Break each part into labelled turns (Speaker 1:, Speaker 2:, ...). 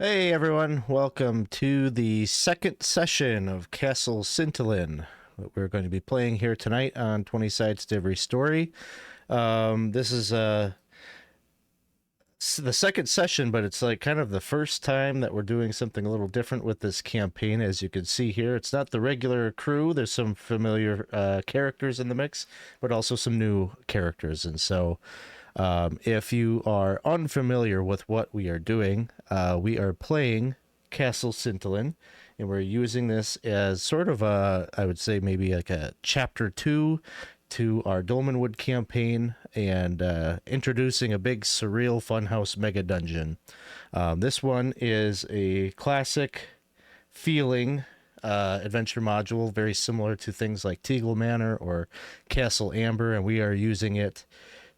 Speaker 1: Hey everyone, welcome to the second session of Castle Xyntillan that we're going to be playing here tonight on 20 Sides to Every Story. This is the second session, but it's like kind of the first time that we're doing something a little different with this campaign. As you can see here, it's not the regular crew. There's some familiar characters in the mix, but also some new characters. And so if you are unfamiliar with what we are doing, we are playing Castle Xyntillan, and we're using this as sort of I would say maybe like a chapter 2 to our Dolmenwood campaign, and introducing a big surreal funhouse mega dungeon. This one is a classic feeling adventure module, very similar to things like Teagle Manor or Castle Amber, and we are using it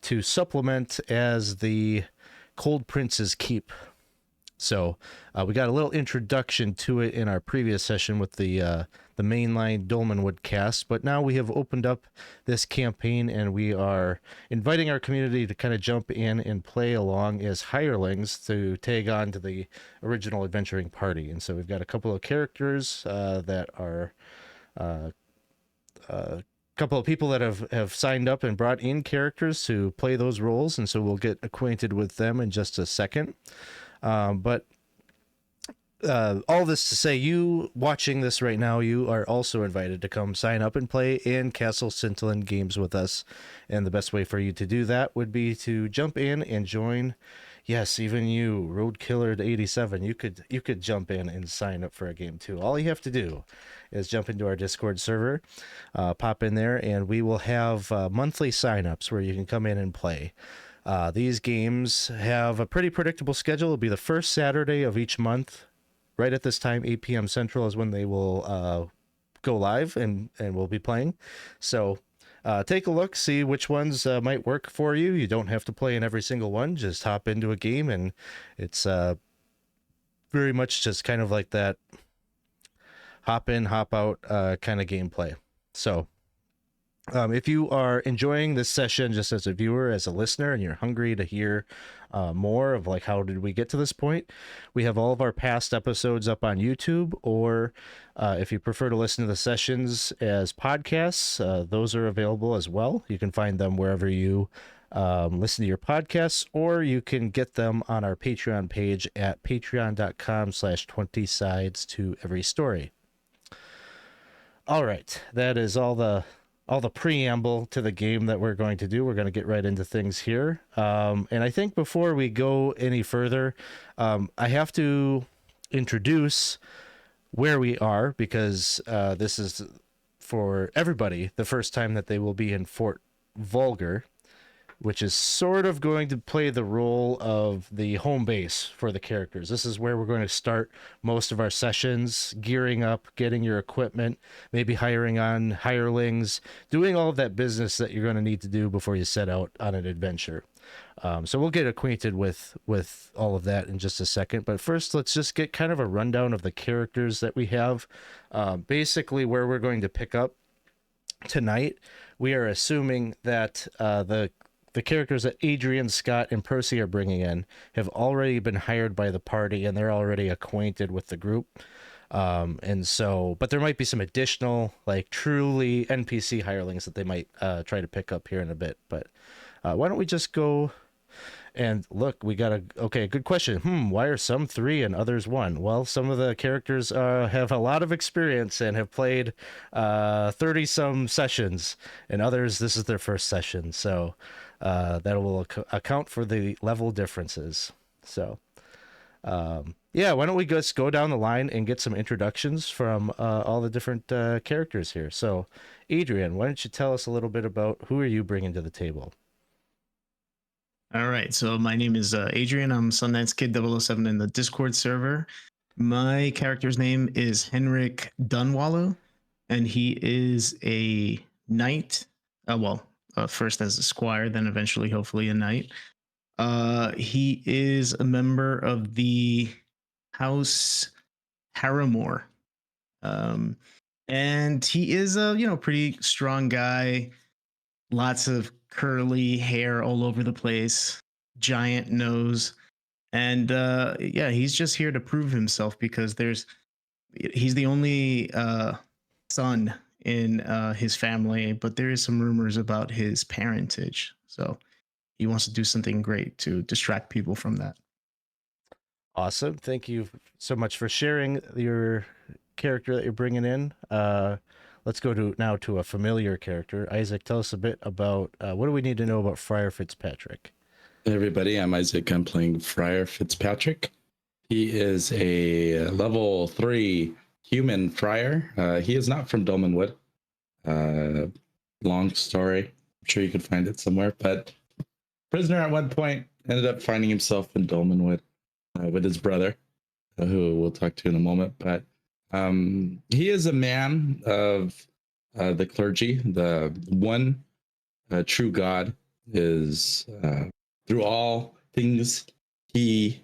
Speaker 1: to supplement as the Cold Prince's Keep. So we got a little introduction to it in our previous session with the mainline Dolmenwood cast, but now we have opened up this campaign and we are inviting our community to kind of jump in and play along as hirelings to tag on to the original adventuring party. And so we've got a couple of characters that are couple of people that have signed up and brought in characters to play those roles, and so we'll get acquainted with them in just a second. But all this to say, you watching this right now, you are also invited to come sign up and play in Castle Xyntillan games with us. And the best way for you to do that would be to jump in and join. Yes, even you, Roadkiller 87, you could jump in and sign up for a game too. All you have to do is jump into our Discord server, pop in there, and we will have monthly signups where you can come in and play. These games have a pretty predictable schedule. It'll be the first Saturday of each month. Right at this time, 8 p.m. Central is when they will go live and we'll be playing. So take a look, see which ones might work for you. You don't have to play in every single one. Just hop into a game, and it's very much just kind of like that hop in, hop out kind of gameplay. So if you are enjoying this session just as a viewer, as a listener, and you're hungry to hear more of like how did we get to this point, we have all of our past episodes up on YouTube, or if you prefer to listen to the sessions as podcasts, those are available as well. You can find them wherever you listen to your podcasts, or you can get them on our Patreon page at patreon.com/20 sides to every story. All right, that is all the preamble to the game that we're going to do. We're going to get right into things here. And I think before we go any further, I have to introduce where we are, because this is for everybody the first time that they will be in Fort Vulgar, which is sort of going to play the role of the home base for the characters. This is where we're going to start most of our sessions, gearing up, getting your equipment, maybe hiring on hirelings, doing all of that business that you're going to need to do before you set out on an adventure. So we'll get acquainted with all of that in just a second. But first, let's just get kind of a rundown of the characters that we have. Basically, where we're going to pick up tonight, we are assuming that the characters that Adrian, Scott, and Percy are bringing in have already been hired by the party, and they're already acquainted with the group. And so, but there might be some additional, like, truly NPC hirelings that they might try to pick up here in a bit. But why don't we just go and look? We got a good question. Why are some 3 and others 1? Well, some of the characters have a lot of experience and have played 30 some sessions, and others, this is their first session. So that will account for the level differences. So yeah, why don't we just go down the line and get some introductions from all the different characters here. So Adrian, why don't you tell us a little bit about who are you bringing to the table?
Speaker 2: All right, so my name is Adrian. I'm Sundance Kid 007 in the Discord server. My character's name is Henrick Dunwallow, and he is a knight. First as a squire, then eventually, hopefully, a knight. He is a member of the House Harrimore, and he is a pretty strong guy. Lots of curly hair all over the place, giant nose, And yeah, he's just here to prove himself because he's the only son in his family, but there is some rumors about his parentage. So he wants to do something great to distract people from that.
Speaker 1: Awesome. Thank you so much for sharing your character that you're bringing in. Let's go now to a familiar character. Isaac, tell us a bit about what do we need to know about Friar Fitzpatrick?
Speaker 3: Hey everybody, I'm Isaac. I'm playing Friar Fitzpatrick. He is a level 3 human friar. He is not from Dolmenwood. Long story. I'm sure you could find it somewhere. But prisoner at one point ended up finding himself in Dolmenwood with his brother, who we'll talk to in a moment. But he is a man of the clergy. The one true God is through all things. He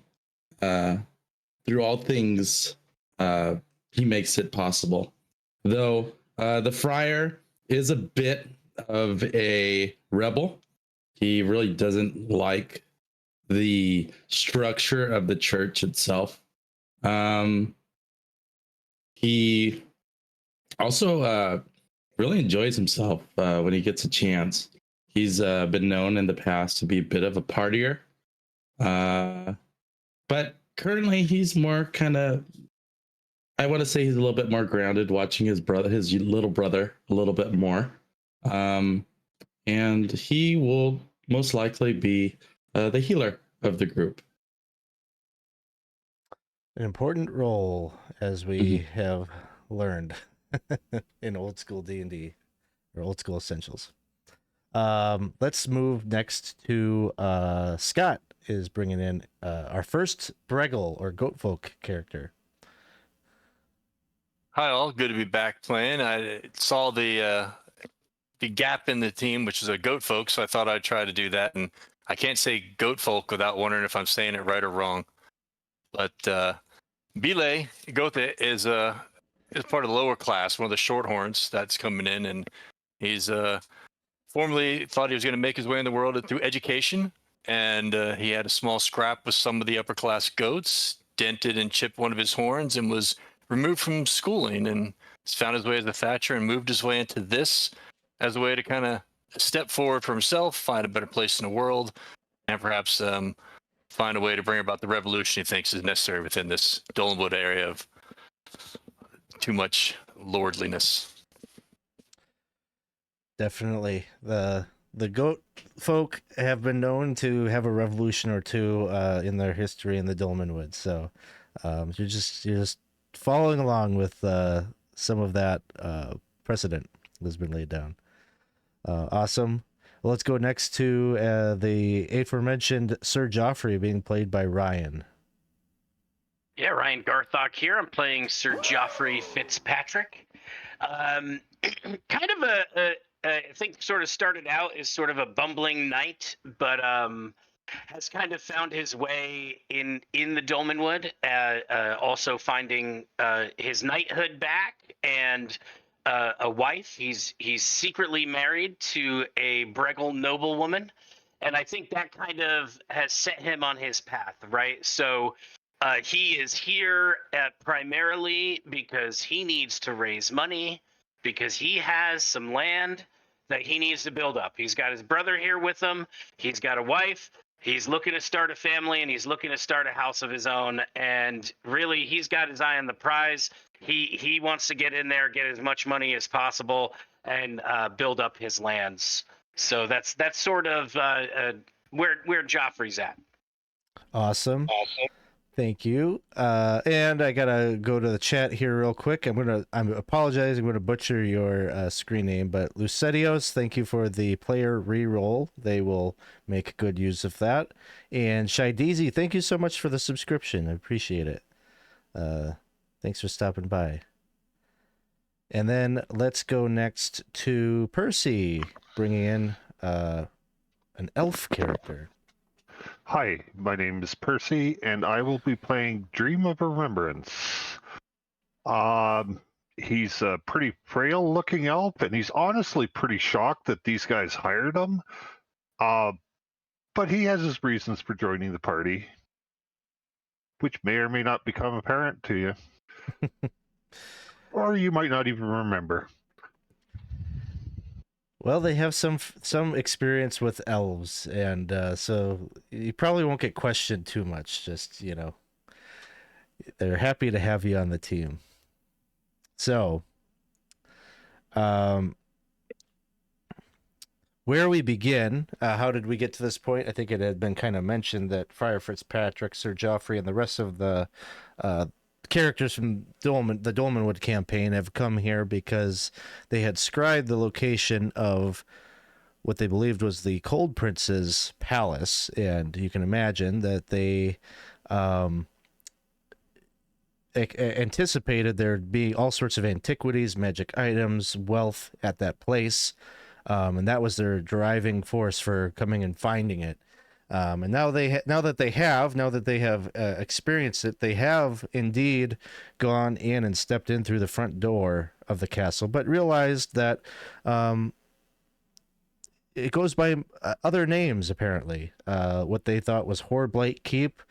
Speaker 3: makes it possible. Though the friar is a bit of a rebel. He really doesn't like the structure of the church itself. He also really enjoys himself when he gets a chance. He's been known in the past to be a bit of a partier. But currently he's more kind of, I want to say he's a little bit more grounded, watching his little brother a little bit more. And he will most likely be the healer of the group.
Speaker 1: An important role, as we have learned in old school D&D or old school essentials. Let's move next to Scott is bringing in our first Breggle or goat folk character.
Speaker 4: Hi all, good to be back playing. I saw the gap in the team, which is a goat folk, so I thought I'd try to do that. And I can't say goat folk without wondering if I'm saying it right or wrong. But Beelaay, Goethe, is part of the lower class, one of the shorthorns that's coming in, and he's formerly thought he was going to make his way in the world through education, and he had a small scrap with some of the upper class goats, dented and chipped one of his horns, and was removed from schooling, and found his way as a thatcher and moved his way into this as a way to kind of step forward for himself, find a better place in the world, and perhaps find a way to bring about the revolution he thinks is necessary within this Dolmenwood area of too much lordliness.
Speaker 1: Definitely. The goat folk have been known to have a revolution or two in their history in the Dolmenwood. So you're just following along with some of that precedent that's been laid down. Awesome. Well, let's go next to the aforementioned Sir Geoffrey being played by Ryan.
Speaker 5: Yeah, Ryan Garthok here. I'm playing Sir Geoffrey Fitzpatrick. Kind of I think sort of started out as sort of a bumbling knight, but has kind of found his way in the Dolmenwood, also finding his knighthood back and a wife. He's secretly married to a Breggle noblewoman, and I think that kind of has set him on his path, right? So he is here primarily because he needs to raise money, because he has some land that he needs to build up. He's got his brother here with him. He's got a wife. He's looking to start a family, and he's looking to start a house of his own. And really, he's got his eye on the prize. He wants to get in there, get as much money as possible, and build up his lands. So that's sort of where Joffrey's at.
Speaker 1: Awesome. Thank you. And I gotta go to the chat here real quick. I'm apologizing. I'm gonna butcher your screen name, but Lucetios, thank you for the player re-roll. They will make good use of that. And Shideezy, thank you so much for the subscription. I appreciate it. Thanks for stopping by. And then let's go next to Percy, bringing in an elf character.
Speaker 6: Hi, my name is Percy, and I will be playing Dream of Remembrance. He's a pretty frail-looking elf, and he's honestly pretty shocked that these guys hired him. But he has his reasons for joining the party. which may or may not become apparent to you. Or you might not even remember.
Speaker 1: Well, they have some experience with elves, and so you probably won't get questioned too much. Just, they're happy to have you on the team. So, where we begin, how did we get to this point? I think it had been kind of mentioned that Friar Fitzpatrick, Sir Geoffrey, and the rest of the characters from the Dolmenwood campaign have come here because they had scried the location of what they believed was the Cold Prince's palace, and you can imagine that they anticipated there'd be all sorts of antiquities, magic items, wealth at that place, and that was their driving force for coming and finding it. And now that they have experienced it, they have indeed gone in and stepped in through the front door of the castle, but realized that it goes by other names, apparently. What they thought was Horblight Keep.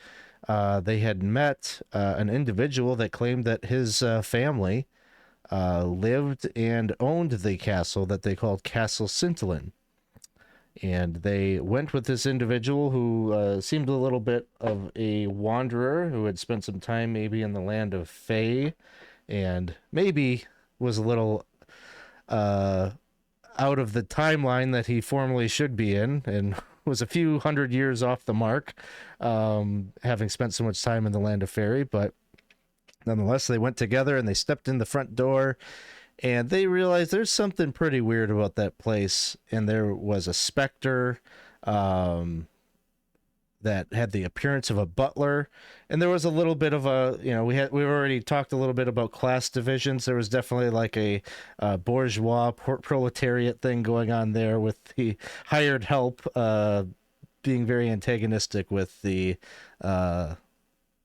Speaker 1: They had met an individual that claimed that his family lived and owned the castle that they called Castle Xyntillan. And they went with this individual who seemed a little bit of a wanderer who had spent some time maybe in the land of Fae and maybe was a little out of the timeline that he formerly should be in and was a few hundred years off the mark, having spent so much time in the land of Fairy. But nonetheless, they went together and they stepped in the front door. And they realized there's something pretty weird about that place. And there was a specter that had the appearance of a butler. And there was a little bit of a, we've already talked a little bit about class divisions. There was definitely like a bourgeois proletariat thing going on there with the hired help being very antagonistic with the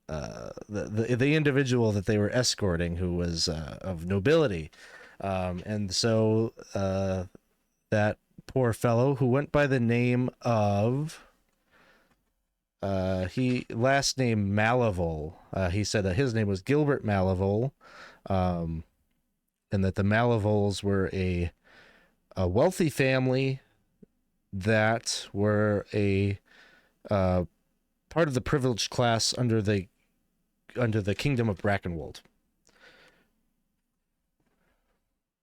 Speaker 1: individual that they were escorting, who was of nobility. And so that poor fellow, who went by the name of last name Malevol, he said that his name was Gilbert Malevol, and that the Malevols were a wealthy family that were a part of the privileged class under the kingdom of Brackenwold.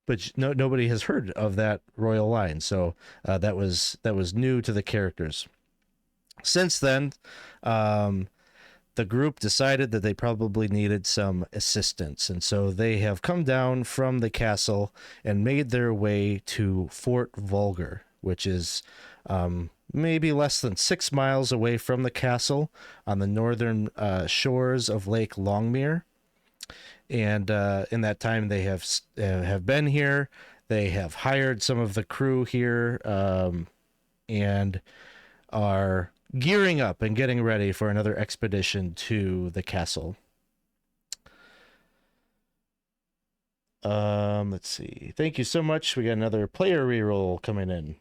Speaker 1: But nobody has heard of that royal line, so that was new to the characters. Since then, the group decided that they probably needed some assistance, and so they have come down from the castle and made their way to Fort Vulgar, which is maybe less than 6 miles away from the castle on the northern shores of Lake Longmere. And in that time, they have been here. They have hired some of the crew here, and are gearing up and getting ready for another expedition to the castle. Let's see. Thank you so much. We got another player reroll coming in,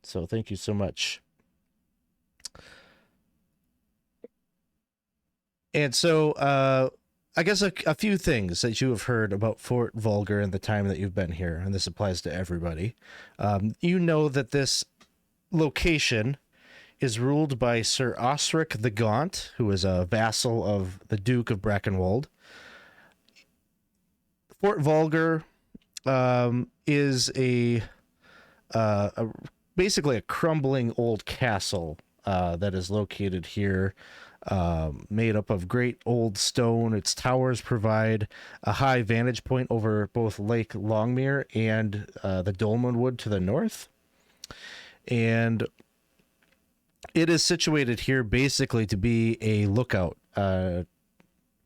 Speaker 1: so thank you so much. And so, I guess a few things that you have heard about Fort Vulgar in the time that you've been here, and this applies to everybody. You know that this location is ruled by Sir Osric the Gaunt, who is a vassal of the Duke of Brackenwold. Fort Vulgar is basically a crumbling old castle that is located here, made up of great old stone. Its towers provide a high vantage point over both Lake Longmere and the Dolmenwood to the north. And it is situated here basically to be a lookout,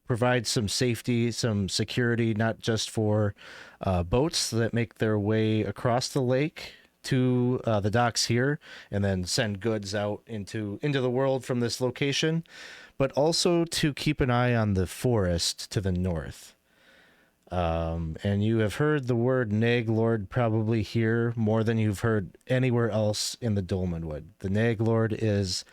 Speaker 1: provide some safety, some security, not just for boats that make their way across the lake to the docks here and then send goods out into the world from this location, but also to keep an eye on the forest to the north. And you have heard the word Naglord probably here more than you've heard anywhere else in the Dolmenwood. The Naglord is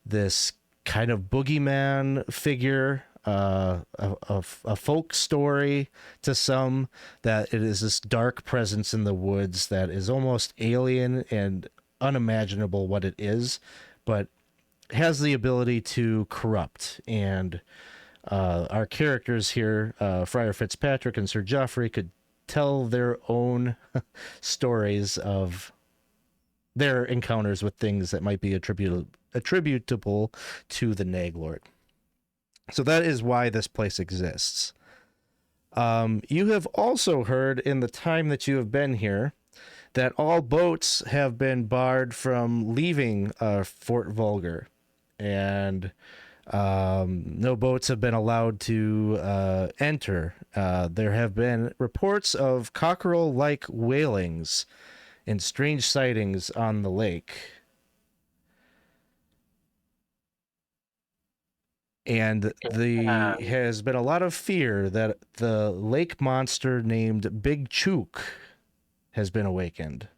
Speaker 1: this kind of boogeyman figure, a folk story to some, that it is this dark presence in the woods that is almost alien and unimaginable what it is, but has the ability to corrupt. And our characters here, Friar Fitzpatrick and Sir Geoffrey, could tell their own stories of their encounters with things that might be attributable to the Naglord. So that is why this place exists. You have also heard in the time that you have been here that all boats have been barred from leaving Fort Vulgar, and no boats have been allowed to enter. There have been reports of cockerel-like wailings and strange sightings on the lake. And has been a lot of fear that the lake monster named Big Chook has been awakened.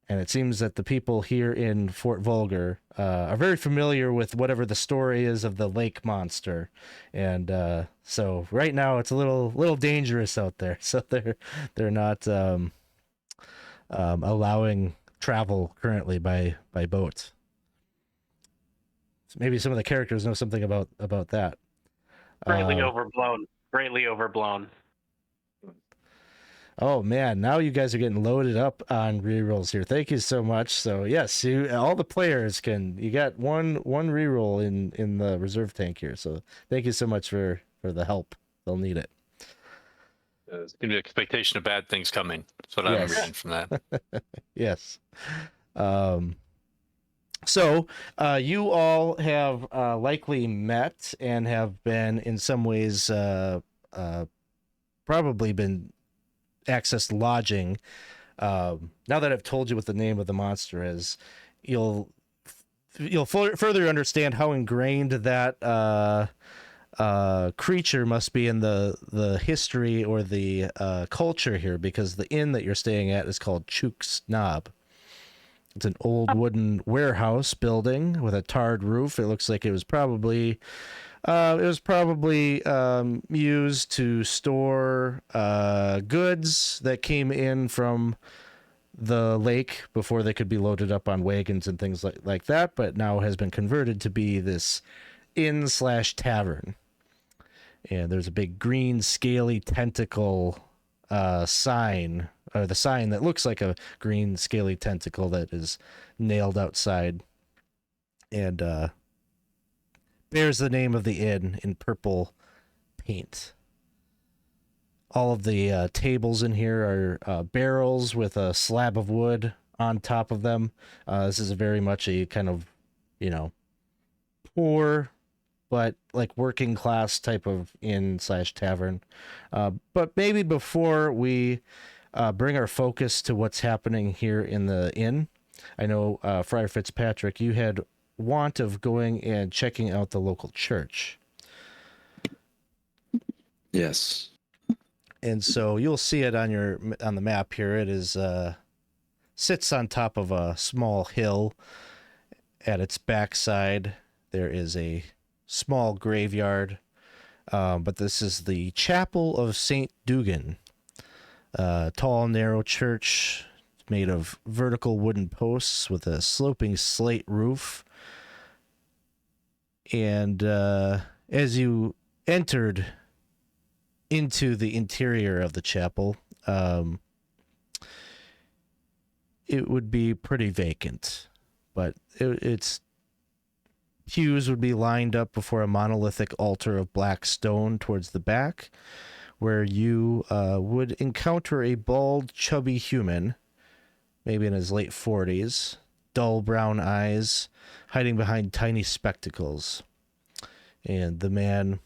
Speaker 1: And it seems that the people here in Fort Vulgar are very familiar with whatever the story is of the lake monster. And so right now it's a little dangerous out there. So they're not allowing travel currently by boat. Maybe some of the characters know something about that.
Speaker 5: Greatly overblown.
Speaker 1: Oh man, now you guys are getting loaded up on rerolls here. Thank you so much. So yes, all the players you got one reroll in the reserve tank here. So thank you so much for the help. They'll need it.
Speaker 4: There's going to be an expectation of bad things coming. That's what I'm reading from that.
Speaker 1: Yes. So you all have likely met and have been in some ways probably been accessed lodging. Now that I've told you what the name of the monster is, you'll further understand how ingrained that creature must be in the history or the culture here, because the inn that you're staying at is called Chook's Knob. It's an old wooden warehouse building with a tarred roof. It looks like it was probably used to store goods that came in from the lake before they could be loaded up on wagons and things like that, but now has been converted to be this inn/tavern. And there's a big green scaly tentacle sign, or the sign that looks like a green scaly tentacle that is nailed outside, and bears the name of the inn in purple paint. All of the tables in here are barrels with a slab of wood on top of them. This is very much a kind of, poor but like working class type of inn/tavern. But maybe before we bring our focus to what's happening here in the inn, I know Friar Fitzpatrick, you had want of going and checking out the local church.
Speaker 3: Yes.
Speaker 1: And so you'll see it on the map here. It is sits on top of a small hill. At its backside, there is a small graveyard, but this is the Chapel of St. Dugan. Tall, narrow church made of vertical wooden posts with a sloping slate roof. And as you entered into the interior of the chapel, it would be pretty vacant, but its pews would be lined up before a monolithic altar of black stone towards the back, where you would encounter a bald, chubby human, maybe in his late 40s, dull brown eyes, hiding behind tiny spectacles. And the man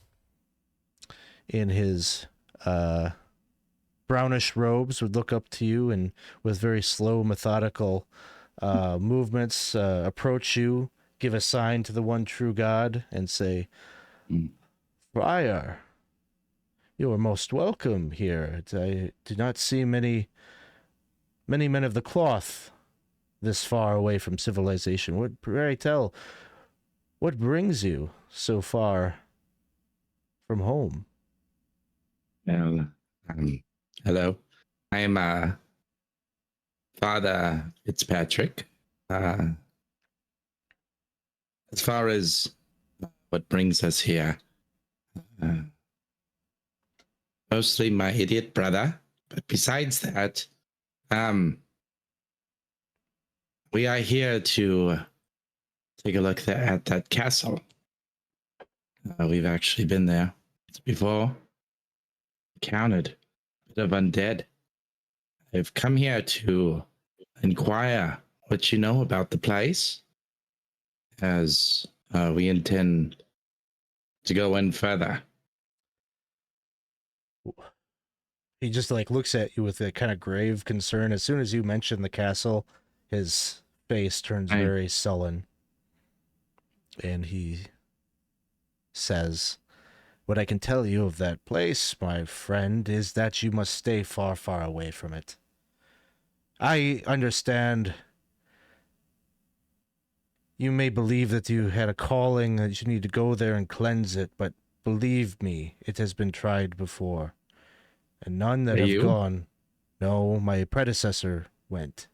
Speaker 1: in his brownish robes would look up to you and with very slow, methodical movements approach you, give a sign to the one true God, and say, Friar, you are most welcome here. I do not see many men of the cloth this far away from civilization. Pray tell, What brings you so far from home?
Speaker 3: Well, hello. I am Father Fitzpatrick. As far as what brings us here, uh, mostly my idiot brother. But besides that, we are here to take a look at that castle. We've actually been there before. Counted a bit of undead. I've come here to inquire what you know about the place, as we intend to go in further.
Speaker 1: He just like looks at you with a kind of grave concern. As soon as you mention the castle, his face turns very sullen. And he says, "What I can tell you of that place, my friend, is that you must stay far, far away from it. I understand you may believe that you had a calling, that you need to go there and cleanse it, but believe me, it has been tried before. And none that have gone. No, my predecessor went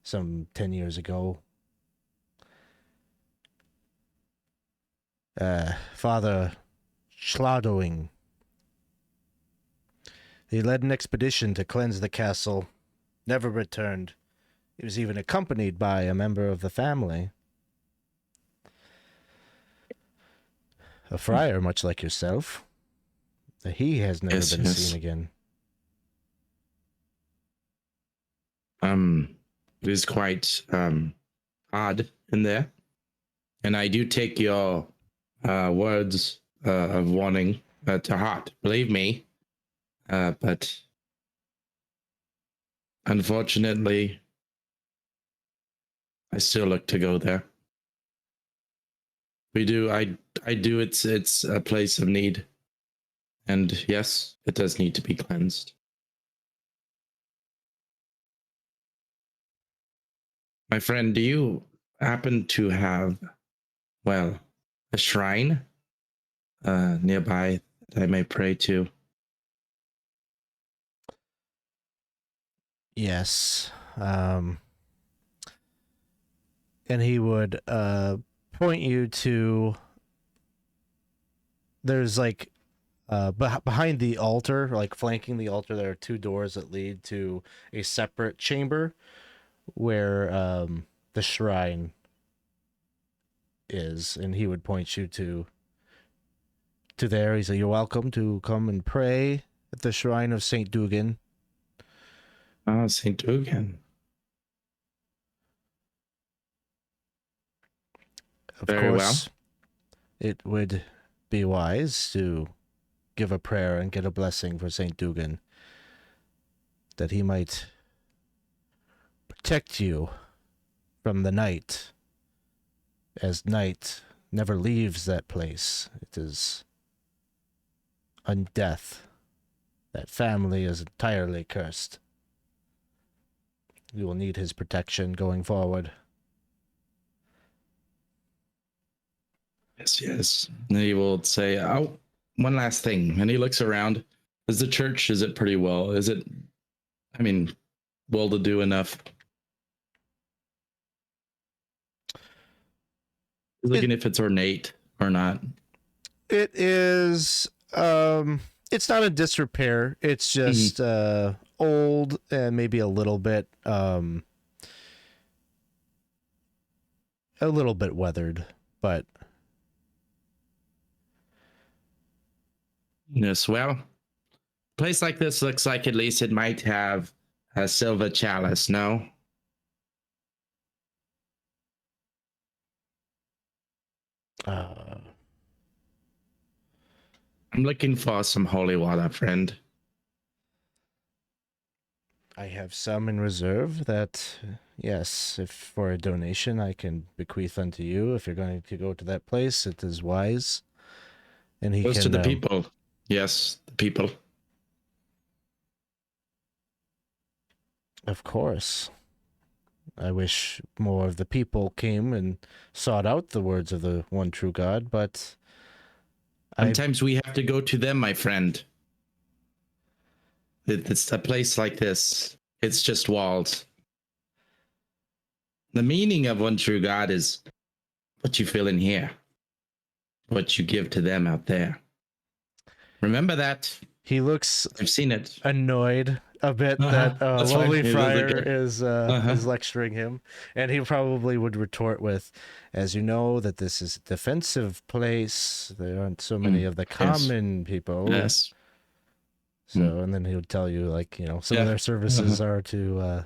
Speaker 1: some 10 years ago. Father Schladoing. He led an expedition to cleanse the castle, never returned. He was even accompanied by a member of the family. A friar, much like yourself. He has never been seen again."
Speaker 3: It is quite odd in there, and I do take your words of warning to heart. Believe me, but unfortunately, I still look to go there. We do. I do. It's a place of need. And yes, it does need to be cleansed. My friend, do you happen to have, well, a shrine nearby that I may pray to?
Speaker 1: Yes. And he would point you to, there's like behind the altar, like flanking the altar, there are two doors that lead to a separate chamber where the shrine is, and he would point you to there. He said, "You're welcome to come and pray at the shrine of Saint Dugan."
Speaker 3: Ah, Saint Dugan.
Speaker 1: Of course, it would be wise to give a prayer and get a blessing for Saint Dugan, that he might protect you from the night, as night never leaves that place. It is undeath. That family is entirely cursed. You will need his protection going forward.
Speaker 3: Yes. And he will say, "Oh, one last thing." And he looks around. Is the church, is it pretty well? Is it, I mean, well to do enough? He's looking if it's ornate or not.
Speaker 1: It is, it's not in disrepair. It's just old and maybe a little bit weathered, but
Speaker 3: yes, well, a place like this looks like at least it might have a silver chalice, no? I'm looking for some holy water, friend.
Speaker 1: I have some in reserve that, yes, if for a donation I can bequeath unto you. If you're going to go to that place, it is wise. And he
Speaker 3: Goes
Speaker 1: can,
Speaker 3: to the people. Yes, the people.
Speaker 1: Of course. I wish more of the people came and sought out the words of the one true God, but
Speaker 3: Sometimes we have to go to them, my friend. It's a place like this. It's just walls. The meaning of one true God is what you feel in here, what you give to them out there. Remember that.
Speaker 1: he looks
Speaker 3: I've seen it.
Speaker 1: annoyed a bit that
Speaker 3: That's
Speaker 1: lowly
Speaker 3: fine. It is
Speaker 1: Friar
Speaker 3: okay.
Speaker 1: is lecturing him, and he probably would retort with, "As you know, that this is a defensive place. There aren't so many of the common people."
Speaker 3: Yes.
Speaker 1: So, and then he would tell you, like, some of
Speaker 3: Yeah.
Speaker 1: their services are to,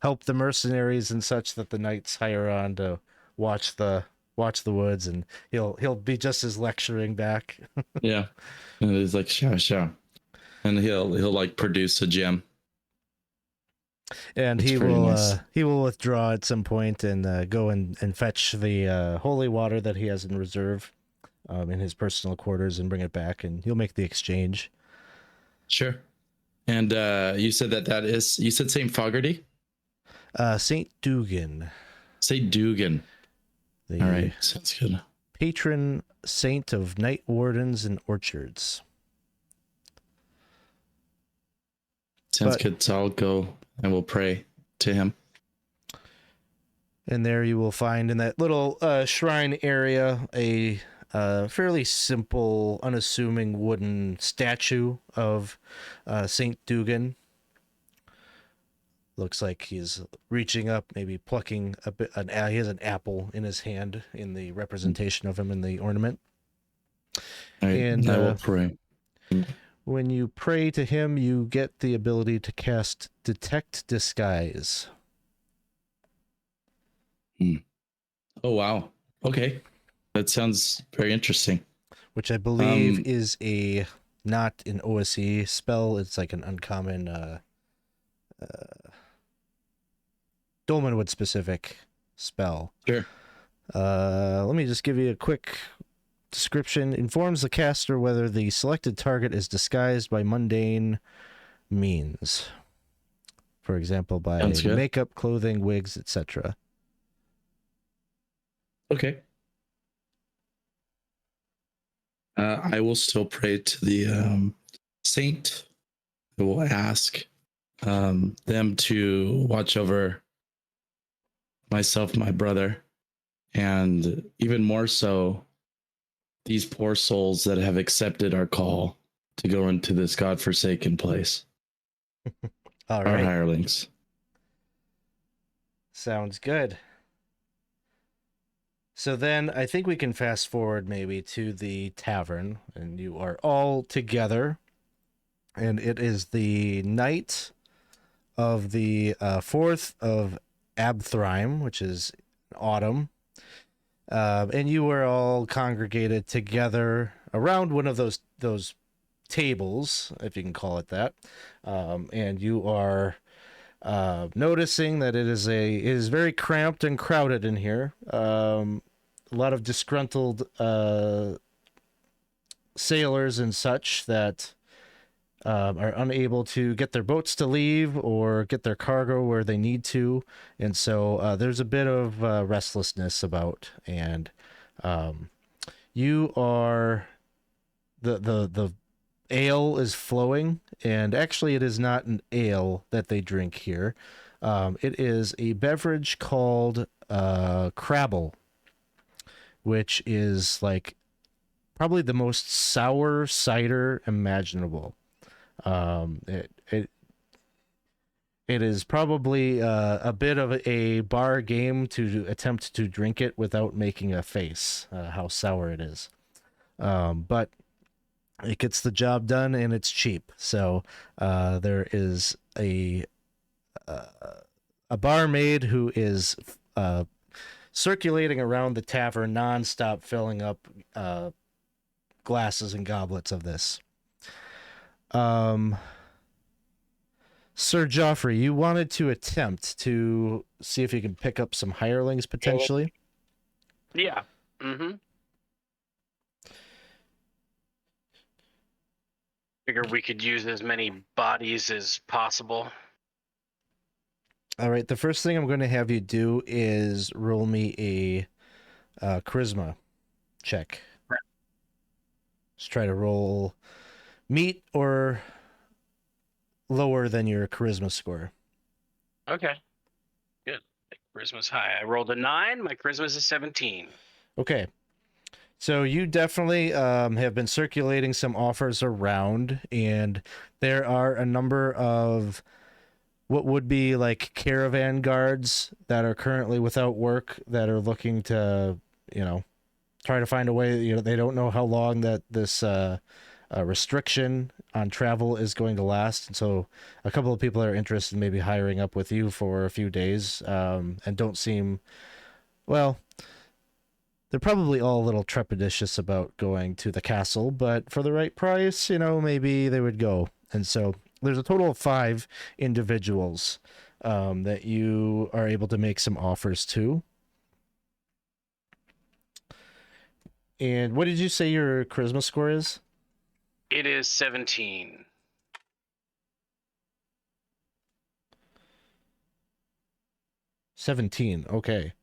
Speaker 1: help the mercenaries and such that the knights hire on to watch the woods, and he'll be just as lecturing back.
Speaker 3: Yeah. And he's like, sure. And he'll like produce a gem.
Speaker 1: And
Speaker 3: It's
Speaker 1: he
Speaker 3: pretty
Speaker 1: will
Speaker 3: nice.
Speaker 1: he will withdraw at some point and go and fetch the holy water that he has in reserve in his personal quarters and bring it back, and he'll make the exchange.
Speaker 3: Sure. And you said you said St. Fogarty?
Speaker 1: Saint Dugan,
Speaker 3: St. Dugan.
Speaker 1: the
Speaker 3: All right. Sounds good.
Speaker 1: patron saint of night wardens and orchards.
Speaker 3: Sounds
Speaker 1: But-
Speaker 3: good. So I'll go and we'll pray to him.
Speaker 1: And there you will find in that little shrine area a fairly simple, unassuming wooden statue of Saint Dugan. Looks like he's reaching up, maybe plucking a bit. He has an apple in his hand in the representation of him in the ornament.
Speaker 3: All right.
Speaker 1: And,
Speaker 3: I will pray.
Speaker 1: When you pray to him, you get the ability to cast Detect Disguise.
Speaker 3: Oh, wow. Okay. That sounds very interesting.
Speaker 1: Which I believe is not an OSE spell. It's like an uncommon Dolmenwood specific spell.
Speaker 3: Sure.
Speaker 1: Let me just give you a quick description. Informs the caster whether the selected target is disguised by mundane means. For example, by
Speaker 3: Sounds good.
Speaker 1: makeup, clothing, wigs, etc.
Speaker 3: Okay. I will still pray to the saint. I will ask them to watch over myself, my brother, and even more so, these poor souls that have accepted our call to go into this godforsaken place.
Speaker 1: All
Speaker 3: Our
Speaker 1: right.
Speaker 3: hirelings.
Speaker 1: Sounds good. So then I think we can fast forward maybe to the tavern, and you are all together, and it is the night of the 4th of Abthryme, which is autumn, and you are all congregated together around one of those tables, if you can call it that, and you are noticing that it is very cramped and crowded in here. A lot of disgruntled sailors and such that are unable to get their boats to leave or get their cargo where they need to, and so there's a bit of restlessness about. And you are the ale is flowing, and actually it is not an ale that they drink here. It is a beverage called Crabble, which is like probably the most sour cider imaginable. It is probably a bit of a bar game to attempt to drink it without making a face, how sour it is. But it gets the job done, and it's cheap. So there is a barmaid who is circulating around the tavern nonstop, filling up glasses and goblets of this. Sir Geoffrey, you wanted to attempt to see if you can pick up some hirelings potentially.
Speaker 5: Yeah. Mm-hmm. Figure we could use as many bodies as possible.
Speaker 1: All right. The first thing I'm going to have you do is roll me a charisma check. Just try to roll meet or lower than your charisma score.
Speaker 5: Okay. Good. My charisma's high. I rolled a 9. My charisma's a 17.
Speaker 1: Okay. So you definitely have been circulating some offers around, and there are a number of what would be like caravan guards that are currently without work that are looking to, try to find a way. They don't know how long that this restriction on travel is going to last, and so a couple of people are interested in maybe hiring up with you for a few days, and don't seem well. They're probably all a little trepidatious about going to the castle, but for the right price, maybe they would go. And so there's a total of 5 individuals that you are able to make some offers to. And what did you say your charisma score is?
Speaker 5: It is 17.
Speaker 1: 17. Okay.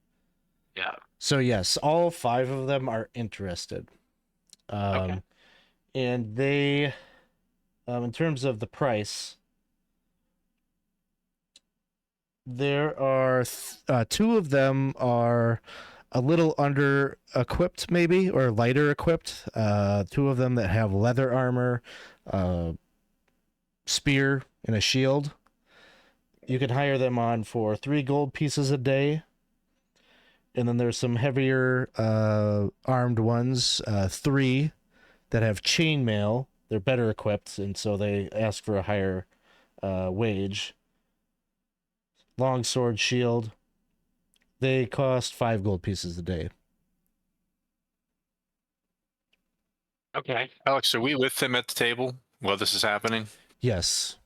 Speaker 5: Yeah.
Speaker 1: So yes, all 5 of them are interested.
Speaker 5: Okay.
Speaker 1: And they, in terms of the price, there are 2 of them are a little under equipped, maybe, or lighter equipped. 2 of them that have leather armor, spear, and a shield. You can hire them on for 3 gold pieces a day. And then there's some heavier armed ones, 3 that have chainmail. They're better equipped, and so they ask for a higher wage. Long sword, shield. They cost 5 gold pieces a day.
Speaker 5: Okay.
Speaker 4: Alex, are we with them at the table while this is happening?
Speaker 1: Yes.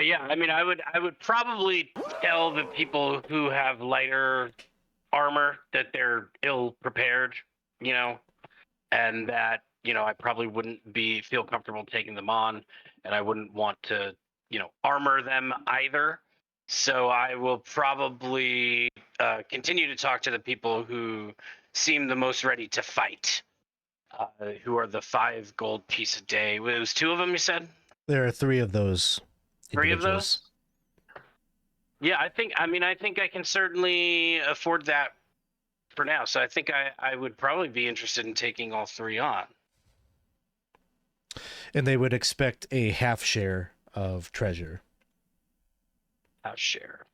Speaker 5: Yeah, I mean, I would probably tell the people who have lighter armor that they're ill prepared, and that I probably wouldn't feel comfortable taking them on, and I wouldn't want to armor them either. So I will probably continue to talk to the people who seem the most ready to fight, who are the 5 gold piece a day. It was 2 of them, you said?
Speaker 1: There are 3 of those.
Speaker 5: 3 of those? Yeah, I think I can certainly afford that for now. So I think I would probably be interested in taking all 3 on.
Speaker 1: And they would expect a half share of treasure.
Speaker 5: Half share.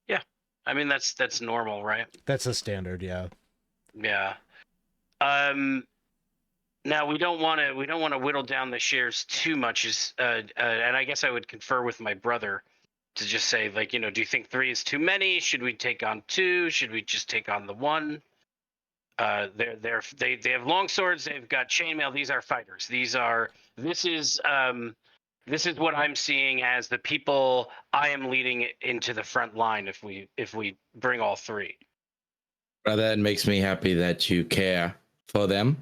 Speaker 5: Yeah. I mean that's normal, right?
Speaker 1: That's a standard, yeah.
Speaker 5: Yeah. Now we don't want to whittle down the shares too much, and I guess I would confer with my brother to just say, like, do you think 3 is too many? Should we take on 2? Should we just take on the 1? They have long swords. They've got chainmail. These are fighters. This is what I'm seeing as the people I am leading into the front line. If we bring all 3.
Speaker 3: Brother, it makes me happy that you care for them.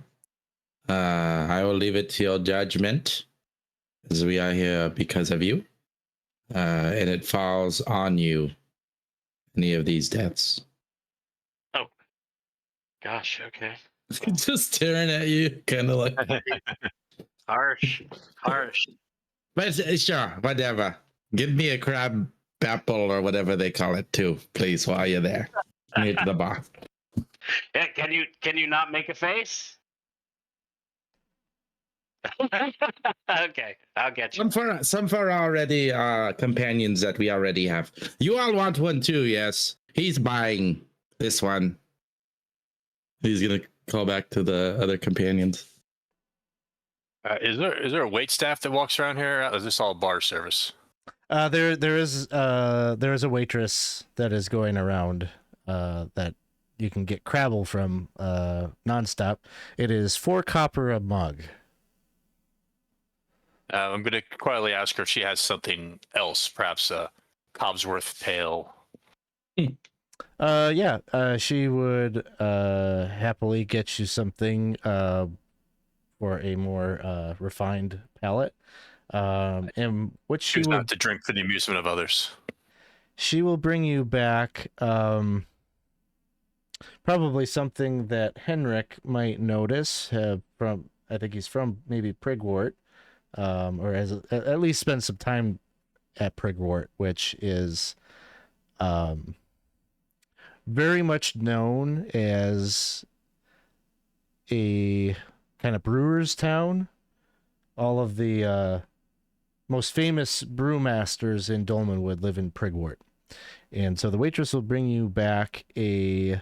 Speaker 3: I will leave it to your judgment, as we are here because of you. And it falls on you, any of these deaths.
Speaker 5: Oh, gosh, okay.
Speaker 3: Just staring at you, kind of like.
Speaker 5: Harsh.
Speaker 3: But sure, whatever. Give me a crab apple or whatever they call it too, please, while you're there. Near to the bar.
Speaker 5: Yeah, can you not make a face? Okay, I'll get you.
Speaker 3: Some for already companions that we already have. You all want one too, yes? He's buying this one. He's gonna call back to the other companions.
Speaker 4: Is there a wait staff that walks around here? Or is this all bar service?
Speaker 1: There is a waitress that is going around that you can get crabble from nonstop. It is 4 copper a mug.
Speaker 4: I'm going to quietly ask her if she has something else, perhaps a Cobsworth pail.
Speaker 1: Yeah, she would happily get you something for a more refined palate. And what she
Speaker 4: Choose
Speaker 1: will
Speaker 4: not to drink for the amusement of others.
Speaker 1: she will bring you back probably something that Henrick might notice from, I think he's from maybe Prigwort, or has at least spent some time at Prigwort, which is very much known as a kind of brewer's town. All of the most famous brewmasters in Dolmenwood live in Prigwort. And so the waitress will bring you back a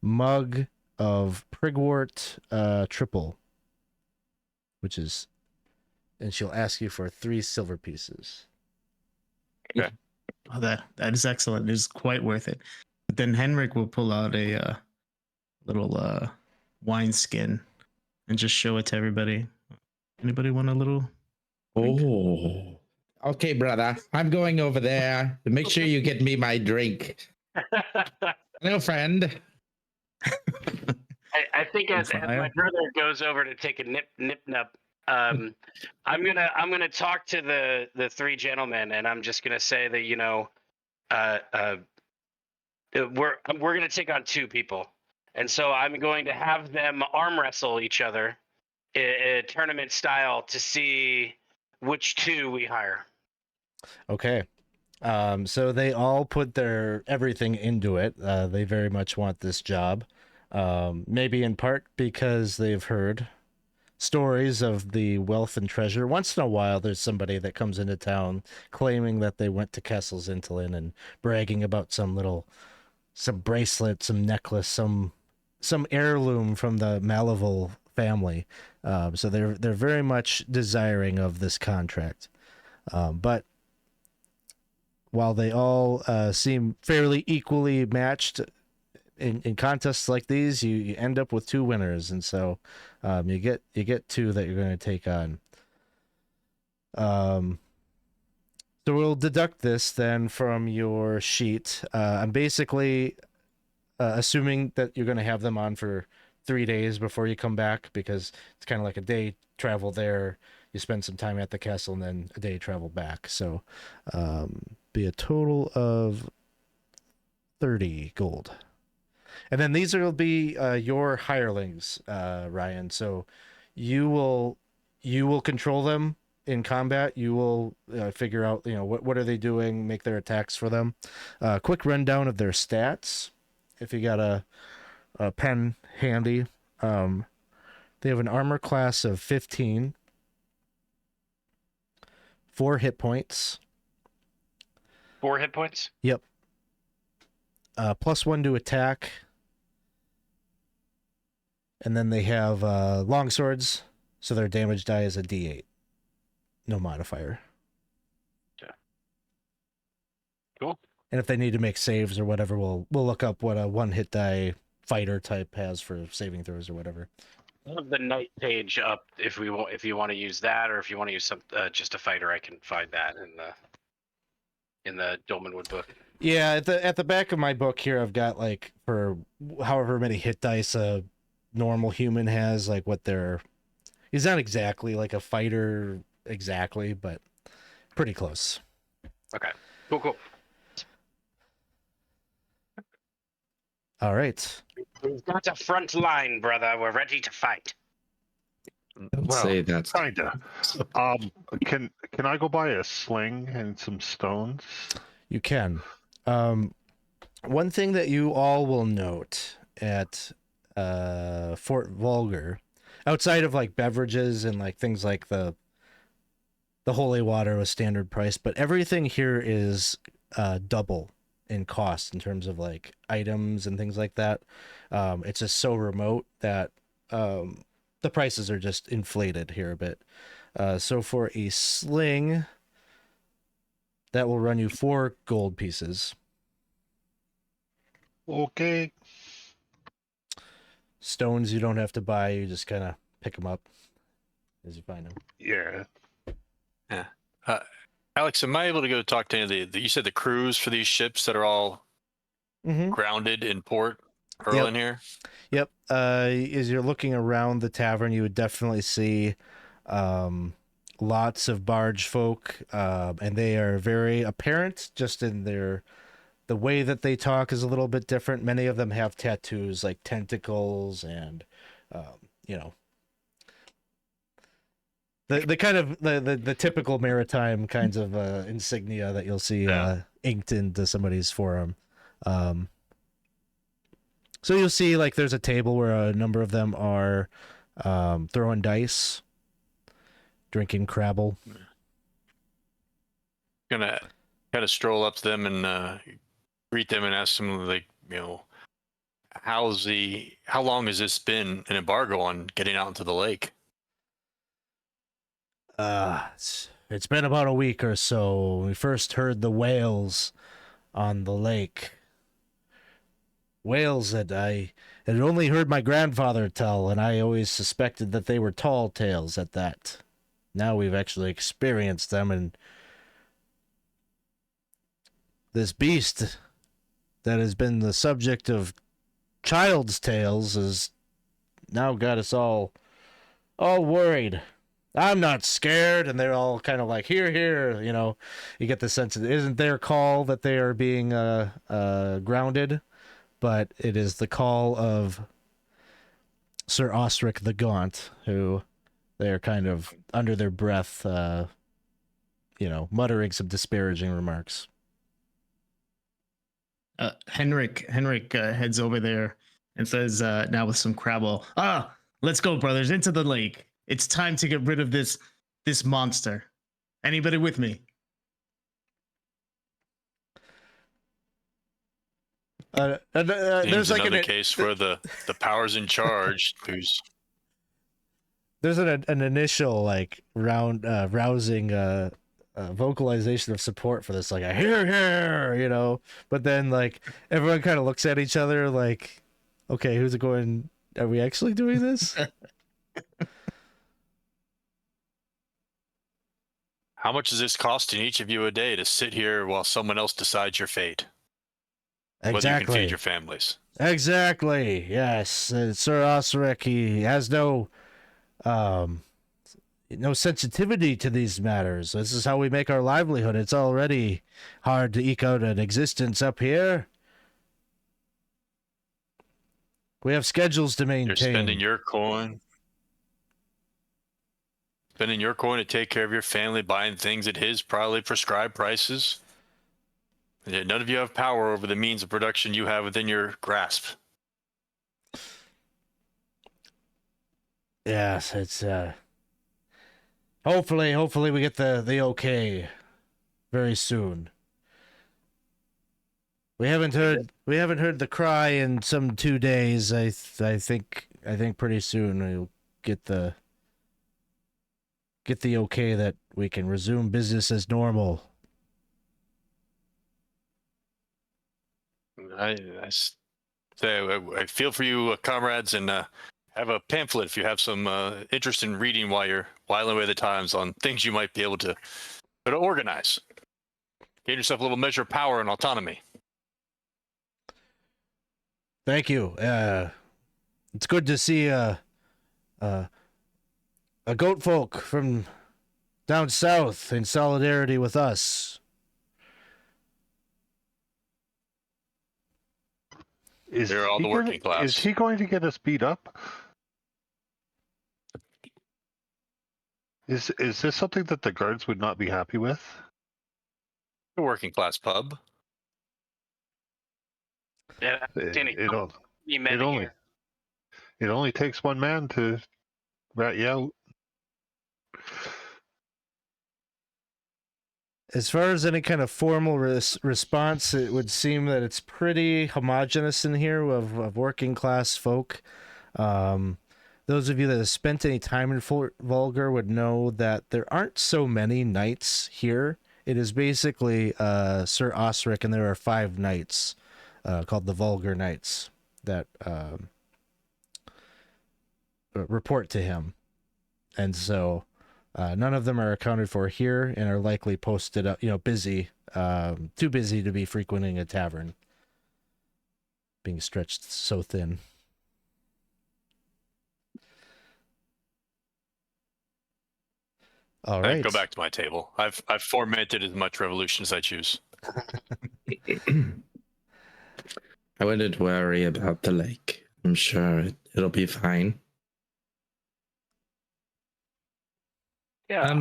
Speaker 1: mug of Prigwort triple, which is, and she'll ask you for 3 silver pieces.
Speaker 2: Oh, that is excellent. It is quite worth it. But then Henrik will pull out a little wine skin and just show it to everybody. Anybody want a little?
Speaker 3: Oh, okay, brother. I'm going over there. Make sure you get me my drink. Hello, friend.
Speaker 5: I think as my brother goes over to take a nip nup, I'm gonna talk to the 3 gentlemen, and I'm just gonna say that we're gonna take on 2 people, and so I'm going to have them arm wrestle each other, tournament style, to see which 2 we hire.
Speaker 1: Okay. So they all put their everything into it. They very much want this job. Maybe in part because they've heard stories of the wealth and treasure. Once in a while, there's somebody that comes into town claiming that they went to Castle Xyntillan and bragging about some bracelet, some necklace, some heirloom from the Malevol family. So they're very much desiring of this contract. But while they all seem fairly equally matched in contests like these, you end up with 2 winners, and so you get 2 that you're going to take on. So we'll deduct this then from your sheet. I'm basically assuming that you're going to have them on for 3 days before you come back, because it's kind of like a day travel there. You spend some time at the castle and then a day travel back. So be a total of 30 gold. And then these will be your hirelings, Ryan. So you will control them in combat. You will figure out, what are they doing, make their attacks for them. Quick rundown of their stats, if you got a pen handy. They have an armor class of 15, 4 hit points.
Speaker 5: 4 hit points?
Speaker 1: Yep. +1 to attack. And then they have long swords, so their damage die is a D8. No modifier.
Speaker 5: Okay. Cool.
Speaker 1: And if they need to make saves or whatever, we'll look up what a 1-hit die fighter type has for saving throws or whatever.
Speaker 5: I have the knight page up if you want to use that, or if you want to use some just a fighter, I can find that in the Dolmenwood book.
Speaker 1: Yeah, at the back of my book here, I've got for however many hit dice a normal human has, what he's not exactly like a fighter exactly, but pretty close.
Speaker 5: Okay. Cool.
Speaker 1: All right.
Speaker 5: We've got a front line, brother. We're ready to fight.
Speaker 3: Don't say that.
Speaker 6: Kinda. Can I go buy a sling and some stones?
Speaker 1: You can. One thing that you all will note at Fort Vulgar, outside of beverages and things like the holy water was standard price, but everything here is double in cost in terms of items and things like that. It's just so remote that the prices are just inflated here a bit. So for a sling, that will run you 4 gold pieces.
Speaker 6: Okay.
Speaker 1: Stones you don't have to buy, you just kind of pick them up as you find them.
Speaker 6: Yeah.
Speaker 4: Alex, am I able to go talk to any of you said the crews for these ships that are all
Speaker 1: Mm-hmm.
Speaker 4: grounded in port? Earl in here?
Speaker 1: Yep. As you're looking around the tavern, you would definitely see lots of barge folk, and they are very apparent just in the way that they talk is a little bit different. Many of them have tattoos like tentacles and, you know, the kind of the typical maritime kinds of insignia that you'll see inked into somebody's forearm. So you'll see like there's a table where a number of them are throwing dice, drinking Crabble.
Speaker 4: Gonna kind of stroll up to them and greet them and ask them, like, how long has this been an embargo on getting out into the lake?
Speaker 1: It's been about a week or so. We first heard the whales on the lake. Whales that I had only heard my grandfather tell, and I always suspected that they were tall tales at that. Now we've actually experienced them, and this beast that has been the subject of child's tales has now got us all worried. I'm not scared, and they're all kind of like, here, you get the sense that it isn't their call that they are being grounded, but it is the call of Sir Osric the Gaunt, who they are kind of under their breath, muttering some disparaging remarks.
Speaker 2: Henrick heads over there and says, now with some Crabble, let's go, brothers, into the lake. It's time to get rid of this monster. Anybody with me?
Speaker 1: There's like
Speaker 4: another case where the power's in charge.
Speaker 1: There's an initial like rousing vocalization of support for this, like a here, but then like everyone kind of looks at each other like, okay, who's it going? Are we actually doing this?
Speaker 4: How much is this costing each of you a day to sit here while someone else decides your fate?
Speaker 1: Exactly.
Speaker 4: Whether you can feed your families.
Speaker 1: Exactly. Yes, Sir Osric, he has no sensitivity to these matters. This is how we make our livelihood. It's already hard to eke out an existence up here. We have schedules to maintain.
Speaker 4: You're spending your coin. Spending your coin to take care of your family, buying things at his probably prescribed prices. And yet none of you have power over the means of production you have within your grasp.
Speaker 1: Yes, it's hopefully we get the okay very soon. We haven't heard the cry in some 2 days. I think pretty soon we'll get the okay that we can resume business as normal.
Speaker 4: I feel for you, comrades, and have a pamphlet if you have some interest in reading while you're whiling away the times on things you might be able to organize. Gain yourself a little measure of power and autonomy.
Speaker 1: Thank you. It's good to see a goat folk from down south in solidarity with us.
Speaker 4: They're all the working class.
Speaker 6: Is he going to get us beat up? Is this something that the guards would not be happy with?
Speaker 4: The working class pub.
Speaker 5: Yeah,
Speaker 6: It only takes one man to rat you out.
Speaker 1: As far as any kind of formal response, it would seem that it's pretty homogenous in here of working class folk. Those of you that have spent any time in Vulgar would know that there aren't so many knights here. It is basically Sir Osric, and there are 5 knights called the Vulgar Knights that report to him. And so none of them are accounted for here and are likely posted up, busy, too busy to be frequenting a tavern. being stretched so thin. All
Speaker 4: I
Speaker 1: right.
Speaker 4: go back to my table. I've fomented as much revolution as I choose.
Speaker 3: I wouldn't worry about the lake. I'm sure it'll be fine.
Speaker 5: Yeah.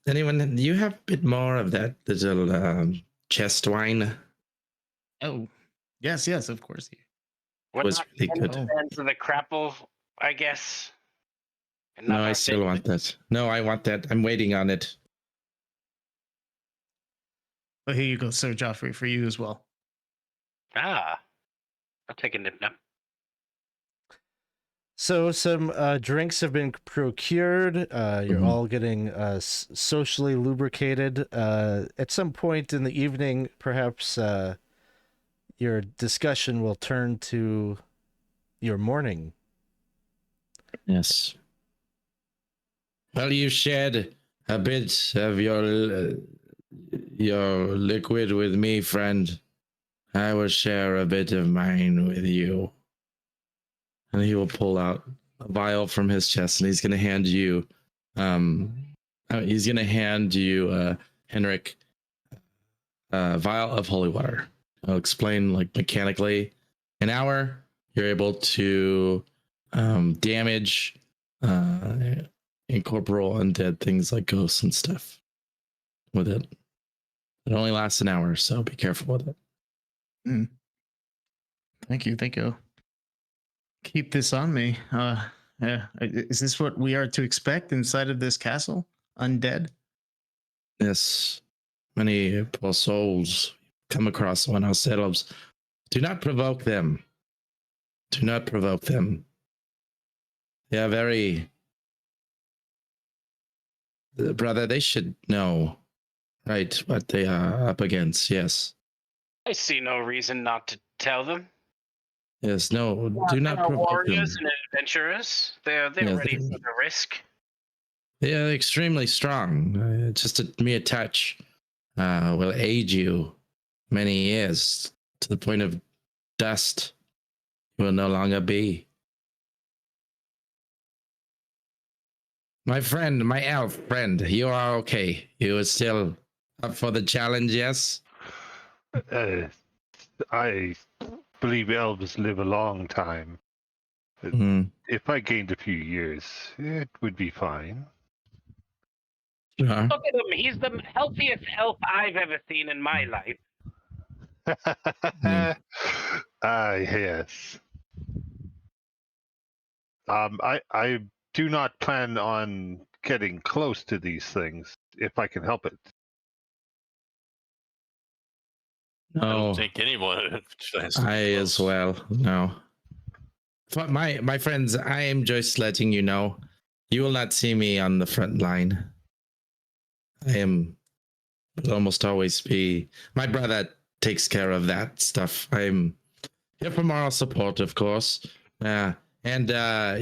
Speaker 3: Anyone? Do you have a bit more of that little chest wine?
Speaker 2: Oh, yes, of course.
Speaker 5: We're
Speaker 3: was
Speaker 5: not
Speaker 3: really good.
Speaker 5: fans of the crapple, I guess. And
Speaker 3: No,
Speaker 5: not
Speaker 3: I
Speaker 5: our
Speaker 3: still want that. No, I want that. I'm waiting on it.
Speaker 2: Well, here you go, Sir Geoffrey, for you as well.
Speaker 5: Ah, I'll take a nip now.
Speaker 1: So some drinks have been procured. You're all getting socially lubricated. At some point in the evening, perhaps your discussion will turn to your morning.
Speaker 3: Yes. Well, you shared a bit of your liquid with me, friend. I will share a bit of mine with you. And he will pull out a vial from his chest, and he's going to hand you, Henrick, a vial of holy water. I'll explain, like, mechanically. An hour, you're able to damage incorporeal undead things like ghosts and stuff with it. It only lasts an hour, so be careful with it.
Speaker 2: Thank you. Keep this on me. Yeah. Is this what we are to expect inside of this castle? Undead?
Speaker 3: Yes, many poor souls come across one ourselves. Do not provoke them. Do not provoke them. They are very... Brother, they should know, right, what they are up against, yes.
Speaker 5: I see no reason not to tell them.
Speaker 3: Yes, no, do
Speaker 5: They
Speaker 3: not
Speaker 5: are
Speaker 3: provoke them.
Speaker 5: warriors and adventurers. They're
Speaker 3: Yeah,
Speaker 5: ready for the risk.
Speaker 3: They are extremely strong. Just a mere touch will aid you many years to the point of dust. You will no longer be. My friend, my elf friend, you are okay. You are still up for the challenge, yes?
Speaker 6: I believe elves live a long time. If I gained a few years, it would be fine.
Speaker 3: Sure.
Speaker 5: Look at him. He's the healthiest elf I've ever seen in my life.
Speaker 6: Yes. I do not plan on getting close to these things if I can help it.
Speaker 4: I
Speaker 3: No,
Speaker 4: don't think anyone.
Speaker 3: I as well. No. But my friends, I am just letting you know, you will not see me on the front line. Will almost always be... My brother takes care of that stuff. I'm here for moral support, of course. And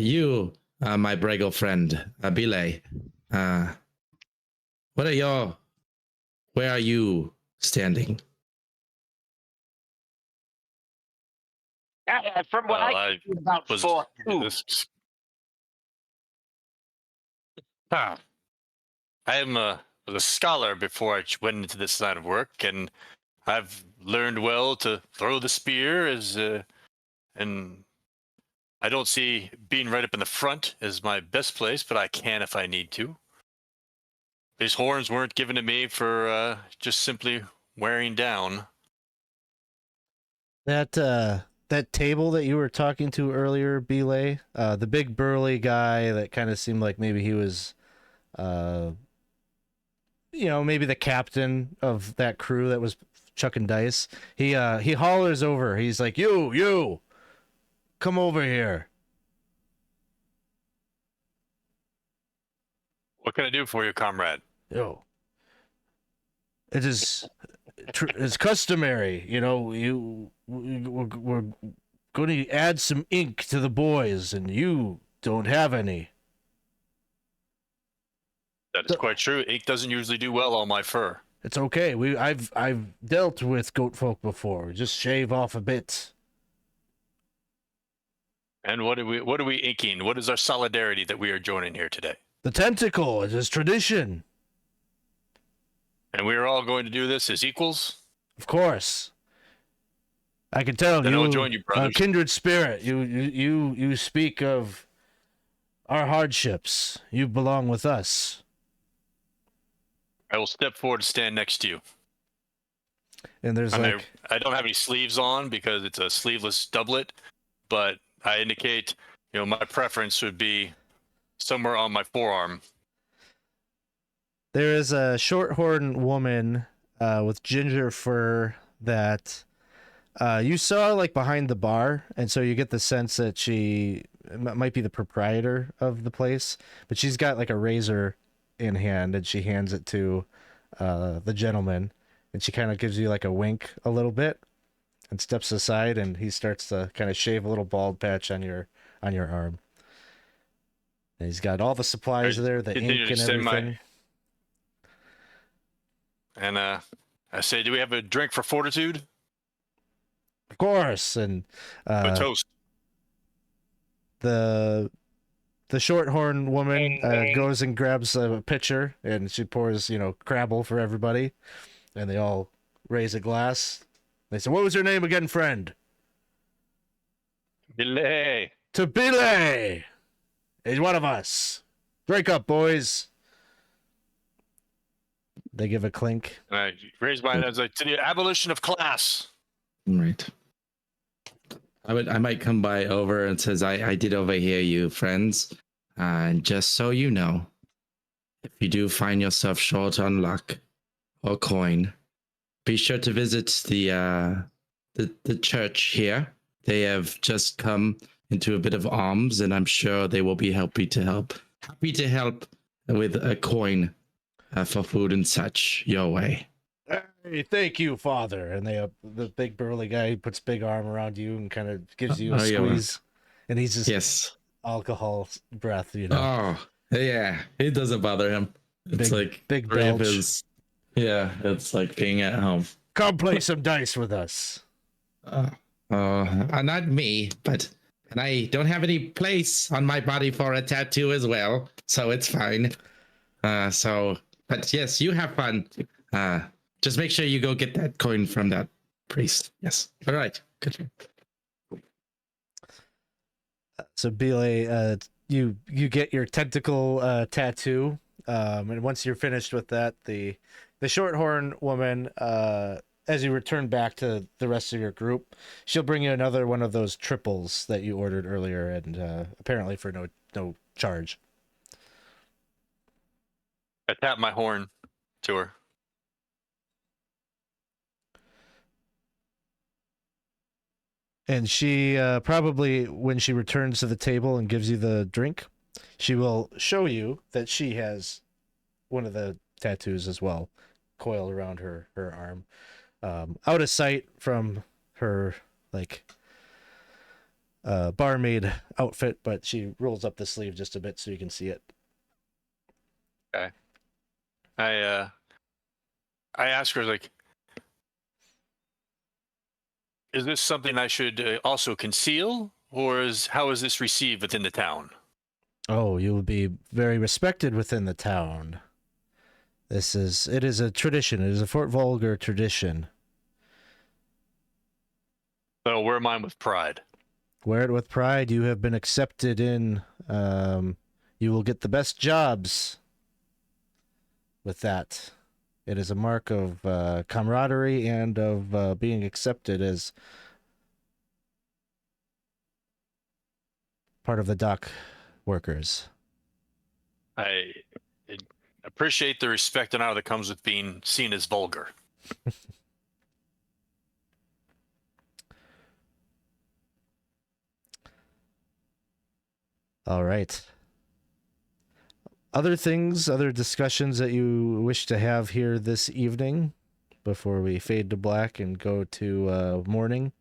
Speaker 3: you, my Breggle friend, Beelaay, where are you standing?
Speaker 5: From what I see, about 4'2".
Speaker 4: I was a scholar before I went into this line of work, and I've learned well to throw the spear and I don't see being right up in the front as my best place, but I can if I need to. These horns weren't given to me for just simply wearing down.
Speaker 1: That table that you were talking to earlier, Beelaay, the big burly guy that kind of seemed like maybe he was, maybe the captain of that crew that was chucking dice. He hollers over. He's like, "You, come over here."
Speaker 4: What can I do for you, comrade?
Speaker 1: Yo, it is it's customary, we're going to add some ink to the boys, and you don't have any.
Speaker 4: That is quite true. Ink doesn't usually do well on my fur.
Speaker 1: It's okay. I've dealt with goat folk before. Just shave off a bit.
Speaker 4: And what are we inking? What is our solidarity that we are joining here today?
Speaker 1: The tentacle, it is tradition.
Speaker 4: And we are all going to do this as equals?
Speaker 1: Of course. I can tell
Speaker 4: Then
Speaker 1: you
Speaker 4: I'll join you, brothers.
Speaker 1: kindred spirit. You speak of our hardships. You belong with us.
Speaker 4: I will step forward and stand next to you.
Speaker 1: And there's
Speaker 4: I don't have any sleeves on because it's a sleeveless doublet, but I indicate, my preference would be somewhere on my forearm.
Speaker 1: there is a short-horned woman with ginger fur that you saw like behind the bar, and so you get the sense that she might be the proprietor of the place, but she's got like a razor in hand, and she hands it to the gentleman, and she kind of gives you like a wink a little bit and steps aside, and he starts to kind of shave a little bald patch on your arm. And he's got all the supplies there, the ink and everything.
Speaker 4: And I say, do we have a drink for fortitude?
Speaker 1: Of course. And
Speaker 4: A toast.
Speaker 1: The short-horned woman goes and grabs a pitcher, and she pours, Crabble for everybody, and they all raise a glass. They say, "What was your name again, friend?"
Speaker 4: Beelaay.
Speaker 1: To Beelaay. He's one of us. Drink up, boys. They give a clink.
Speaker 4: And I raise my hand as to the abolition of class.
Speaker 3: Right. I might come by over and says, I did overhear you, friends. And just so you know, if you do find yourself short on luck or coin, be sure to visit the church here. They have just come into a bit of alms, and I'm sure they will be happy to help with a coin for food and such your way.
Speaker 1: Hey, thank you, Father. And the big burly guy puts big arm around you and kind of gives you a squeeze. And he's just alcohol breath,
Speaker 3: Oh, yeah. It doesn't bother him. It's
Speaker 1: big belch.
Speaker 3: It's like being at home.
Speaker 1: Come play some dice with us.
Speaker 3: Not me, and I don't have any place on my body for a tattoo as well, so it's fine. But yes, you have fun. Just make sure you go get that coin from that priest. Yes. All right. Good.
Speaker 1: So Beelaay, you get your tentacle tattoo, and once you're finished with that, the shorthorn woman, as you return back to the rest of your group, she'll bring you another one of those triples that you ordered earlier, and apparently for no charge.
Speaker 4: I tap my horn to her.
Speaker 1: And she probably, when she returns to the table and gives you the drink, she will show you that she has one of the tattoos as well, coiled around her arm, out of sight from her barmaid outfit, but she rolls up the sleeve just a bit so you can see it.
Speaker 4: Okay. I ask her, is this something I should also conceal, or how is this received within the town?
Speaker 1: Oh, you will be very respected within the town. It is a tradition. It is a Fort Vulgar tradition.
Speaker 4: So wear mine with pride.
Speaker 1: Wear it with pride. You have been accepted in. You will get the best jobs with that. It is a mark of camaraderie and of being accepted as part of the dock workers.
Speaker 4: I appreciate the respect and honor that comes with being seen as vulgar.
Speaker 1: All right. Other discussions that you wish to have here this evening before we fade to black and go to morning?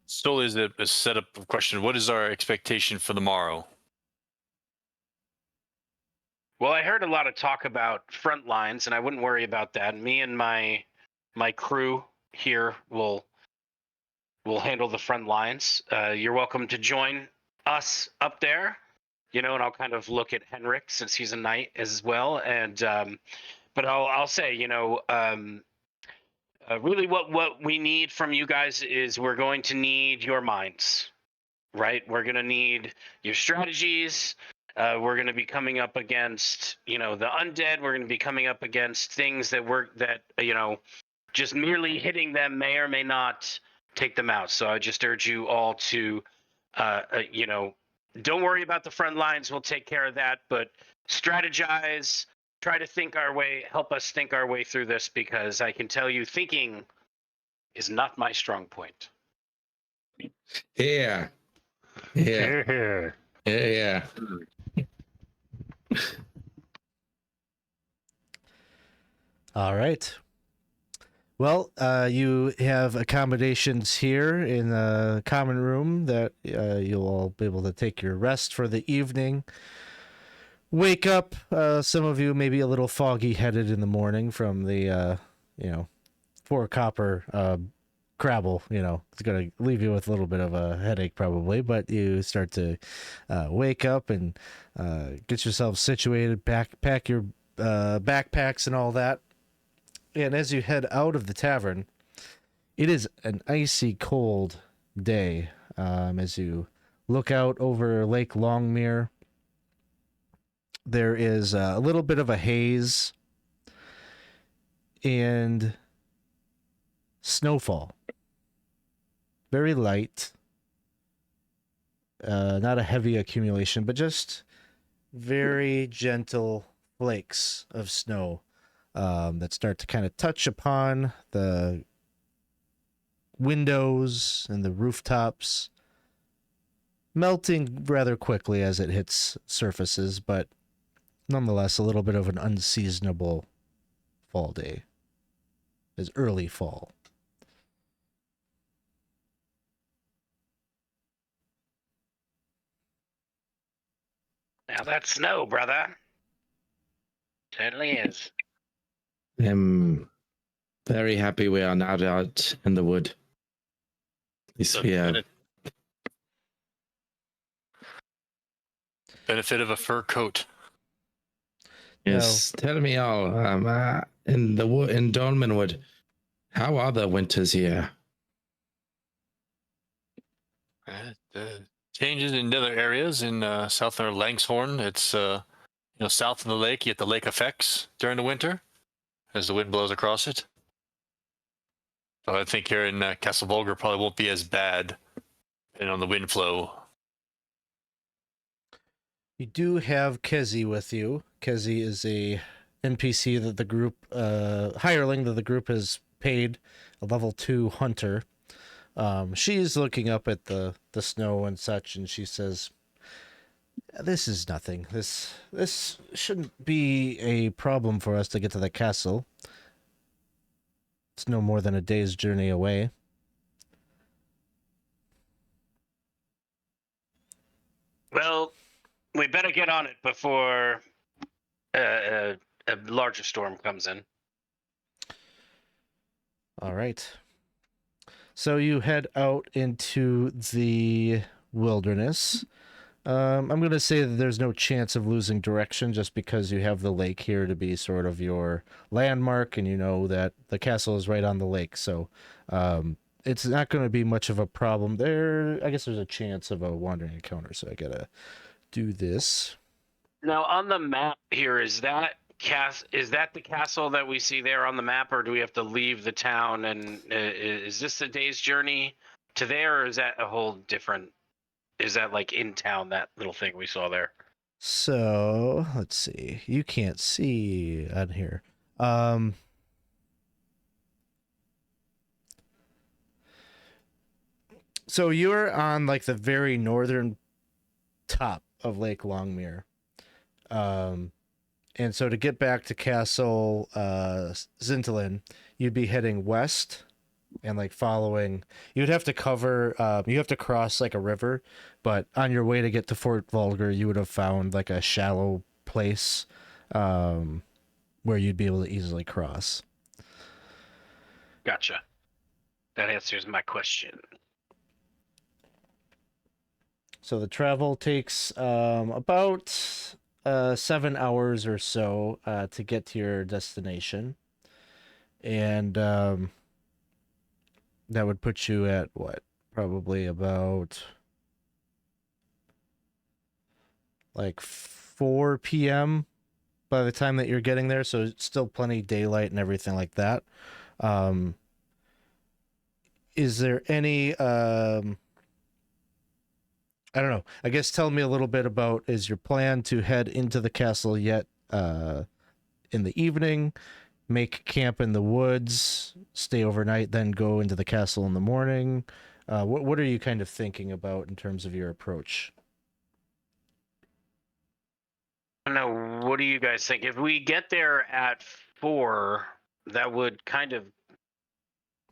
Speaker 4: Still is a setup of question. What is our expectation for the morrow?
Speaker 5: Well, I heard a lot of talk about front lines, and I wouldn't worry about that. Me and my crew here will will handle the front lines. You're welcome to join us up there, and I'll kind of look at Henrick since he's a knight as well. And but I'll say, really what we need from you guys is we're going to need your minds, right? We're going to need your strategies. We're going to be coming up against, the undead. We're going to be coming up against things that just merely hitting them may or may not take them out. So I just urge you all to, don't worry about the front lines. We'll take care of that, but strategize, try to help us think our way through this, because I can tell you thinking is not my strong point.
Speaker 3: Yeah. Yeah. Yeah.
Speaker 1: All right. Well, you have accommodations here in the common room that you'll all be able to take your rest for the evening. Wake up, some of you may be a little foggy-headed in the morning from the, 4 copper Crabble. It's going to leave you with a little bit of a headache probably, but you start to wake up and get yourself situated, pack your backpacks and all that. And as you head out of the tavern, it is an icy cold day. As you look out over Lake Longmere, there is a little bit of a haze and snowfall. Very light. Not a heavy accumulation, but just very gentle flakes of snow that start to kind of touch upon the windows and the rooftops, melting rather quickly as it hits surfaces, but nonetheless a little bit of an unseasonable fall day. It's early fall.
Speaker 5: Now that's snow, brother. Certainly is.
Speaker 3: I'm very happy we are not out in the wood. At least we have.
Speaker 4: Benefit of a fur coat.
Speaker 3: Yes, tell me all. In Dolmenwood, how are the winters here?
Speaker 4: Changes in other areas in south of Langshorn. It's south of the lake. You get the lake effects during the winter as the wind blows across it. So I think here in Castle Volger probably won't be as bad, on the wind flow.
Speaker 1: You do have Kezi with you. Kezi is a NPC that the group, hireling that the group has paid, a level 2 hunter. She's looking up at the snow and such, and she says, "This is nothing. This shouldn't be a problem for us to get to the castle. It's no more than a day's journey away."
Speaker 5: Well, we better get on it before a larger storm comes in.
Speaker 1: All right. So you head out into the wilderness. I'm going to say that there's no chance of losing direction just because you have the lake here to be sort of your landmark, and you know that the castle is right on the lake. So it's not going to be much of a problem there. I guess there's a chance of a wandering encounter, so I got to do this.
Speaker 5: Now, on the map here, is that the castle that we see there on the map, or do we have to leave the town? And is this a day's journey to there, or is that a whole different? Is that like in town, that little thing we saw there?
Speaker 1: So let's see. You can't see on here. So you're on like the very northern top of Lake Longmere. And so to get back to Castle Xyntillan, you'd be heading west and like following. You'd have to you have to cross like a river, but on your way to get to Fort Volger, you would have found like a shallow place where you'd be able to easily cross.
Speaker 5: Gotcha. That answers my question.
Speaker 1: So the travel takes about 7 hours or so to get to your destination. And that would put you at what? Probably about like 4 p.m. by the time that you're getting there. So it's still plenty daylight and everything like that. Is there any I don't know. I guess tell me a little bit about, is your plan to head into the castle yet in the evening, make camp in the woods, stay overnight, then go into the castle in the morning? What are you kind of thinking about in terms of your approach?
Speaker 5: I don't know. What do you guys think? If we get there at 4, that would kind of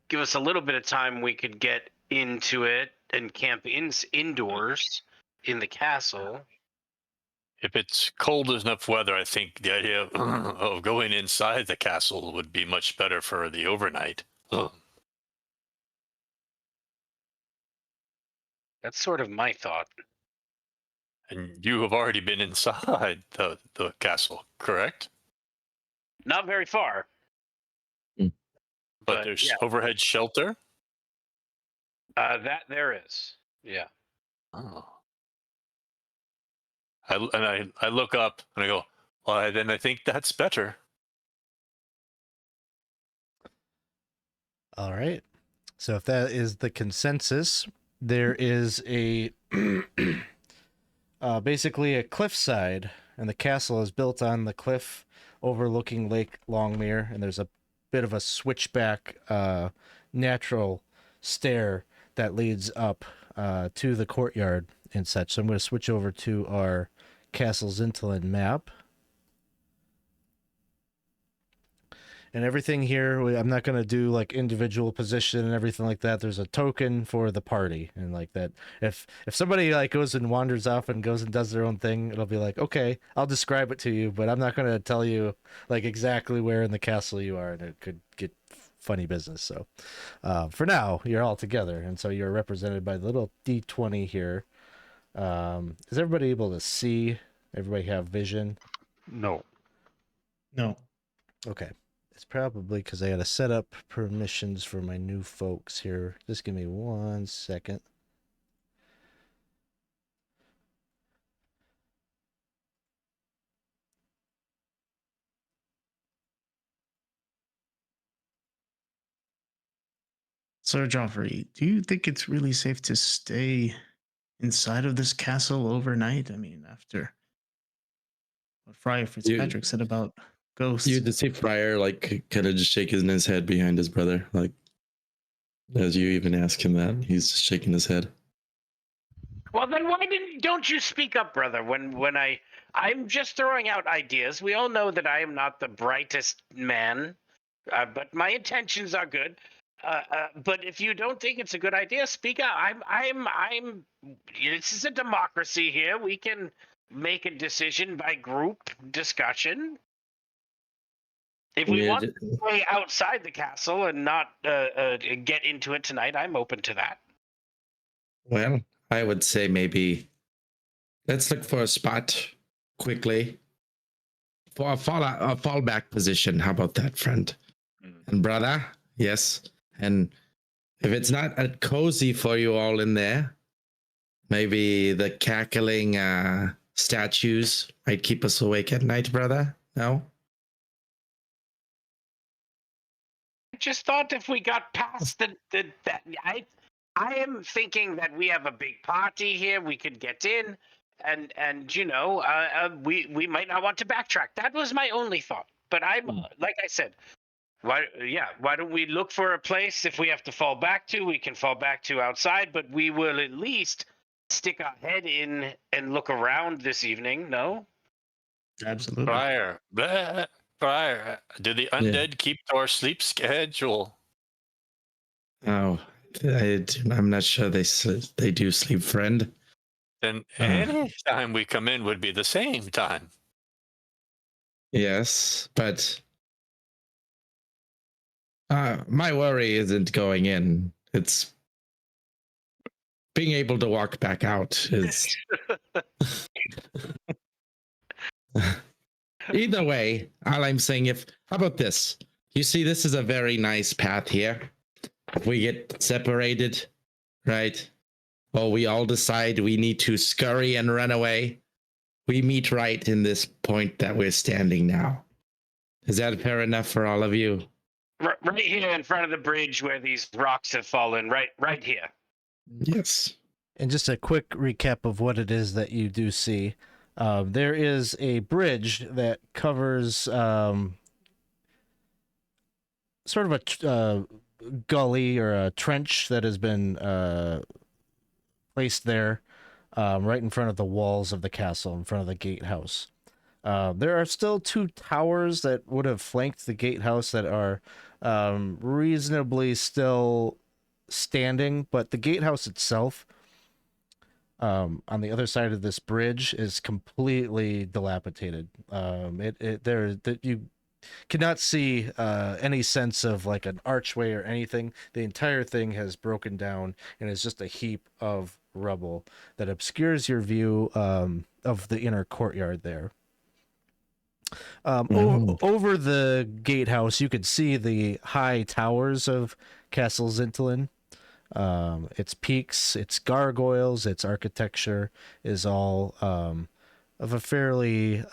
Speaker 5: give us a little bit of time. We could get into it and camp indoors in the castle.
Speaker 4: If it's cold enough weather, I think the idea of going inside the castle would be much better for the overnight.
Speaker 5: That's sort of my thought.
Speaker 4: And you have already been inside the castle, correct?
Speaker 5: Not very far.
Speaker 4: But there's overhead shelter?
Speaker 5: That there is. Yeah.
Speaker 4: Oh. I look up and I go, well, then I think that's better.
Speaker 1: All right. So if that is the consensus, there is a basically a cliffside, and the castle is built on the cliff overlooking Lake Longmere, and there's a bit of a switchback natural stair that leads up to the courtyard and such. So I'm going to switch over to our Castle Xyntillan map. And everything here, I'm not going to do like individual position and everything like that. There's a token for the party, and like that. If somebody like goes and wanders off and goes and does their own thing, it'll be like, okay, I'll describe it to you, but I'm not going to tell you like exactly where in the castle you are, and it could get funny business. So for now, you're all together, and so you're represented by the little D20 here. Is everybody able to see? Everybody have vision?
Speaker 6: No.
Speaker 2: No.
Speaker 1: Okay. It's probably because I got to set up permissions for my new folks here. Just give me 1 second.
Speaker 2: Sir Geoffrey, do you think it's really safe to stay inside of this castle overnight? I mean, after what Friar Fitzpatrick said about ghosts.
Speaker 3: You to see Friar like kind of just shaking his head behind his brother, like as you even ask him that, he's just shaking his head.
Speaker 5: Well, then why don't you speak up, brother? When I'm just throwing out ideas. We all know that I am not the brightest man, but my intentions are good. But if you don't think it's a good idea, speak out. I'm. This is a democracy here. We can make a decision by group discussion. If we want to stay outside the castle and not get into it tonight, I'm open to that.
Speaker 3: Well, I would say maybe let's look for a spot quickly for a fallback position. How about that, friend and brother? Yes. And if it's not cozy for you all in there, maybe the cackling statues might keep us awake at night, brother. No.
Speaker 5: I just thought if we got past that I am thinking that we have a big party here. We could get in, and you know, we might not want to backtrack. That was my only thought. But I'm like I said, why don't we look for a place? If we have to fall back to, we can fall back to outside. But we will at least stick our head in and look around this evening. No.
Speaker 2: Absolutely.
Speaker 4: Friar, do the undead keep to our sleep schedule?
Speaker 3: Oh, I'm not sure they do sleep, friend.
Speaker 4: Then any time we come in would be the same time.
Speaker 3: Yes, but my worry isn't going in. It's being able to walk back out is. Either way, all I'm saying, how about this? You see, this is a very nice path here. If we get separated, right? Or we all decide we need to scurry and run away, we meet right in this point that we're standing now. Is that fair enough for all of you?
Speaker 5: Right here in front of the bridge where these rocks have fallen, right here.
Speaker 3: Yes.
Speaker 1: And just a quick recap of what it is that you do see. There is a bridge that covers sort of a gully or a trench that has been placed there right in front of the walls of the castle, in front of the gatehouse. There are still 2 towers that would have flanked the gatehouse that are reasonably still standing, but the gatehouse itself on the other side of this bridge is completely dilapidated. You cannot see any sense of like an archway or anything. The entire thing has broken down and is just a heap of rubble that obscures your view of the inner courtyard there. Over the gatehouse, you could see the high towers of Castle Xyntillan. Its peaks, its gargoyles, its architecture is all of a fairly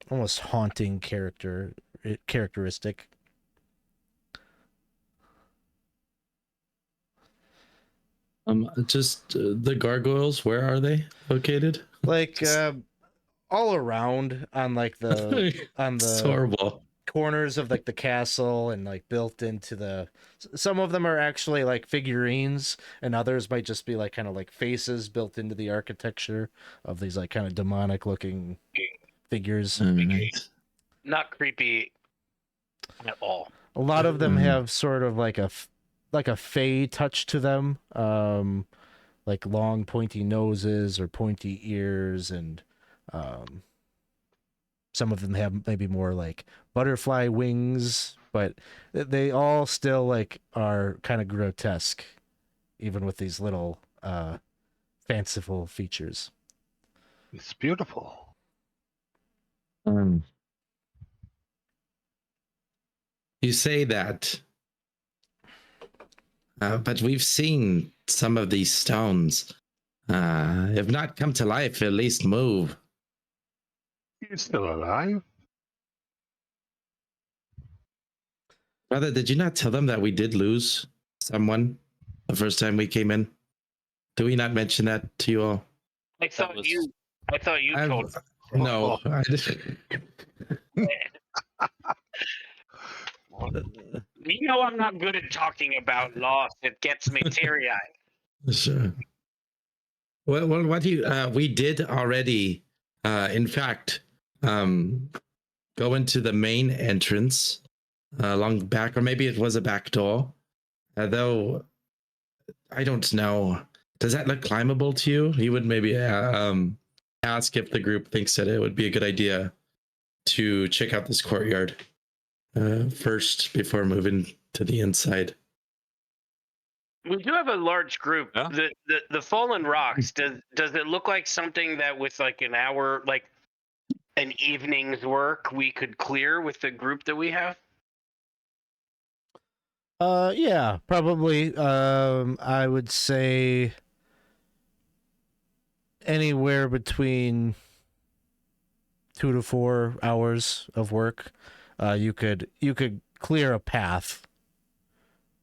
Speaker 1: almost haunting characteristic.
Speaker 3: Just the gargoyles, where are they located?
Speaker 1: Like all around on like the
Speaker 3: It's horrible.
Speaker 1: corners of like the castle, and like built into some of them are actually like figurines, and others might just be like kind of like faces built into the architecture of these like kind of demonic looking figures.
Speaker 5: Not creepy at all.
Speaker 1: A lot of them have sort of like a fey touch to them, like long pointy noses or pointy ears, and some of them have maybe more like butterfly wings, but they all still like are kind of grotesque, even with these little fanciful features.
Speaker 6: It's beautiful.
Speaker 3: You say that, but we've seen some of these stones, if not come to life, at least move.
Speaker 6: You're still alive?
Speaker 3: Brother, did you not tell them that we did lose someone the first time we came in? Did we not mention that to you all?
Speaker 5: I thought you told.
Speaker 3: No.
Speaker 5: You know I'm not good at talking about loss. It gets me teary-eyed.
Speaker 3: Sure. Well, what do you? We did already, in fact, go into the main entrance along the back, or maybe it was a back door. Though I don't know. Does that look climbable to you? You would maybe ask if the group thinks that it would be a good idea to check out this courtyard first before moving to the inside.
Speaker 5: We do have a large group.
Speaker 4: Yeah.
Speaker 5: The fallen rocks. Does it look like something that with like an hour, like an evening's work, we could clear with the group that we have?
Speaker 1: Yeah, probably. I would say anywhere between 2 to 4 hours of work. You could clear a path.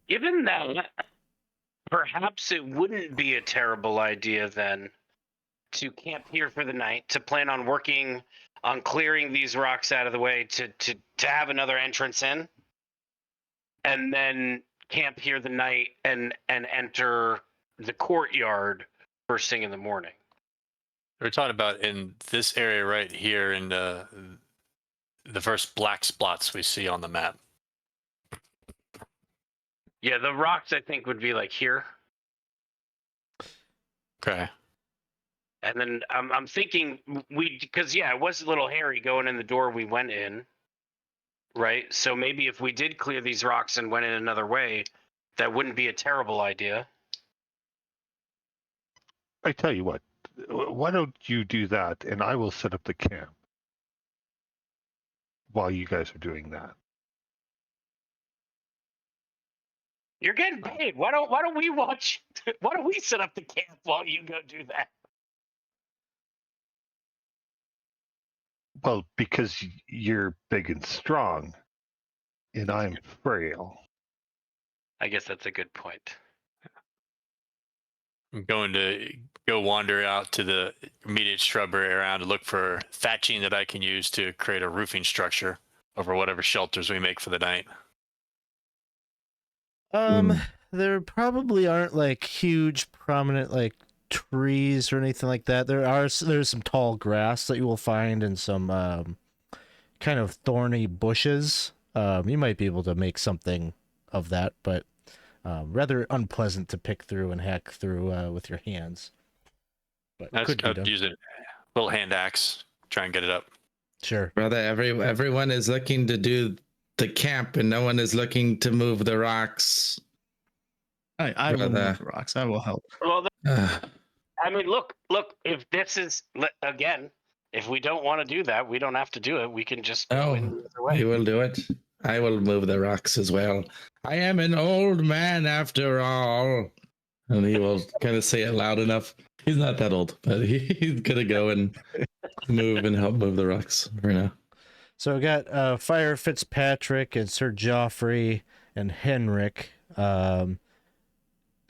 Speaker 5: Given that, perhaps it wouldn't be a terrible idea then to camp here for the night, to plan on working on clearing these rocks out of the way, to have another entrance in, and then camp here the night and enter the courtyard first thing in the morning.
Speaker 4: We're talking about in this area right here, in the first black spots we see on the map.
Speaker 5: Yeah, the rocks I think would be like here.
Speaker 4: Okay.
Speaker 5: And then I'm thinking because it was a little hairy going in the door we went in, right? So maybe if we did clear these rocks and went in another way, That wouldn't be a terrible idea.
Speaker 6: I tell you what, why don't you do that, and I will set up the camp while you guys are doing that.
Speaker 5: You're getting paid. Why don't we watch? Why don't we set up the camp while you go do that?
Speaker 6: Well, because you're big and strong, and I'm frail.
Speaker 5: I guess that's a good point.
Speaker 4: I'm going to go wander out to the immediate shrubbery around to look for thatching that I can use to create a roofing structure over whatever shelters we make for the night.
Speaker 1: There probably aren't like huge prominent like trees or anything like that. There's some tall grass that you will find and some kind of thorny bushes. You might be able to make something of that, but rather unpleasant to pick through and hack through with your hands. But could be
Speaker 4: I'd
Speaker 1: done.
Speaker 4: use a little hand axe, try and get it up.
Speaker 1: Sure.
Speaker 3: Brother, everyone is looking to do the camp, and no one is looking to move the rocks.
Speaker 2: I will
Speaker 3: Brother.
Speaker 2: move the rocks. I will help.
Speaker 5: Well,
Speaker 3: Ah,
Speaker 5: I mean, look. If this is again, if we don't want to do that, we don't have to do it. We can just go in the other way.
Speaker 3: you will do it. I will move the rocks as well. I am an old man after all. And he will kind of say it loud enough. He's not that old, but he's gonna go and move and help move the rocks for now.
Speaker 1: So we got Friar Fitzpatrick and Sir Geoffrey and Henrick,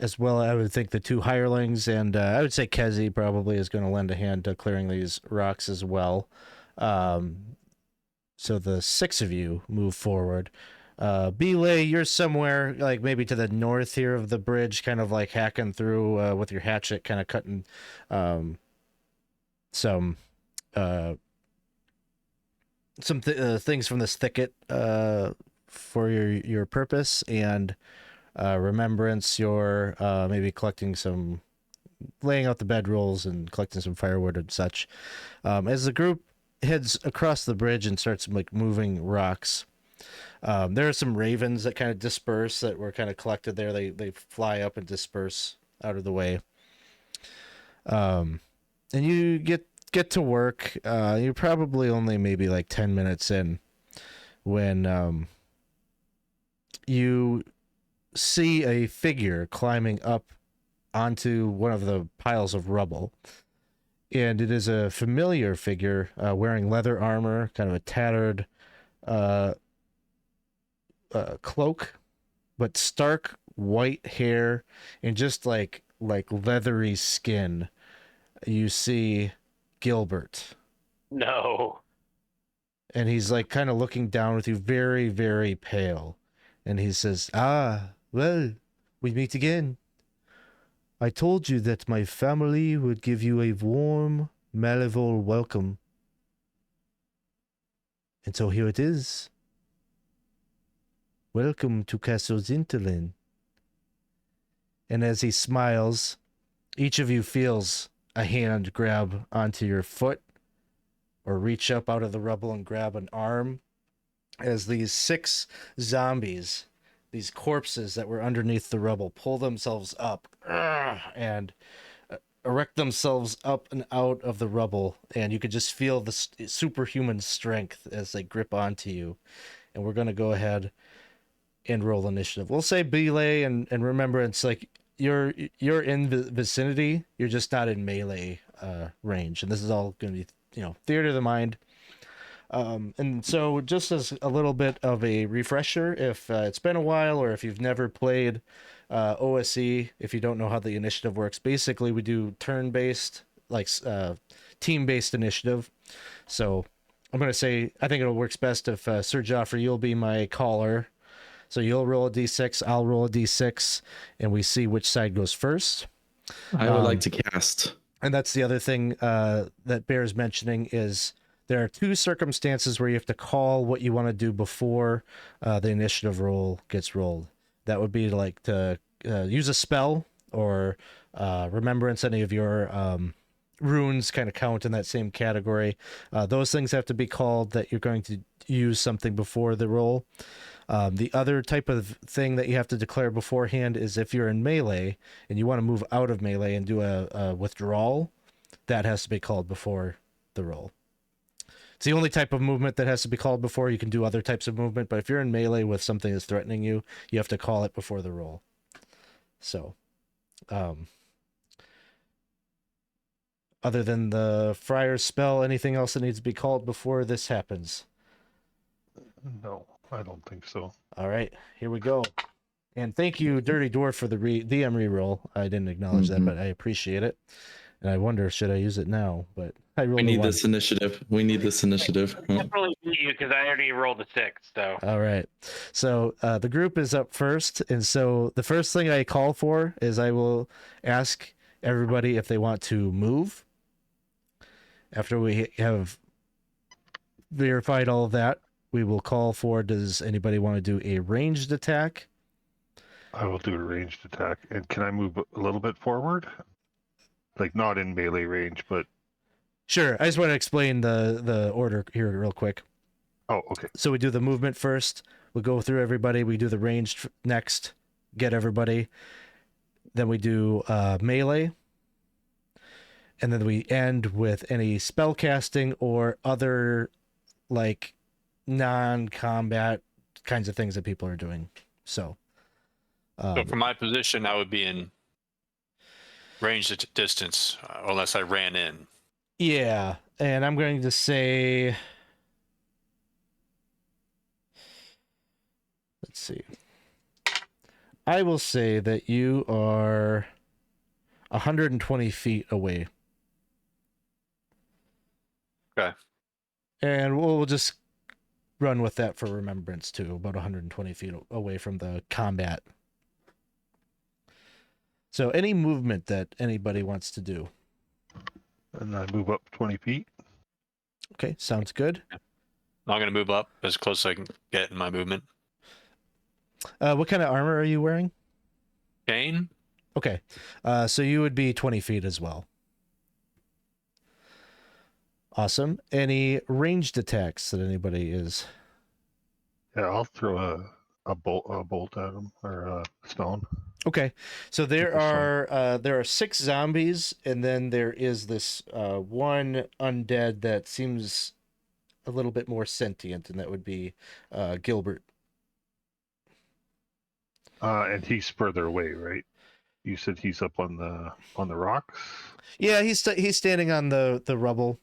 Speaker 1: as well. I would think the two hirelings, and I would say Kezi probably is going to lend a hand to clearing these rocks as well. So the six of you move forward. Beelaay, you're somewhere like maybe to the north here of the bridge, kind of like hacking through with your hatchet, kind of cutting some things from this thicket for your purpose, and Remembrance, you're maybe collecting some, laying out the bedrolls and collecting some firewood and such. As the group heads across the bridge and starts like moving rocks, there are some ravens that kind of disperse that were kind of collected there. They fly up and disperse out of the way. And you get to work. You're probably only maybe like 10 minutes in when you see a figure climbing up onto one of the piles of rubble. And it is a familiar figure wearing leather armor, kind of a tattered cloak, but stark white hair and just like leathery skin. You see Gilbert.
Speaker 5: No.
Speaker 1: And he's like kind of looking down with you, very, very pale. And he says, "Ah, well, we meet again. I told you that my family would give you a warm, Malevol welcome. And so here it is. Welcome to Castle Xyntillan." And as he smiles, each of you feels a hand grab onto your foot or reach up out of the rubble and grab an arm as these 6 zombies, these corpses that were underneath the rubble, pull themselves up and erect themselves up and out of the rubble. And you could just feel the superhuman strength as they grip onto you. And we're going to go ahead and roll initiative. We'll say Beelaay and Remembrance, like you're in the vicinity, you're just not in melee range. And this is all going to be, theater of the mind. And so just as a little bit of a refresher, if it's been a while or if you've never played OSE, if you don't know how the initiative works, basically we do turn-based, like team-based initiative. So I'm going to say, I think it works best if Sir Geoffrey, you'll be my caller. So you'll roll a d6, I'll roll a d6, and we see which side goes first.
Speaker 3: I would like to cast.
Speaker 1: And that's the other thing that bears mentioning is there are 2 circumstances where you have to call what you want to do before the initiative roll gets rolled. That would be like to use a spell or Remembrance, any of your runes kind of count in that same category. Those things have to be called that you're going to use something before the roll. The other type of thing that you have to declare beforehand is if you're in melee and you want to move out of melee and do a withdrawal, that has to be called before the roll. It's the only type of movement that has to be called before. You can do other types of movement, but if you're in melee with something that's threatening you, you have to call it before the roll. So, other than the Friar's spell, anything else that needs to be called before this happens?
Speaker 6: No, I don't think so.
Speaker 1: All right, here we go. And thank you, Dirty Dwarf, for the DM reroll. I didn't acknowledge that, but I appreciate it. And I wonder, should I use it now? But I rolled
Speaker 3: We need
Speaker 1: a 1.
Speaker 3: this initiative. We need this initiative.
Speaker 5: Definitely beat you because I already rolled a 6. So
Speaker 1: All right. So the group is up first. And so the first thing I call for is I will ask everybody if they want to move. After we have verified all of that, we will call for, does anybody want to do a ranged attack?
Speaker 6: I will do a ranged attack. And can I move a little bit forward? Like not in melee range, but...
Speaker 1: Sure. I just want to explain the order here real quick.
Speaker 6: Oh, okay.
Speaker 1: So we do the movement first. We'll go through everybody. We do the ranged next, get everybody. Then we do melee. And then we end with any spell casting or other like non-combat kinds of things that people are doing. So
Speaker 4: from my position, I would be in ranged distance unless I ran in.
Speaker 1: yeah, and I'm going to say, let's see. I will say that you are 120 feet away.
Speaker 4: Okay.
Speaker 1: And we'll just run with that for remembrance too, about 120 feet away from the combat. So any movement that anybody wants to do.
Speaker 6: And I move up 20 feet.
Speaker 1: Okay, sounds good.
Speaker 4: I'm going to move up as close as I can get in my movement.
Speaker 1: What kind of armor are you wearing?
Speaker 4: Chain?
Speaker 1: Okay, so you would be 20 feet as well. Awesome. Any ranged attacks that anybody is?
Speaker 6: Yeah, I'll throw a bolt at him, or a stone.
Speaker 1: Okay, so there
Speaker 6: Super
Speaker 1: are 6 zombies, and then there is this one undead that seems a little bit more sentient, and that would be Gilbert.
Speaker 6: And he's further away, right? You said he's up on the rocks.
Speaker 1: Yeah, he's standing on the rubble.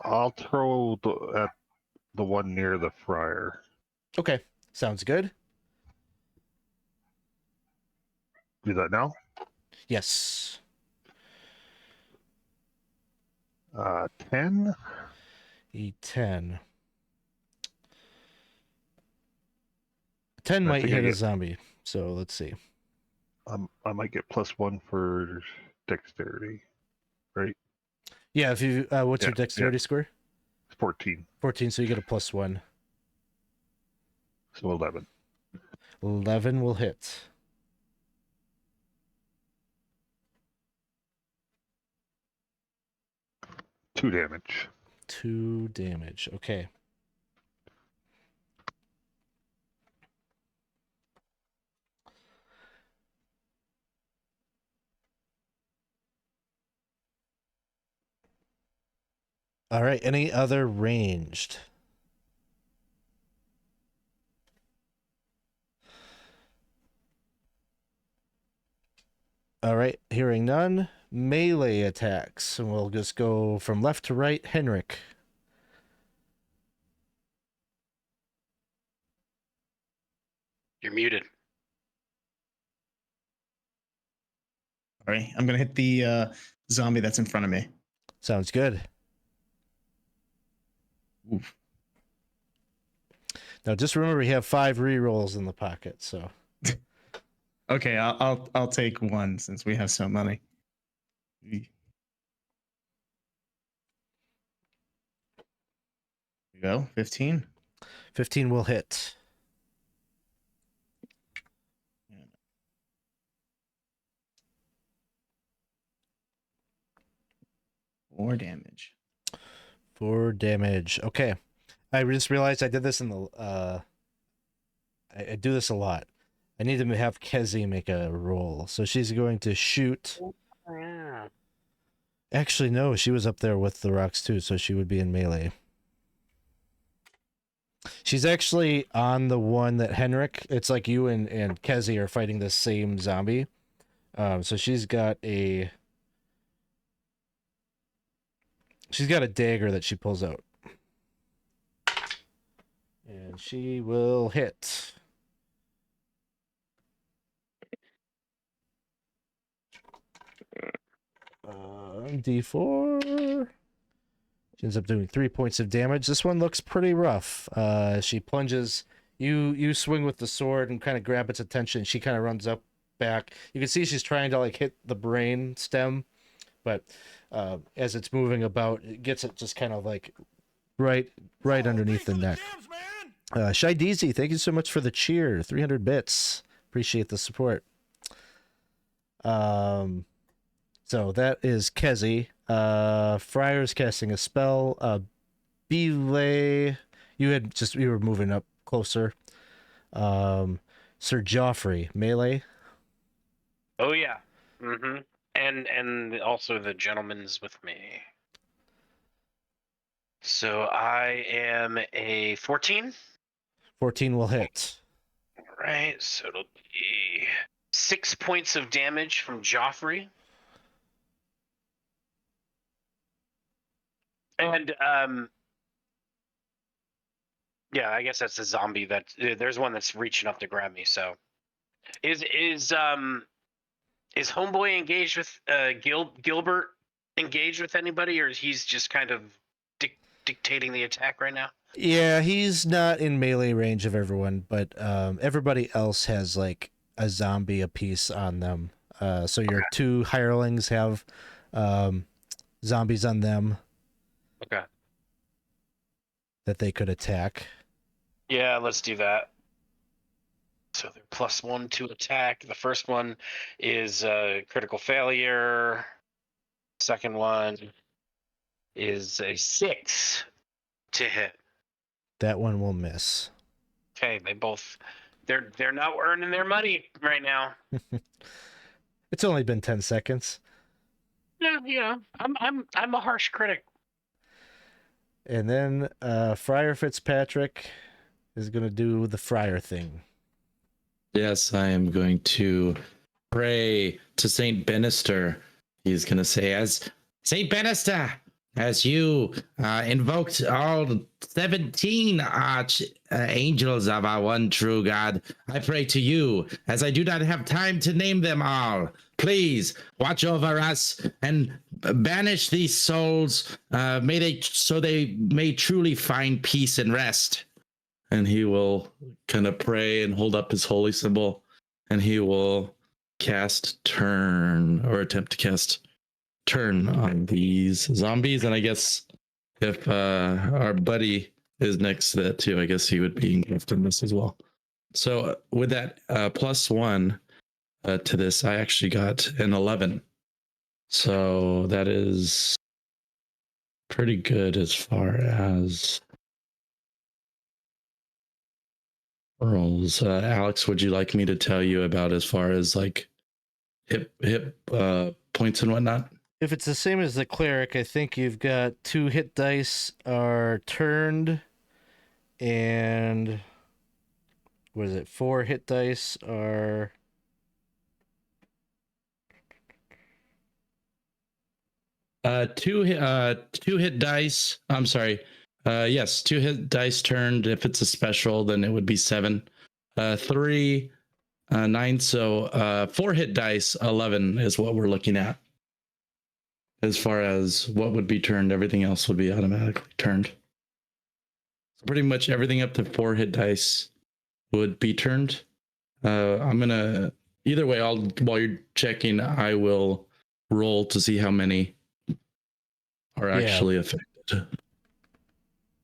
Speaker 6: I'll throw at the one near the Friar.
Speaker 1: Okay, sounds good.
Speaker 6: Do that now.
Speaker 1: Yes.
Speaker 6: 10.
Speaker 1: E10. 10 might hit a zombie. So let's see.
Speaker 6: I might get +1 for dexterity, right?
Speaker 1: Yeah, if you what's your dexterity score?
Speaker 6: 14.
Speaker 1: 14, so you get a +1.
Speaker 6: So 11.
Speaker 1: 11 will hit.
Speaker 6: Two damage.
Speaker 1: 2 damage. Okay. All right. Any other ranged? All right. Hearing none. Melee attacks. And we'll just go from left to right. Henrick.
Speaker 5: you're muted.
Speaker 2: All right, I'm gonna hit the zombie that's in front of me.
Speaker 1: Sounds good.
Speaker 2: Oof.
Speaker 1: Now just remember we have 5 rerolls in the pocket, so.
Speaker 2: Okay, I'll take 1 since we have so many. There you go, 15.
Speaker 1: 15 will hit.
Speaker 2: More damage.
Speaker 1: 4 damage. Okay. I just realized I did this in the I do this a lot. I need to have Kezi make a roll. So she's going to shoot.
Speaker 5: Yeah.
Speaker 1: Actually, no, she was up there with the rocks too, so she would be in melee. She's actually on the one that Henrick. It's like you and Kezi are fighting the same zombie. So she's got a dagger that she pulls out. And she will hit. D4. She ends up doing 3 points of damage. This one looks pretty rough. She plunges. You swing with the sword and kind of grab its attention. She kind of runs up back. You can see she's trying to like hit the brain stem, but as it's moving about, it gets it just kind of like right underneath the neck. Shy Deezy, thank you so much for the cheer. 300 bits. Appreciate the support. So that is Kezi. Friar's casting a spell. Beelaay, you were moving up closer. Sir Geoffrey, melee.
Speaker 5: Oh yeah. Mm-hmm. And also the gentleman's with me. So I am a 14.
Speaker 1: 14 will hit.
Speaker 5: All right, so it'll be 6 points of damage from Geoffrey. And yeah, I guess that's a zombie that there's one that's reaching up to grab me. So is Homeboy engaged with Gilbert engaged with anybody, or he's just kind of dictating the attack right now?
Speaker 1: Yeah, he's not in melee range of everyone, but everybody else has like a zombie apiece on them. So your two hirelings have zombies on them.
Speaker 5: Okay.
Speaker 1: That they could attack.
Speaker 5: Yeah, let's do that. So they're +1 to attack. The first one is critical failure. Second one is a 6 to hit.
Speaker 1: That one will miss.
Speaker 5: Okay, they're not earning their money right now.
Speaker 1: It's only been 10 seconds.
Speaker 5: Yeah. I'm a harsh critic.
Speaker 1: And then Friar Fitzpatrick is going to do the Friar thing.
Speaker 3: Yes, I am going to pray to Saint Benister. He's going to say, as Saint Benister, as you invoked all 17 angels of our one true God, I pray to you, as I do not have time to name them all. Please watch over us and banish these souls. So they may truly find peace and rest. And he will kind of pray and hold up his holy symbol, and he will cast turn, or attempt to cast turn on these zombies. And I guess if our buddy is next to that too, I guess he would be engulfed in this as well. So with that +1 to this, I actually got an 11. So that is pretty good as far as rolls. Alex, would you like me to tell you about as far as like hit points and whatnot?
Speaker 1: If it's the same as the cleric, I think you've got 2 hit dice are turned, and what is it? 4 hit dice are
Speaker 3: two hit dice. I'm sorry. Yes, 2 hit dice turned. If it's a special, then it would be 7. 3, 9. So 4 hit dice, 11 is what we're looking at. As far as what would be turned, everything else would be automatically turned. So pretty much everything up to 4 hit dice would be turned. I'm gonna either way. While you're checking, I will roll to see how many are actually affected.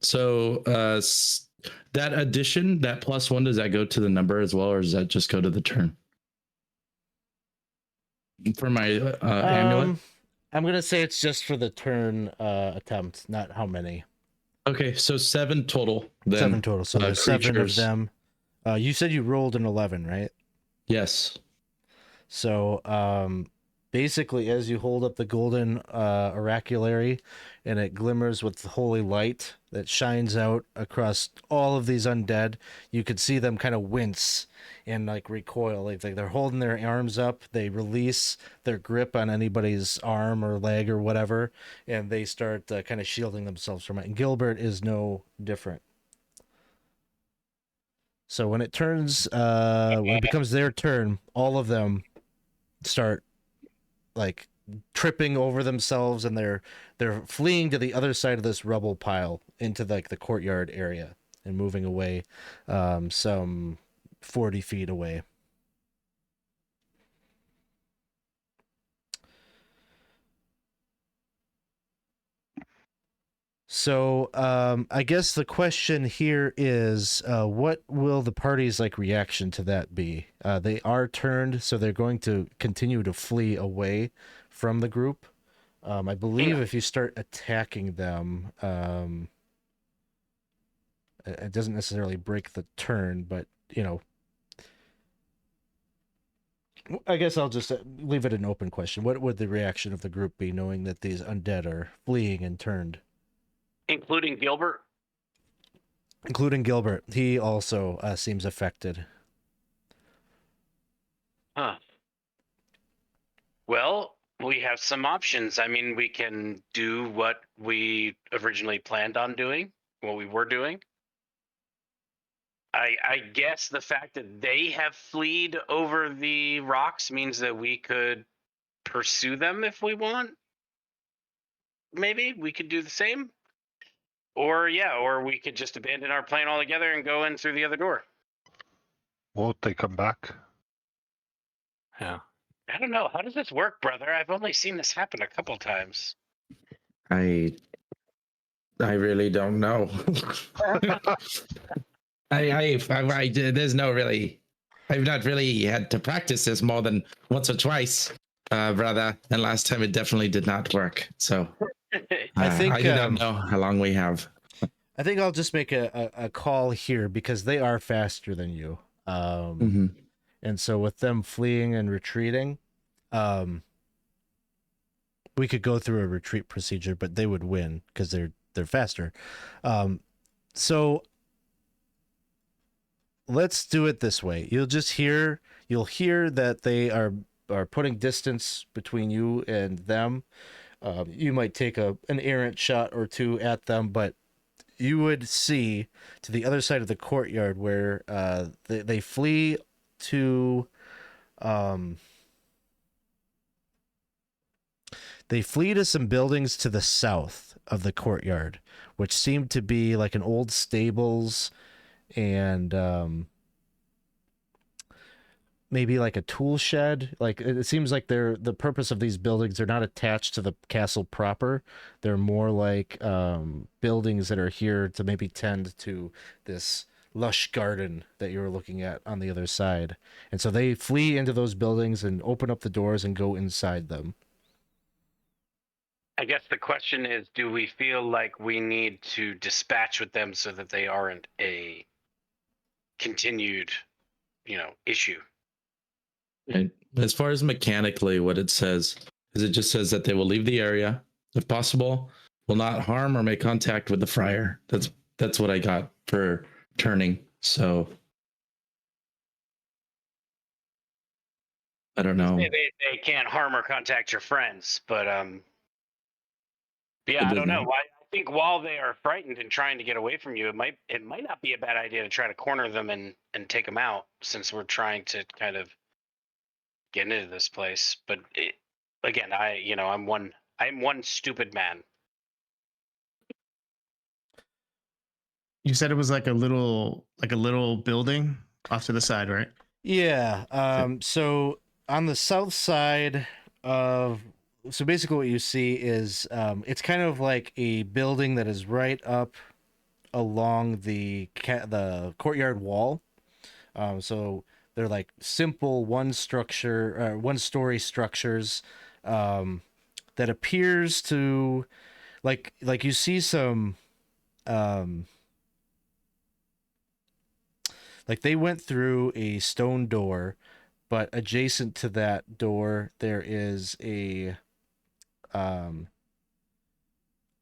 Speaker 3: So that addition, that +1, does that go to the number as well, or does that just go to the turn? For my amulet?
Speaker 1: I'm going to say it's just for the turn attempt, not how many.
Speaker 3: Okay, so 7 total. Then
Speaker 1: 7 total. So there's 7 of
Speaker 3: creatures.
Speaker 1: them. You said you rolled an 11, right?
Speaker 3: Yes.
Speaker 1: So basically, as you hold up the golden oraculary, and it glimmers with holy light that shines out across all of these undead, you could see them kind of wince and like recoil. Like they're holding their arms up, they release their grip on anybody's arm or leg or whatever, and they start kind of shielding themselves from it. And Gilbert is no different. So when it turns, when it becomes their turn, all of them start like tripping over themselves, and they're fleeing to the other side of this rubble pile into like the courtyard area and moving away, some 40 feet away. So I guess the question here is, what will the party's like reaction to that be? They are turned, so they're going to continue to flee away from the group. I believe if you start attacking them, it doesn't necessarily break the turn, but you know, I guess I'll just leave it an open question. What would the reaction of the group be, knowing that these undead are fleeing and turned?
Speaker 5: Including Gilbert?
Speaker 1: Including Gilbert. He also seems affected.
Speaker 5: Huh. Well, we have some options. I mean, we can do what we originally planned on doing, what we were doing. I guess the fact that they have fleed over the rocks means that we could pursue them if we want. Maybe we could do the same. Or we could just abandon our plan altogether and go in through the other door.
Speaker 6: Won't they come back?
Speaker 4: Yeah.
Speaker 5: I don't know. How does this work, brother? I've only seen this happen a couple times.
Speaker 3: I really don't know. There's no really. I've not really had to practice this more than once or twice, brother. And last time it definitely did not work. So
Speaker 1: I think
Speaker 3: I do not know how long we have.
Speaker 1: I think I'll just make a call here, because they are faster than you. And so with them fleeing and retreating, we could go through a retreat procedure, but they would win because they're faster. So let's do it this way. You'll hear that they are putting distance between you and them. You might take an errant shot or two at them, but you would see to the other side of the courtyard where they flee to some buildings to the south of the courtyard, which seem to be like an old stables and maybe like a tool shed. Like it seems like the purpose of these buildings are not attached to the castle proper. They're more like buildings that are here to maybe tend to this lush garden that you were looking at on the other side. And so they flee into those buildings and open up the doors and go inside them.
Speaker 5: I guess the question is, do we feel like we need to dispatch with them so that they aren't a continued, issue?
Speaker 3: And as far as mechanically, what it says is it just says that they will leave the area, if possible, will not harm or make contact with the friar. That's what I got for turning. So I don't know.
Speaker 5: They can't harm or contact your friends, but yeah, I don't know. I think while they are frightened and trying to get away from you, it might not be a bad idea to try to corner them and take them out, since we're trying to kind of get into this place. But again, I'm one stupid man.
Speaker 2: You said it was like a little building off to the side, right?
Speaker 1: Yeah. So on the south side of, so basically what you see is it's kind of like a building that is right up along the courtyard wall. So they're like simple one story structures that appears to like you see some like they went through a stone door, but adjacent to that door there is a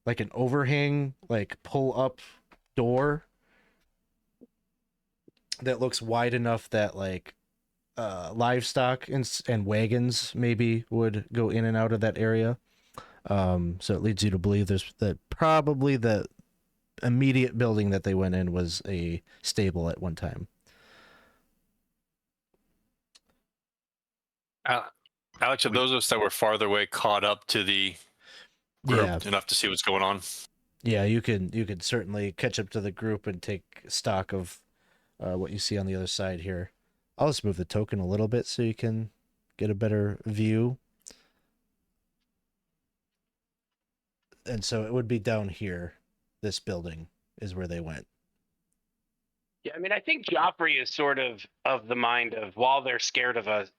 Speaker 1: like an overhang, like pull up door that looks wide enough that like livestock and wagons maybe would go in and out of that area. So it leads you to believe there's that probably the immediate building that they went in was a stable at one time.
Speaker 4: Alex, have those of us that were farther away caught up to the group
Speaker 1: Yeah.
Speaker 4: enough to see what's going on?
Speaker 1: Yeah, you could certainly catch up to the group and take stock of what you see on the other side here. I'll just move the token a little bit so you can get a better view. And so it would be down here. This building is where they went.
Speaker 5: Yeah, I mean, I think Geoffrey is sort of the mind of while they're scared of us,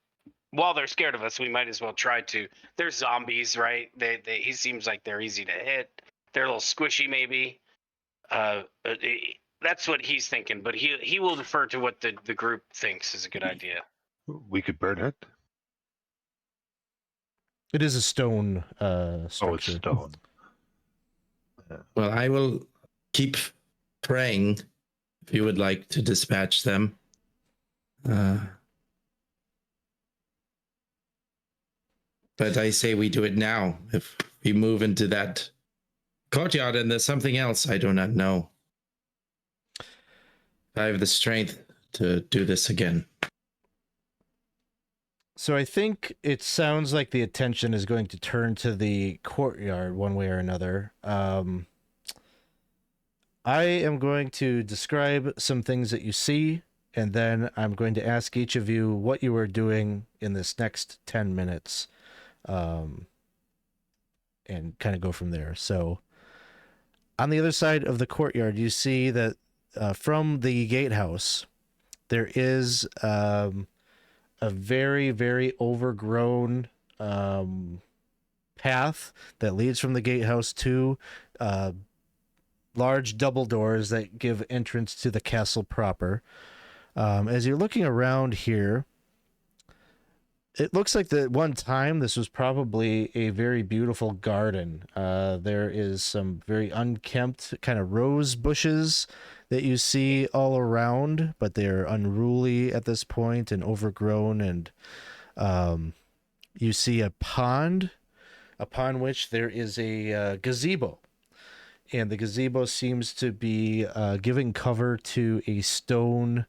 Speaker 5: we might as well try to. They're zombies, right? He seems like they're easy to hit. They're a little squishy, maybe. That's what he's thinking, but he will defer to what the group thinks is a good idea.
Speaker 6: We could burn it.
Speaker 1: It is a stone structure.
Speaker 6: Oh, it's stone.
Speaker 3: Well, I will keep praying if you would like to dispatch them. But I say we do it now. If we move into that courtyard and there's something else, I do not know. I have the strength to do this again.
Speaker 1: So I think it sounds like the attention is going to turn to the courtyard one way or another. I am going to describe some things that you see, and then I'm going to ask each of you what you are doing in this next 10 minutes, and kind of go from there. So on the other side of the courtyard, you see that from the gatehouse, there is a very, very overgrown path that leads from the gatehouse to large double doors that give entrance to the castle proper. As you're looking around here, it looks like that one time this was probably a very beautiful garden. There is some very unkempt kind of rose bushes that you see all around, but they're unruly at this point and overgrown. And you see a pond upon which there is a gazebo. And the gazebo seems to be giving cover to a stone.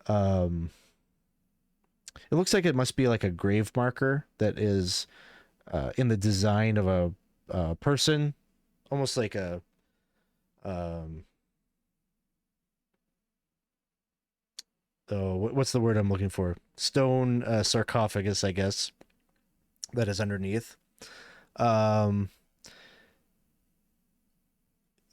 Speaker 1: It looks like it must be like a grave marker that is in the design of a person, almost like a what's the word I'm looking for? Stone sarcophagus, I guess, that is underneath.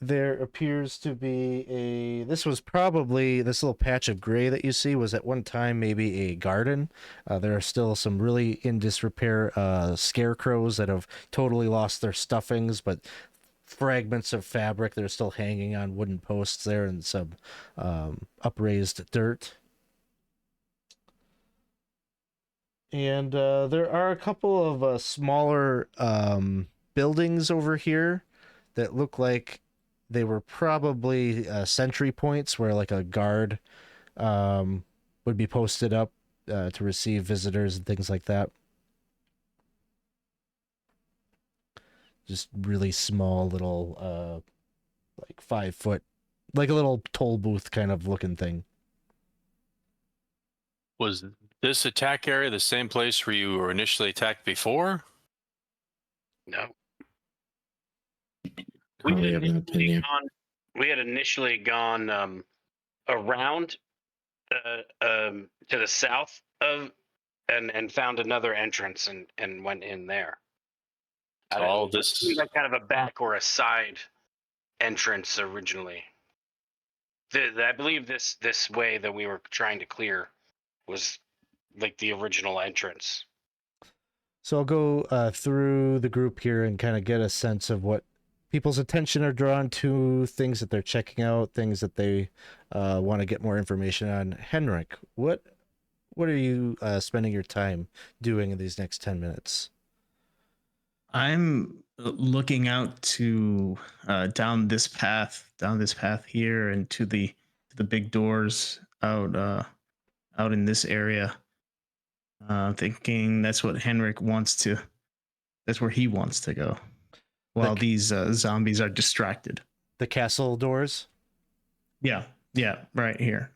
Speaker 1: There appears to be this little patch of gray that you see was at one time maybe a garden. There are still some really in disrepair scarecrows that have totally lost their stuffings, but fragments of fabric that are still hanging on wooden posts there, and some upraised dirt. And there are a couple of smaller buildings over here that look like they were probably sentry points where like a guard would be posted up to receive visitors and things like that. Just really small little like 5 foot, like a little toll booth kind of looking thing.
Speaker 4: Was this attack area the same place where you were initially attacked before?
Speaker 5: No.
Speaker 3: Probably have not been here.
Speaker 5: We had initially gone around to the south of and found another entrance and went in there.
Speaker 4: So all this
Speaker 5: seems like kind of a back or a side entrance originally. I believe this way that we were trying to clear was like the original entrance.
Speaker 1: So I'll go through the group here and kind of get a sense of what people's attention are drawn to things that they're checking out, things that they want to get more information on. Henrick, what are you spending your time doing in these next 10 minutes?
Speaker 2: I'm looking out to down this path here, and to the big doors out in this area. Thinking that's what Henrick wants to. That's where he wants to go, while these zombies are distracted.
Speaker 1: The castle doors?
Speaker 2: Yeah, right here.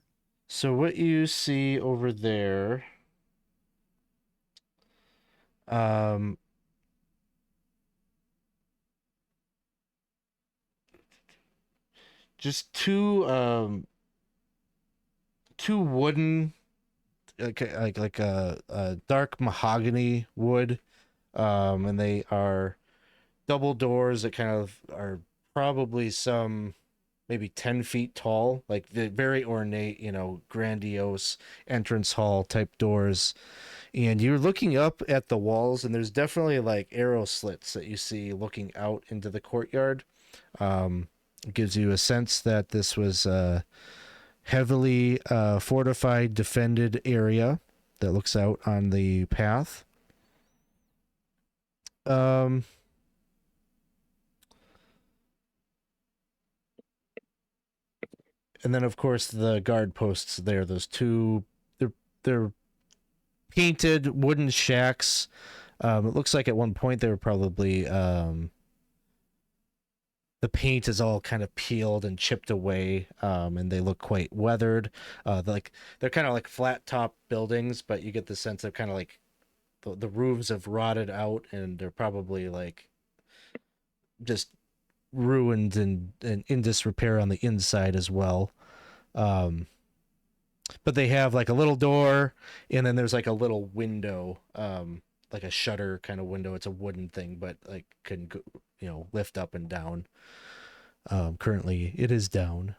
Speaker 1: So what you see over there, just two wooden, like a dark mahogany wood, and they are double doors that kind of are probably maybe 10 feet tall, like the very ornate, grandiose entrance hall type doors. And you're looking up at the walls, and there's definitely like arrow slits that you see looking out into the courtyard. It gives you a sense that this was a heavily fortified, defended area that looks out on the path. And then, of course, the guard posts there. Those two, they're painted wooden shacks. It looks like at one point they were probably the paint is all kind of peeled and chipped away, and they look quite weathered. They're kind of like flat top buildings, but you get the sense they're kind of like the roofs have rotted out, and they're probably like just ruined and in disrepair on the inside as well. But they have like a little door, and then there's like a little window, like a shutter kind of window. It's a wooden thing, but like can go, lift up and down. Currently it is down.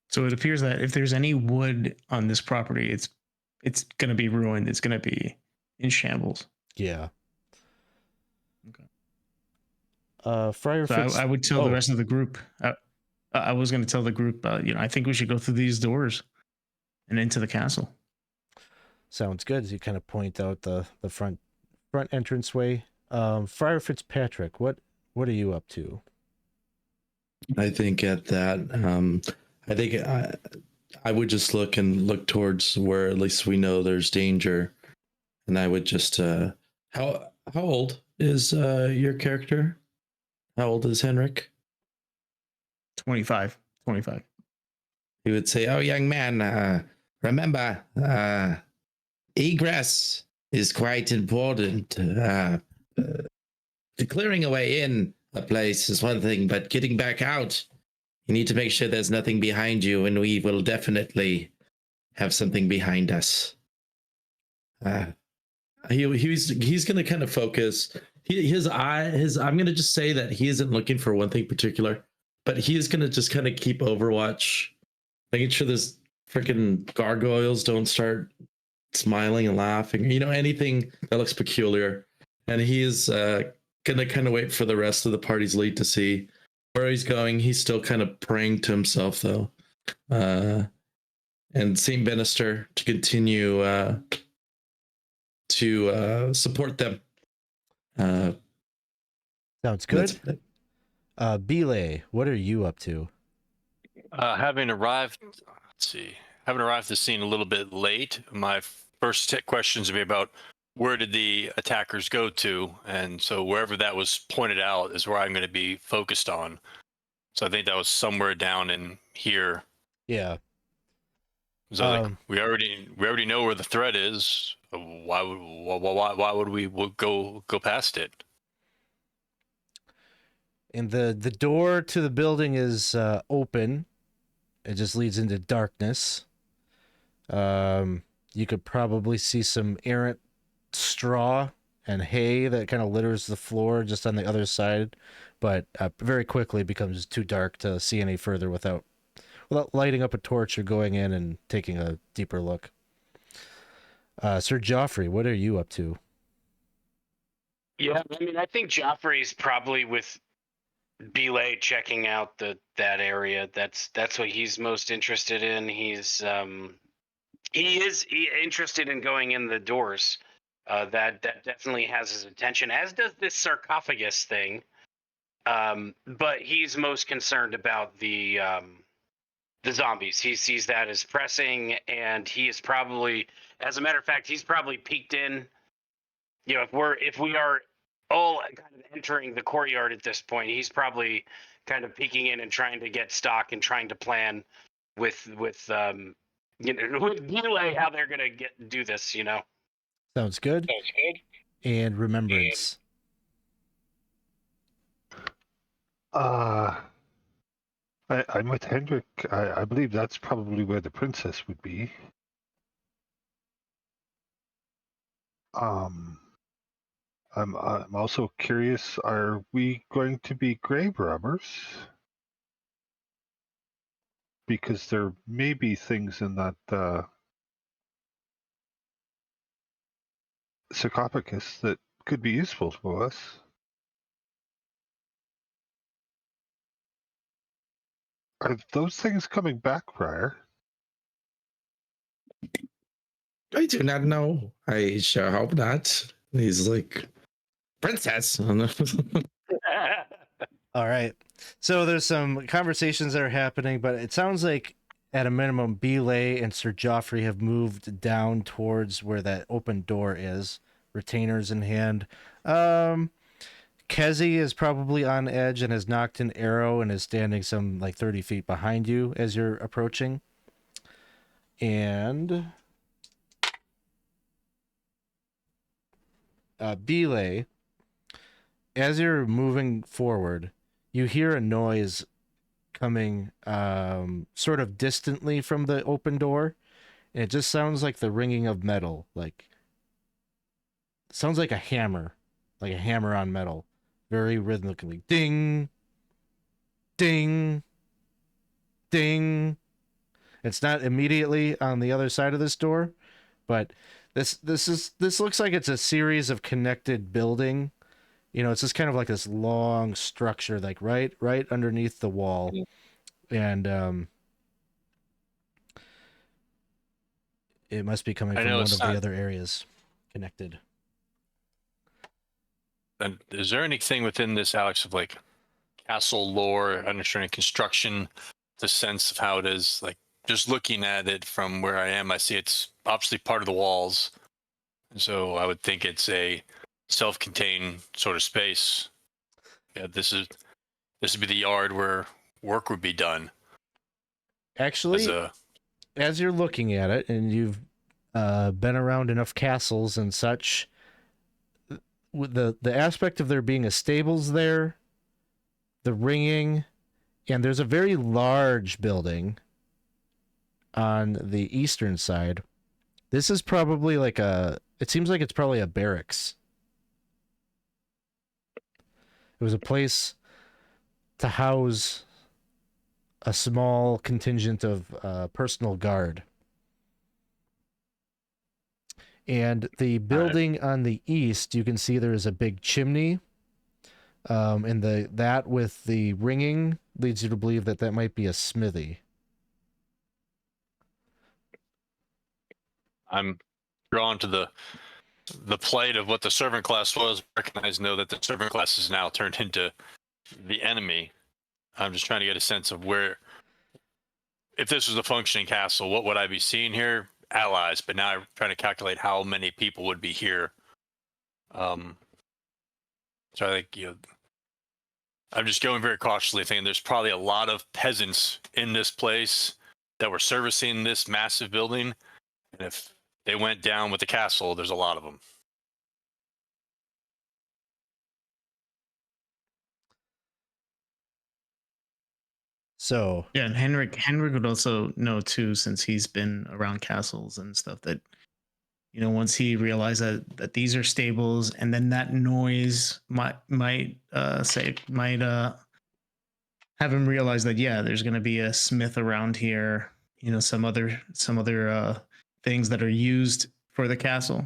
Speaker 2: So it appears that if there's any wood on this property, it's going to be ruined. It's going to be in shambles.
Speaker 1: Yeah.
Speaker 2: Okay.
Speaker 1: Friar
Speaker 2: So I would tell the rest of the group. I was going to tell the group, I think we should go through these doors and into the castle.
Speaker 1: Sounds good. As you kind of point out the front entranceway. Friar Fitzpatrick, what are you up to?
Speaker 3: I think at that, I think I would just look towards where at least we know there's danger, and I would just how old is your character? How old is Henrick?
Speaker 2: 25.
Speaker 3: He would say, "Oh, young man, remember, egress is quite important. Clearing a way in a place is one thing, but getting back out, you need to make sure there's nothing behind you, and we will definitely have something behind us." He's going to kind of focus. I'm going to just say that he isn't looking for one thing particular, but he is going to just kind of keep overwatch, making sure this freaking gargoyles don't start smiling and laughing, anything that looks peculiar. And he is going to kind of wait for the rest of the party's lead to see where he's going. He's still kind of praying to himself, though. And St. Benister to continue to support them.
Speaker 1: Sounds good. Beelaay, what are you up to?
Speaker 4: Having arrived at the scene a little bit late, my first questions would be about where did the attackers go to, and so wherever that was pointed out is where I'm going to be focused on. So I think that was somewhere down in here.
Speaker 1: Yeah.
Speaker 4: So we already know where the threat is. Why would we go past it?
Speaker 1: And the door to the building is open. It just leads into darkness. You could probably see some errant straw and hay that kind of litters the floor just on the other side, but very quickly becomes too dark to see any further without lighting up a torch or going in and taking a deeper look. Sir Geoffrey, what are you up to?
Speaker 5: Yeah, I mean, I think Geoffrey's probably with Beelaay checking out that area. That's what he's most interested in. He is interested in going in the doors. That definitely has his attention, as does this sarcophagus thing. But he's most concerned about the zombies. He sees that as pressing, and he is probably, as a matter of fact, he's probably peeked in. You know, if we are all kind of entering the courtyard at this point, he's probably kind of peeking in and trying to get stock and trying to plan with with Beelaay how they're gonna do this. You know.
Speaker 1: Sounds good.
Speaker 5: Sounds good.
Speaker 1: And Remembrance.
Speaker 6: I'm with Henrick. I believe that's probably where the princess would be. I'm also curious, are we going to be grave robbers? Because there may be things in that sarcophagus that could be useful to us. Are those things coming back, Friar?
Speaker 3: I do not know. I sure hope not. He's like, princess.
Speaker 1: All right. So there's some conversations that are happening, but it sounds like at a minimum, Beelaay and Sir Geoffrey have moved down towards where that open door is, retainers in hand. Kezi is probably on edge and has knocked an arrow and is standing some like 30 feet behind you as you're approaching. And Beelaay, as you're moving forward, you hear a noise coming sort of distantly from the open door, and it just sounds like the ringing of metal. Like, sounds like a hammer on metal, very rhythmically. Ding, ding, ding. It's not immediately on the other side of this door, but this looks like it's a series of connected building. You know, it's just kind of like this long structure, like right underneath the wall. And it must be coming from one of the other areas connected.
Speaker 4: And is there anything within this, Alex, of like castle lore, understanding construction, the sense of how it is? Like, just looking at it from where I am, I see it's obviously part of the walls. And so I would think it's a self-contained sort of space. Yeah, this would be the yard where work would be done.
Speaker 1: Actually, as you're looking at it, and you've been around enough castles and such, with the aspect of there being a stables there, the ringing, and there's a very large building on the eastern side. This is probably like it seems like it's probably a barracks. It was a place to house a small contingent of personal guard. And the building on the east, you can see there is a big chimney. And that with the ringing leads you to believe that might be a smithy.
Speaker 4: I'm drawn to the plight of what the servant class was. Know that the servant class is now turned into the enemy. I'm just trying to get a sense of where, if this was a functioning castle, what would I be seeing here? Allies, but now I'm trying to calculate how many people would be here. So I think, I'm just going very cautiously, thinking there's probably a lot of peasants in this place that were servicing this massive building, and if they went down with the castle, there's a lot of them.
Speaker 1: So
Speaker 2: yeah, and Henrick would also know too, since he's been around castles and stuff, that once he realized that these are stables, and then that noise might have him realize that there's going to be a smith around here, some other things that are used for the castle.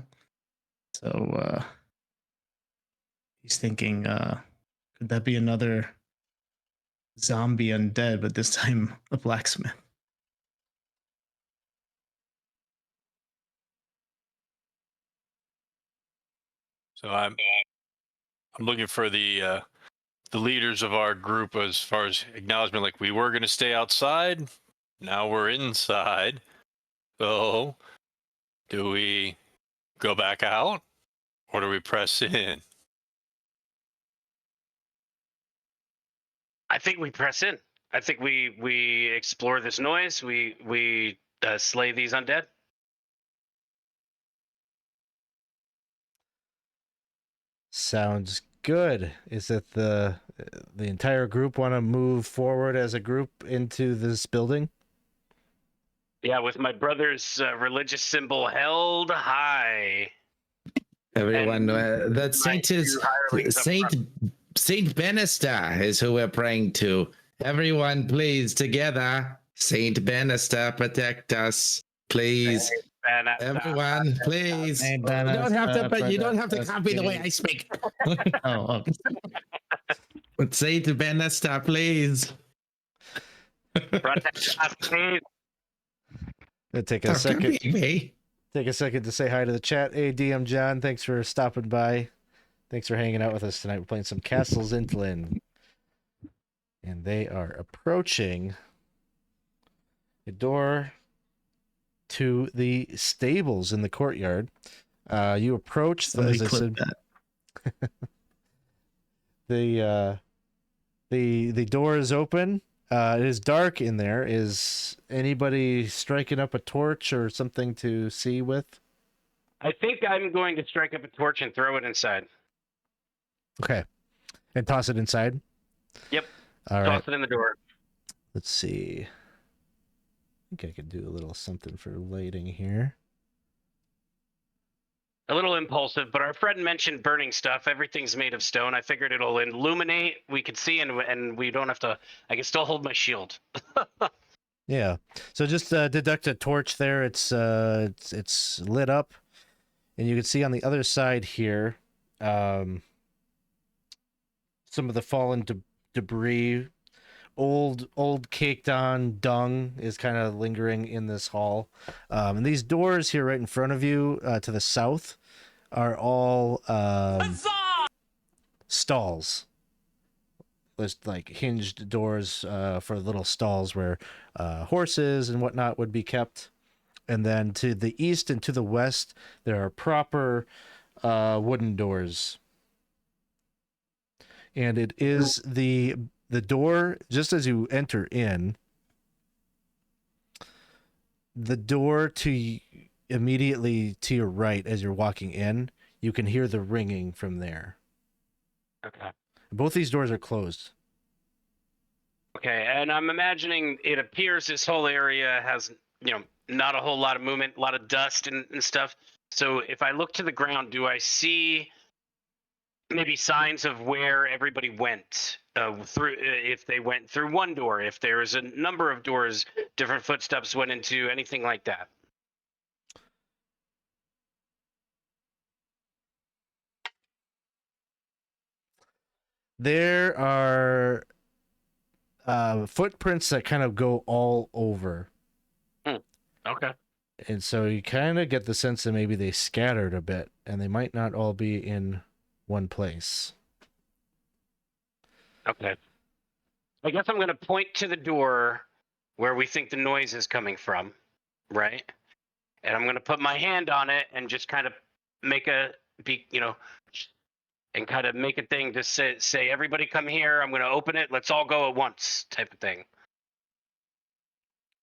Speaker 2: So He's thinking, could that be another zombie undead, but this time a blacksmith?
Speaker 4: So I'm looking for the leaders of our group as far as acknowledgement. Like, we were going to stay outside, now we're inside. So, do we go back out, or do we press in?
Speaker 5: I think we press in. I think we explore this noise. We slay these undead.
Speaker 1: Sounds good. Is it the entire group want to move forward as a group into this building?
Speaker 5: Yeah, with my brother's religious symbol held high.
Speaker 3: Everyone, that saint
Speaker 5: my
Speaker 3: is
Speaker 5: two hirelings up
Speaker 3: Saint Bannister is who we're praying to. Everyone, please, together. Saint Bannister, protect us, please. Everyone, please. You don't have to, but you don't have to copy the way I speak.
Speaker 2: Oh, okay.
Speaker 3: But Saint Bannister, please.
Speaker 5: Protect us, please.
Speaker 1: Gonna take a second. Take a second to say hi to the chat. Hey, DM John, thanks for stopping by. Thanks for hanging out with us tonight. We're playing some Castle Xyntillan. And they are approaching the door to the stables in the courtyard. You approach the, as I said, the door is open. It is dark in there. Is anybody striking up a torch or something to see with?
Speaker 5: I think I'm going to strike up a torch and throw it inside.
Speaker 1: Okay. And toss it inside?
Speaker 5: Yep.
Speaker 1: All right.
Speaker 5: Toss it in the door.
Speaker 1: Let's see. I think I could do a little something for lighting here.
Speaker 5: A little impulsive, but our friend mentioned burning stuff. Everything's made of stone. I figured it'll illuminate. We could see, and we don't have to. I can still hold my shield.
Speaker 1: Yeah. So just deduct a torch there. It's lit up, and you can see on the other side here, some of the fallen debris. Old caked on dung is kind of lingering in this hall. And these doors here right in front of you to the south are all stalls. There's like hinged doors for little stalls where horses and whatnot would be kept. And then to the east and to the west, there are proper wooden doors. And it is the door, just as you enter in, the door to immediately to your right as you're walking in, you can hear the ringing from there.
Speaker 5: Okay.
Speaker 1: Both these doors are closed.
Speaker 5: Okay, and I'm imagining it appears this whole area has, not a whole lot of movement, a lot of dust and stuff. So if I look to the ground, do I see maybe signs of where everybody went through? If they went through one door, if there's a number of doors, different footsteps went into, anything like that?
Speaker 1: There are footprints that kind of go all over.
Speaker 5: Okay.
Speaker 1: And so you kind of get the sense that maybe they scattered a bit and they might not all be in one place.
Speaker 5: Okay. I guess I'm going to point to the door where we think the noise is coming from, right? And I'm going to put my hand on it and just kind of make and kind of make a thing to say, everybody come here. I'm going to open it. Let's all go at once type of thing.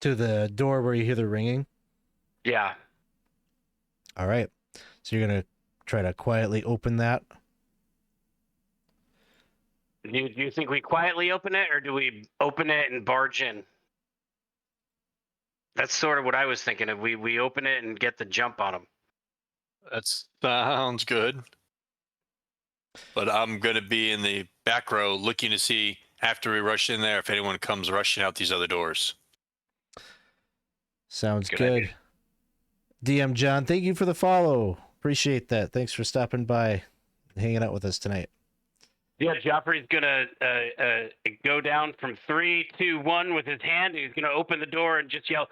Speaker 1: To the door where you hear the ringing?
Speaker 5: Yeah.
Speaker 1: All right. So you're going to try to quietly open that?
Speaker 5: Do you think we quietly open it, or do we open it and barge in? That's sort of what I was thinking of. We open it and get the jump on them.
Speaker 4: That sounds good. But I'm going to be in the back row looking to see, after we rush in there, if anyone comes rushing out these other doors.
Speaker 1: Sounds
Speaker 5: Good
Speaker 1: good.
Speaker 5: idea.
Speaker 1: DM John, thank you for the follow. Appreciate that. Thanks for stopping by and hanging out with us tonight.
Speaker 5: Yeah, Geoffrey's gonna go down from 3, 2, 1 with his hand. He's gonna open the door and just yell,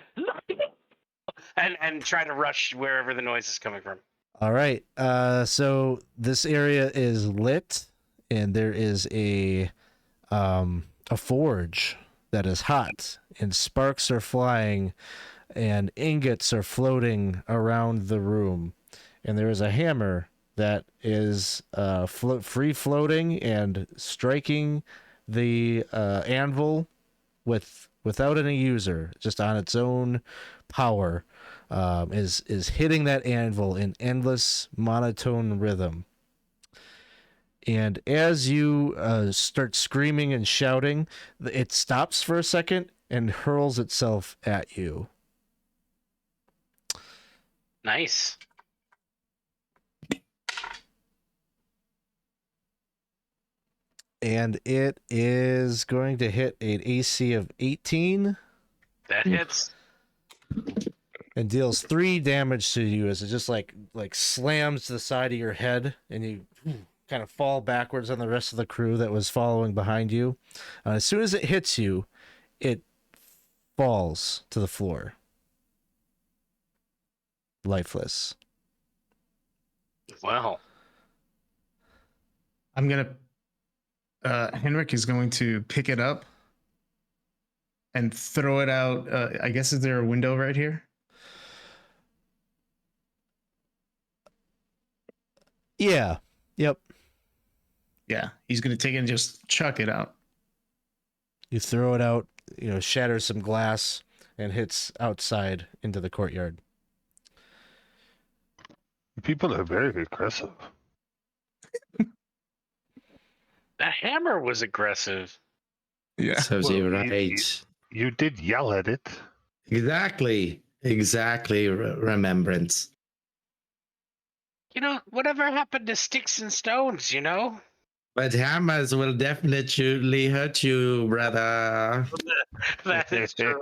Speaker 5: and try to rush wherever the noise is coming from.
Speaker 1: All right. So this area is lit, and there is a forge that is hot, and sparks are flying, and ingots are floating around the room, and there is a hammer that is free floating and striking the anvil without any user, just on its own power. Is hitting that anvil in endless monotone rhythm. And as you start screaming and shouting, it stops for a second and hurls itself at you.
Speaker 5: Nice.
Speaker 1: And it is going to hit an AC of 18.
Speaker 5: That hits.
Speaker 1: And deals 3 damage to you as it just like slams to the side of your head, and you kind of fall backwards on the rest of the crew that was following behind you. As soon as it hits you, it falls to the floor, lifeless.
Speaker 5: Wow.
Speaker 2: I'm gonna. Henrick is going to pick it up and throw it out. I guess, is there a window right here?
Speaker 1: Yeah. Yep.
Speaker 2: Yeah, he's gonna take it and just chuck it out.
Speaker 1: You throw it out, shatters some glass, and hits outside into the courtyard.
Speaker 6: People are very aggressive.
Speaker 5: That hammer was aggressive.
Speaker 2: Yeah.
Speaker 3: Serves
Speaker 6: Well,
Speaker 3: you right.
Speaker 6: You did yell at it.
Speaker 3: Exactly. Remembrance.
Speaker 5: Whatever happened to sticks and stones,
Speaker 3: But hammers will definitely hurt you, brother.
Speaker 5: That is true.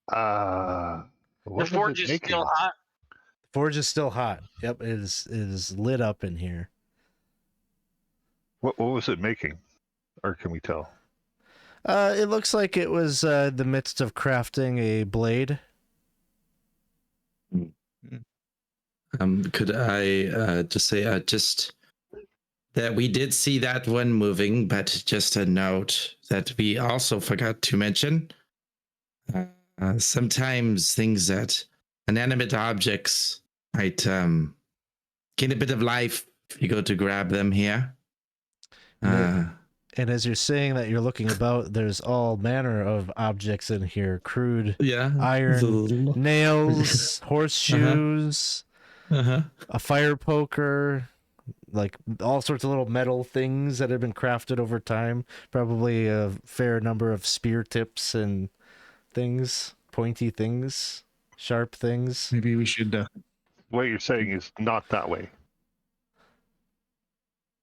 Speaker 6: What
Speaker 5: The
Speaker 6: was
Speaker 5: forge
Speaker 6: it
Speaker 5: is
Speaker 6: making?
Speaker 5: still hot.
Speaker 1: Forge is still hot. Yep, it is lit up in here.
Speaker 6: What was it making? Or can we tell?
Speaker 1: It looks like it was the midst of crafting a blade.
Speaker 3: Could I just say that we did see that one moving, but just a note that we also forgot to mention. Sometimes things that inanimate objects might gain a bit of life if you go to grab them here.
Speaker 1: And as you're saying that, you're looking about, there's all manner of objects in here. Crude iron, nails, horseshoes, a fire poker, like all sorts of little metal things that have been crafted over time. Probably a fair number of spear tips and things, pointy things, sharp things.
Speaker 2: Maybe we should.
Speaker 6: What you're saying is not that way.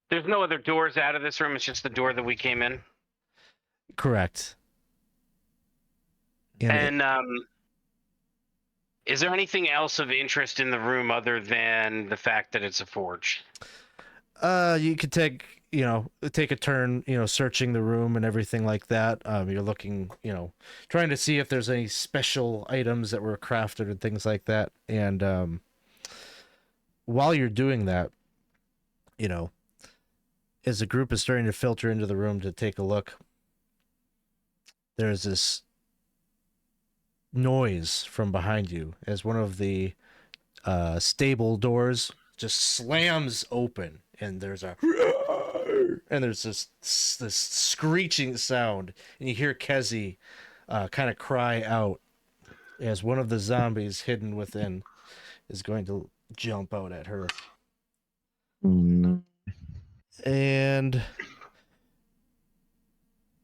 Speaker 5: There's no other doors out of this room. It's just the door that we came in.
Speaker 1: Correct.
Speaker 5: And is there anything else of interest in the room other than the fact that it's a forge?
Speaker 1: You could take a turn, searching the room and everything like that. You're looking, trying to see if there's any special items that were crafted and things like that. And while you're doing that, as the group is starting to filter into the room to take a look, there's this noise from behind you as one of the stable doors just slams open, and there's this screeching sound, and you hear Kezi kind of cry out as one of the zombies hidden within is going to jump out at her.
Speaker 3: Oh, no.
Speaker 1: And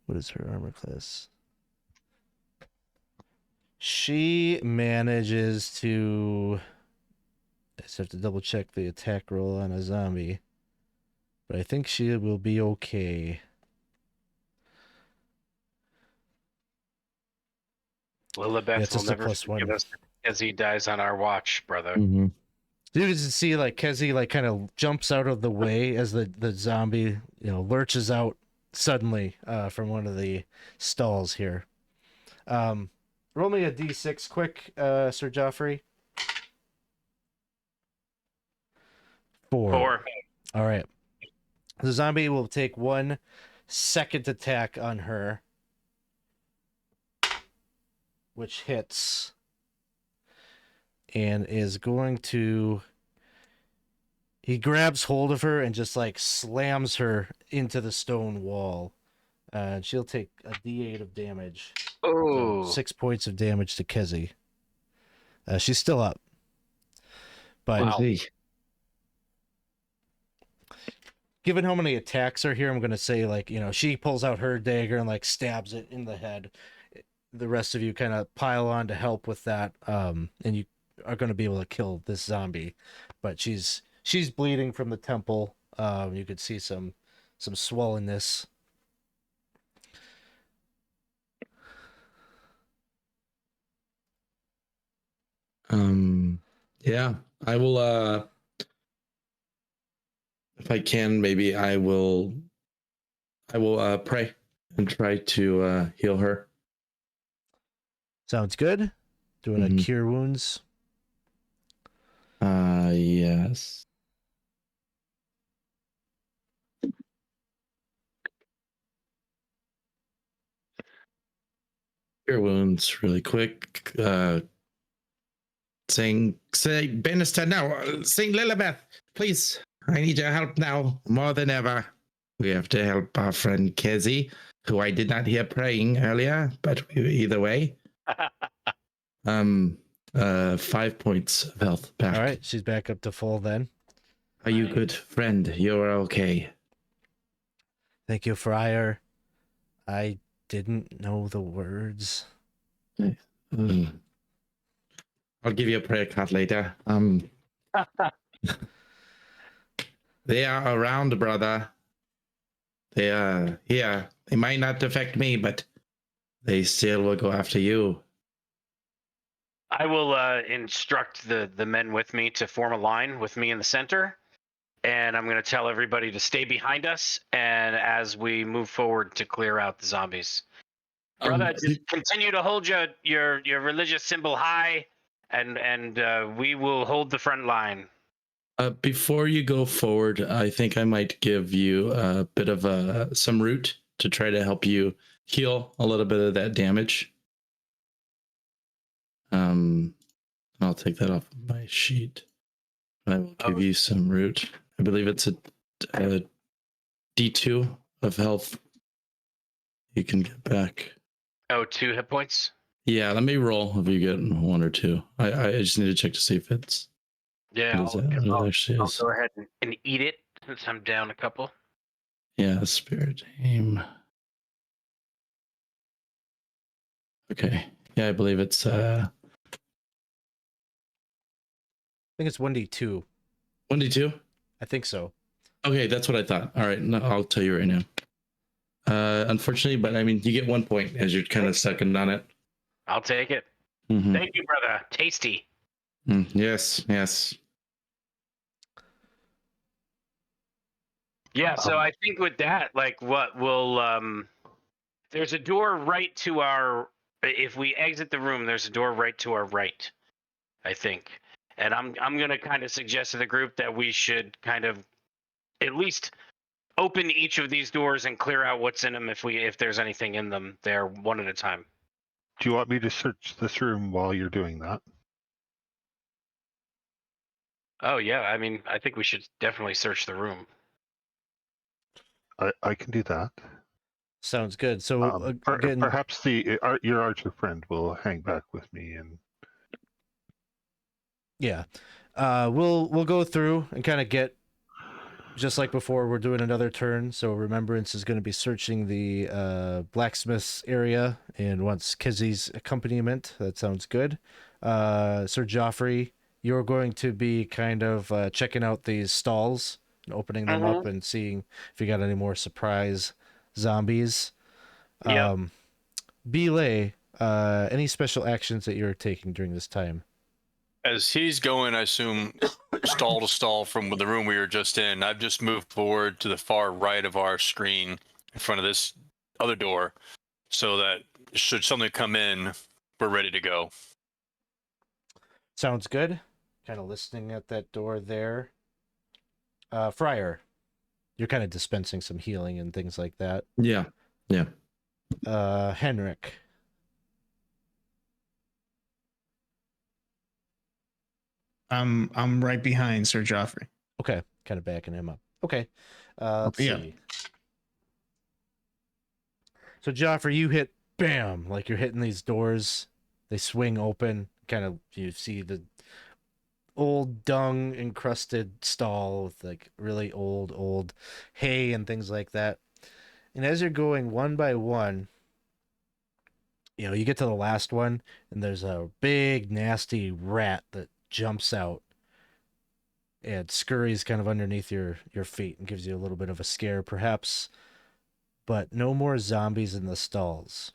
Speaker 1: what is her armor class? She manages to... I just have to double check the attack roll on a zombie. But I think she will be okay.
Speaker 5: Lilibeth will
Speaker 1: just a
Speaker 5: never
Speaker 1: +1.
Speaker 5: forgive us as he dies on our watch, brother.
Speaker 3: Mm-hmm.
Speaker 1: You can see like Kezi like kind of jumps out of the way as the zombie lurches out suddenly from one of the stalls here. Roll me a d6 quick, Sir Geoffrey. 4.
Speaker 5: 4.
Speaker 1: All right. The zombie will take 1 second attack on her, which hits, and is going to. He grabs hold of her and just like slams her into the stone wall. And she'll take a d8 of damage.
Speaker 5: Oh.
Speaker 1: So 6 points of damage to Kezi. She's still up. But
Speaker 5: Wow.
Speaker 1: given how many attacks are here, I'm going to say, like, she pulls out her dagger and, like, stabs it in the head. The rest of you kind of pile on to help with that. And you are going to be able to kill this zombie. But she's bleeding from the temple. You could see some swollenness.
Speaker 3: Yeah, I will, if I can, maybe I will pray and try to heal her.
Speaker 1: Sounds good. Doing a cure wounds.
Speaker 3: Yes. Cure wounds really quick. Say Bannister now. Sing Lilibeth, please. I need your help now more than ever. We have to help our friend Kezi, who I did not hear praying earlier, but either way. 5 points of health back.
Speaker 1: All right, she's back up to full then.
Speaker 3: Are you good, friend? You're okay.
Speaker 1: Thank you, Friar. I didn't know the words.
Speaker 3: I'll give you a prayer card later. They are around, brother. They are here. They might not affect me, but they still will go after you.
Speaker 5: I will instruct the men with me to form a line with me in the center, and I'm going to tell everybody to stay behind us, and as we move forward to clear out the zombies. Brother, just continue to hold your religious symbol high, and we will hold the front line.
Speaker 3: Before you go forward, I think I might give you a bit of some root to try to help you heal a little bit of that damage. I'll take that off my sheet. I will give you some root. I believe it's a D2 of health. You can get back.
Speaker 5: Oh, 2 hit points?
Speaker 3: Yeah, let me roll if you get 1 or 2. I just need to check to see if it's.
Speaker 5: Yeah, I'll
Speaker 3: What actually
Speaker 5: go
Speaker 3: is.
Speaker 5: ahead and eat it since I'm down a couple.
Speaker 3: Yeah, spirit aim. Okay. Yeah, I believe it's
Speaker 1: I think it's 1d2.
Speaker 3: 1d2.
Speaker 1: I think so.
Speaker 3: Okay, that's what I thought. All right, no, I'll tell you right now. Unfortunately, but I mean, you get 1 point as you're kind of second on it.
Speaker 5: I'll take it.
Speaker 3: Mm-hmm.
Speaker 5: Thank you, brother. Tasty.
Speaker 3: Yes.
Speaker 5: Yeah, so I think with that, like, what will there's a door right to our. If we exit the room, there's a door right to our right, I think. And I'm gonna kind of suggest to the group that we should kind of at least open each of these doors and clear out what's in them if there's anything in them there one at a time.
Speaker 6: Do you want me to search this room while you're doing that?
Speaker 5: Oh yeah, I mean, I think we should definitely search the room.
Speaker 6: I can do that.
Speaker 1: Sounds good. So again,
Speaker 6: perhaps your archer friend will hang back with me and.
Speaker 1: Yeah, we'll go through and kind of get, just like before, we're doing another turn. So Remembrance is going to be searching the blacksmith's area and wants Kezi's accompaniment. That sounds good. Sir Geoffrey, you're going to be kind of checking out these stalls and opening them up and seeing if you got any more surprise zombies. Beelaay, any special actions that you're taking during this time?
Speaker 4: As he's going, I assume stall to stall from the room we were just in. I've just moved forward to the far right of our screen in front of this other door, so that should something come in, we're ready to go.
Speaker 1: Sounds good. Kind of listening at that door there. Friar, you're kind of dispensing some healing and things like that.
Speaker 3: Yeah.
Speaker 1: Henrick.
Speaker 2: I'm right behind Sir Geoffrey.
Speaker 1: Okay, kind of backing him up. Okay, let's see. So Geoffrey, you hit bam, like you're hitting these doors. They swing open. Kind of, you see the old dung encrusted stall with like really old hay and things like that. And as you're going one by one, you get to the last one, and there's a big nasty rat that jumps out and scurries kind of underneath your feet and gives you a little bit of a scare, perhaps. But no more zombies in the stalls.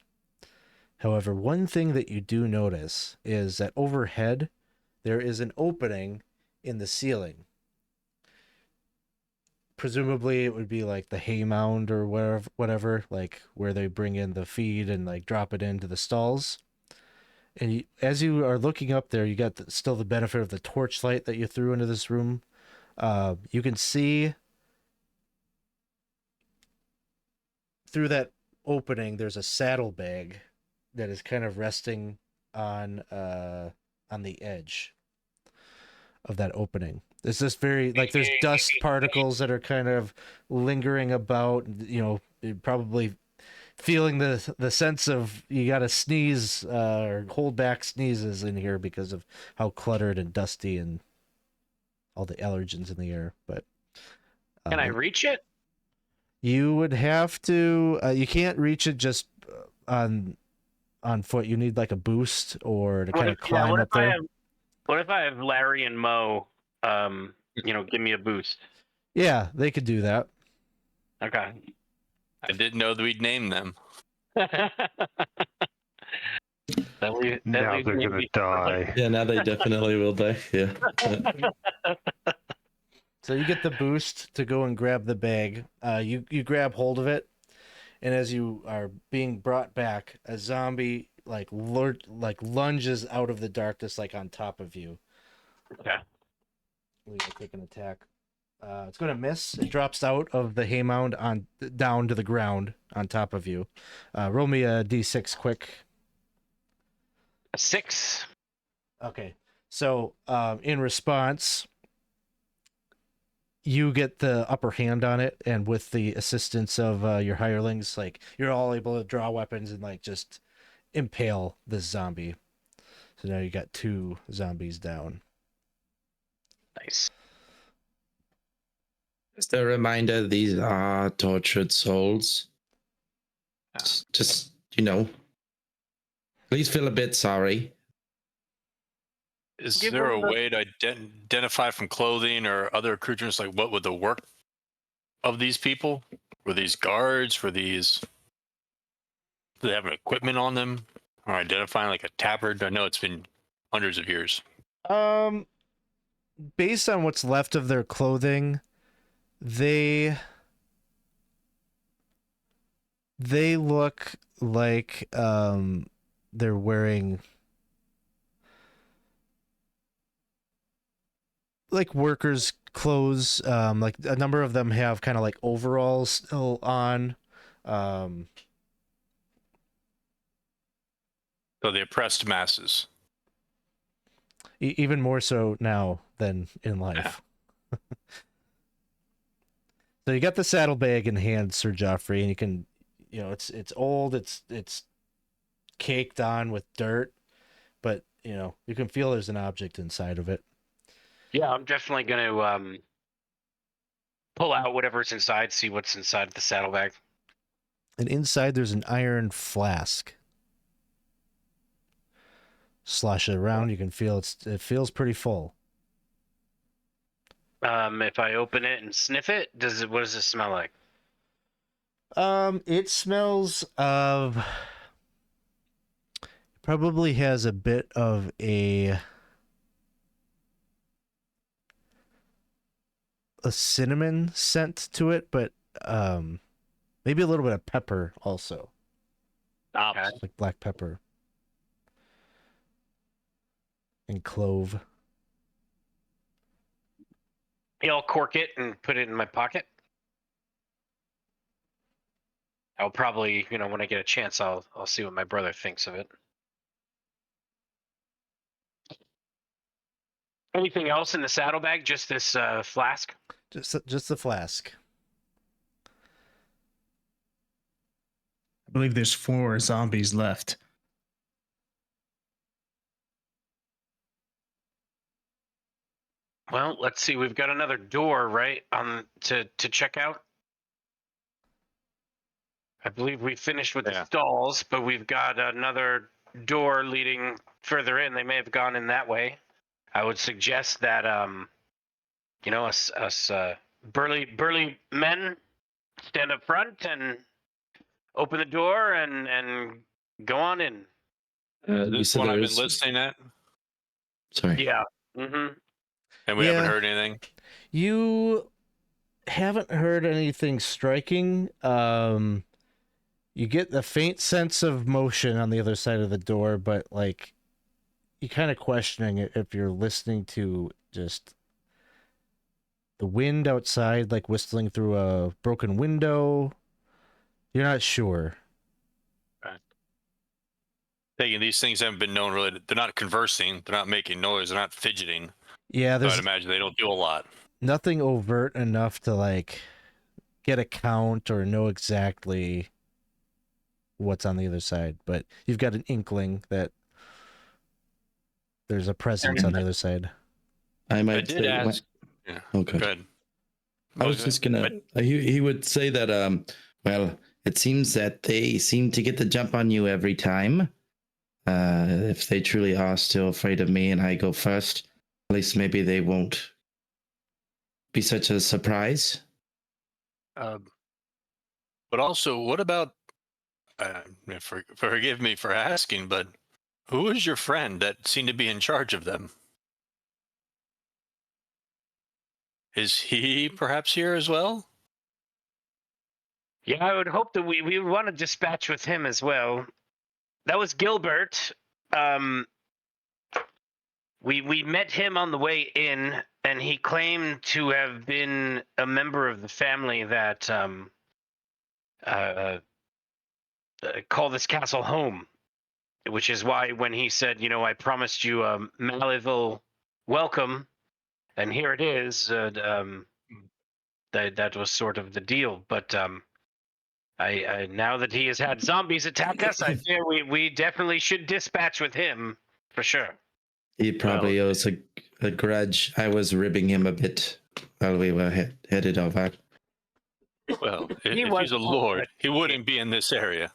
Speaker 1: However, one thing that you do notice is that overhead, there is an opening in the ceiling. Presumably, it would be like the hay mound or whatever, like where they bring in the feed and like drop it into the stalls. And as you are looking up there, you got still the benefit of the torchlight that you threw into this room. You can see through that opening, there's a saddlebag that is kind of resting on the edge of that opening. There's this there's dust particles that are kind of lingering about, probably feeling the sense of you got to sneeze or hold back sneezes in here because of how cluttered and dusty and all the allergens in the air. But
Speaker 5: can I reach it?
Speaker 1: You would have to. You can't reach it just on foot. You need like a boost or to kind of climb up there.
Speaker 5: What if I have Larry and Mo? Give me a boost.
Speaker 1: Yeah, they could do that.
Speaker 5: Okay.
Speaker 4: I didn't know that we'd name them.
Speaker 6: Now they're gonna die.
Speaker 3: Yeah, now they definitely will die. Yeah.
Speaker 1: So you get the boost to go and grab the bag. You grab hold of it, and as you are being brought back, a zombie lunges out of the darkness on top of you.
Speaker 5: Okay.
Speaker 1: We're gonna take an attack. It's gonna miss. It drops out of the haymound down to the ground on top of you. Roll me a d6 quick.
Speaker 5: A 6.
Speaker 1: Okay. So in response, you get the upper hand on it, and with the assistance of your hirelings, you're all able to draw weapons and just impale this zombie. So now you got 2 zombies down.
Speaker 5: Nice.
Speaker 3: Just a reminder, these are tortured souls. Just please feel a bit sorry.
Speaker 4: Is there a way to identify from clothing or other accoutrements, what would the work of these people? Were these guards? Do they have equipment on them? Or identifying a tabard? I know it's been hundreds of years.
Speaker 1: Based on what's left of their clothing, they look like they're wearing workers' clothes. A number of them have kind of overalls still on.
Speaker 4: So the oppressed masses.
Speaker 1: Even more so now than in life. Yeah. So you got the saddlebag in hand, Sir Geoffrey, and you can, it's old, it's caked on with dirt, but you can feel there's an object inside of it.
Speaker 5: Yeah, I'm definitely gonna pull out whatever's inside, see what's inside the saddlebag.
Speaker 1: And inside there's an iron flask. Slosh it around, you can feel it feels pretty full.
Speaker 5: If I open it and sniff it, what does it smell like?
Speaker 1: It smells of, probably has a bit of a a cinnamon scent to it, but maybe a little bit of pepper also,
Speaker 5: Okay.
Speaker 1: like black pepper and clove.
Speaker 5: I'll cork it and put it in my pocket. I'll probably, when I get a chance, I'll see what my brother thinks of it. Anything else in the saddlebag? Just this flask?
Speaker 1: Just the flask.
Speaker 2: I believe there's 4 zombies left.
Speaker 5: Well, let's see. We've got another door, right, to check out. I believe we finished with the stalls, but we've got another door leading further in. They may have gone in that way. I would suggest that us burly men stand up front and open the door and go on in.
Speaker 3: You
Speaker 4: This
Speaker 3: said
Speaker 4: one
Speaker 3: there
Speaker 4: I've
Speaker 3: is-
Speaker 4: been listening at,
Speaker 3: Sorry.
Speaker 5: Yeah. Mm-hmm.
Speaker 4: and we haven't heard anything.
Speaker 1: You haven't heard anything striking. You get the faint sense of motion on the other side of the door, but like you're kind of questioning it if you're listening to just the wind outside, like whistling through a broken window. You're not sure.
Speaker 4: Taking these things haven't been known really. They're not conversing. They're not making noise. They're not fidgeting.
Speaker 1: Yeah,
Speaker 4: So
Speaker 1: there's
Speaker 4: I'd imagine they don't do a lot.
Speaker 1: nothing overt enough to like get a count or know exactly what's on the other side, but you've got an inkling that there's a presence on the other side.
Speaker 3: I
Speaker 4: I
Speaker 3: might
Speaker 4: did
Speaker 3: say,
Speaker 4: ask. Yeah.
Speaker 3: Okay.
Speaker 4: Go ahead.
Speaker 3: I was just gonna. He would say that. Well, it seems that they seem to get the jump on you every time. If they truly are still afraid of me and I go first, at least maybe they won't be such a surprise.
Speaker 4: But also, what about? Forgive me for asking, but who is your friend that seemed to be in charge of them? Is he perhaps here as well?
Speaker 5: Yeah, I would hope that we would want to dispatch with him as well. That was Gilbert. We met him on the way in, and he claimed to have been a member of the family that call this castle home, which is why when he said, I promised you a Malevol welcome, and here it is, that was sort of the deal. But I now that he has had zombies attack us, I fear we definitely should dispatch with him for sure.
Speaker 3: He probably owes a grudge. I was ribbing him a bit while we were headed over.
Speaker 4: Well, if he's a lord, he wouldn't be in this area.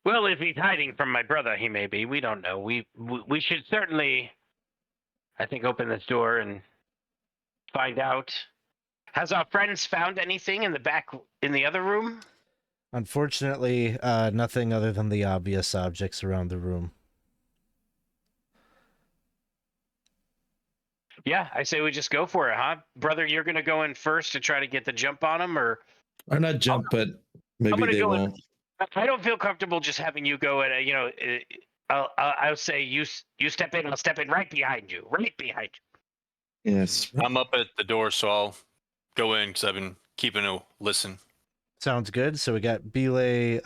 Speaker 5: Well, if he's hiding from my brother, he may be. We don't know. We should certainly, I think, open this door and find out. Has our friends found anything in the other room?
Speaker 1: Unfortunately, nothing other than the obvious objects around the room.
Speaker 5: Yeah, I say we just go for it, huh? Brother, you're going to go in first to try to get the jump on him, or
Speaker 3: not jump, but maybe they won't.
Speaker 5: I don't feel comfortable just having you go at I'll say you step in, I'll step in right behind you.
Speaker 3: Yes.
Speaker 4: I'm up at the door, so I'll go in because I've been keeping a listen.
Speaker 1: Sounds good. So we got Beelaay,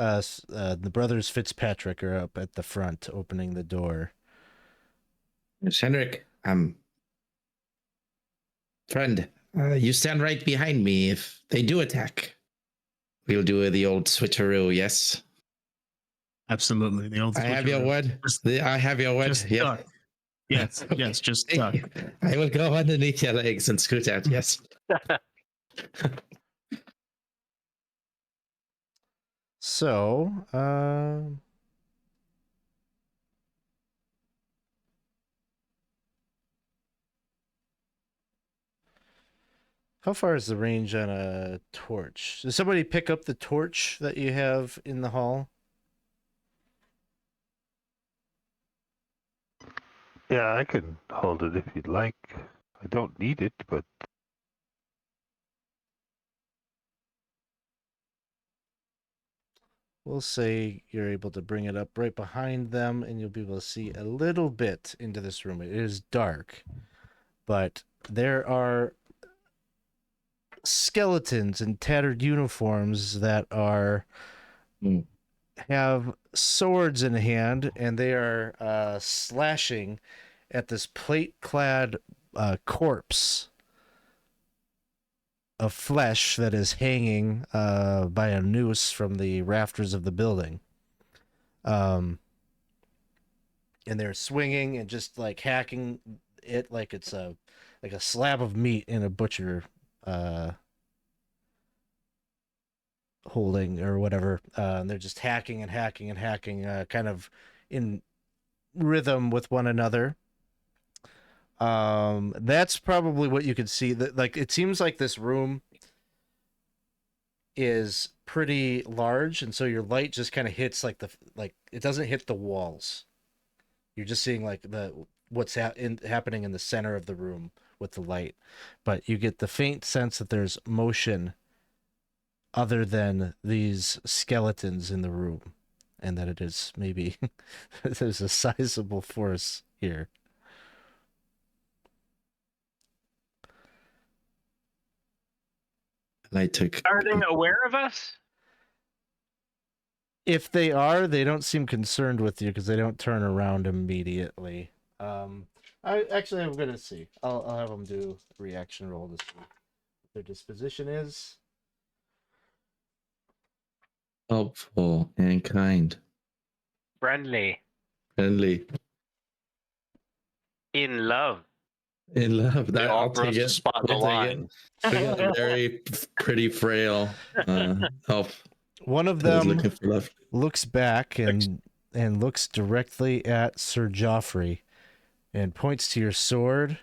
Speaker 1: the brothers Fitzpatrick are up at the front opening the door.
Speaker 3: Yes, Henrick, friend, you stand right behind me if they do attack. We'll do the old switcheroo, yes?
Speaker 2: Absolutely. The old
Speaker 3: I have your word. I have your word.
Speaker 2: Just
Speaker 3: Yep.
Speaker 2: duck. Yes, yes, just duck.
Speaker 3: I will go underneath your legs and scoot out, yes.
Speaker 1: So, how far is the range on a torch? Does somebody pick up the torch that you have in the hall?
Speaker 6: Yeah, I can hold it if you'd like. I don't need it, but
Speaker 1: We'll say you're able to bring it up right behind them, and you'll be able to see a little bit into this room. It is dark, but there are skeletons in tattered uniforms that are have swords in hand, and they are slashing at this plate-clad corpse of flesh that is hanging by a noose from the rafters of the building. And they're swinging and just like hacking it like it's a slab of meat in a butcher holding or whatever. And they're just hacking and hacking and hacking, kind of in rhythm with one another. That's probably what you could see. That, like, it seems like this room is pretty large, and so your light just kind of hits like it doesn't hit the walls. You're just seeing like what's happening in the center of the room with the light, but you get the faint sense that there's motion other than these skeletons in the room, and that it is maybe there's a sizable force here.
Speaker 3: And I took.
Speaker 5: Are they aware of us?
Speaker 1: If they are, they don't seem concerned with you because they don't turn around immediately. I'm gonna see. I'll have them do a reaction roll to see what their disposition is.
Speaker 3: Helpful and kind.
Speaker 5: Friendly.
Speaker 3: Friendly.
Speaker 5: In love.
Speaker 3: In love.
Speaker 4: They
Speaker 3: I'll
Speaker 4: offer us
Speaker 3: take
Speaker 4: a
Speaker 3: it.
Speaker 4: spot in the
Speaker 3: I'll take
Speaker 4: line.
Speaker 3: it. We got a very pretty, frail elf.
Speaker 1: One of
Speaker 3: that is
Speaker 1: them
Speaker 3: looking for love.
Speaker 1: looks back and looks directly at Sir Geoffrey and points to your sword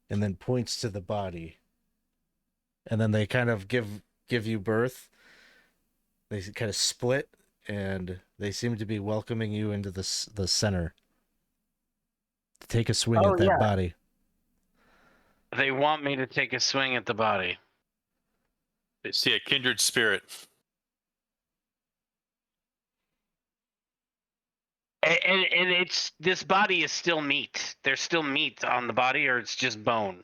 Speaker 1: and then points to the body. And then they kind of give you birth. They kind of split, and they seem to be welcoming you into the center to take a swing at that body.
Speaker 5: They want me to take a swing at the body.
Speaker 4: They see a kindred spirit.
Speaker 5: And this body is still meat. There's still meat on the body, or it's just bone.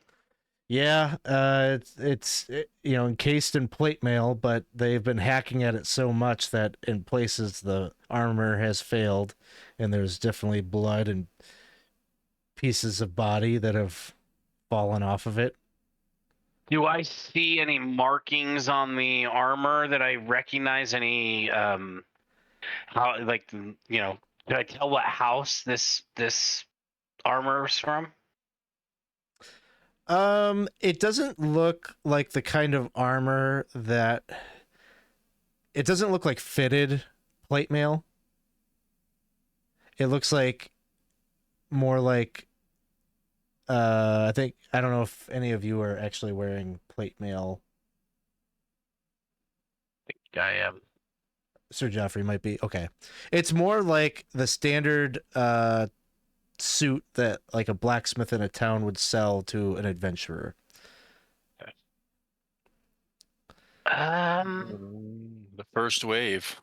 Speaker 1: Yeah, it's encased in plate mail, but they've been hacking at it so much that in places the armor has failed, and there's definitely blood and pieces of body that have fallen off of it.
Speaker 5: Do I see any markings on the armor that I recognize? Any do I tell what house this armor's from?
Speaker 1: It doesn't look like the kind of armor that... It doesn't look like fitted plate mail. It looks like more like... I don't know if any of you are actually wearing plate mail.
Speaker 5: I think I am.
Speaker 1: Sir Geoffrey might be. Okay. It's more like the standard suit that like a blacksmith in a town would sell to an adventurer.
Speaker 4: The first wave.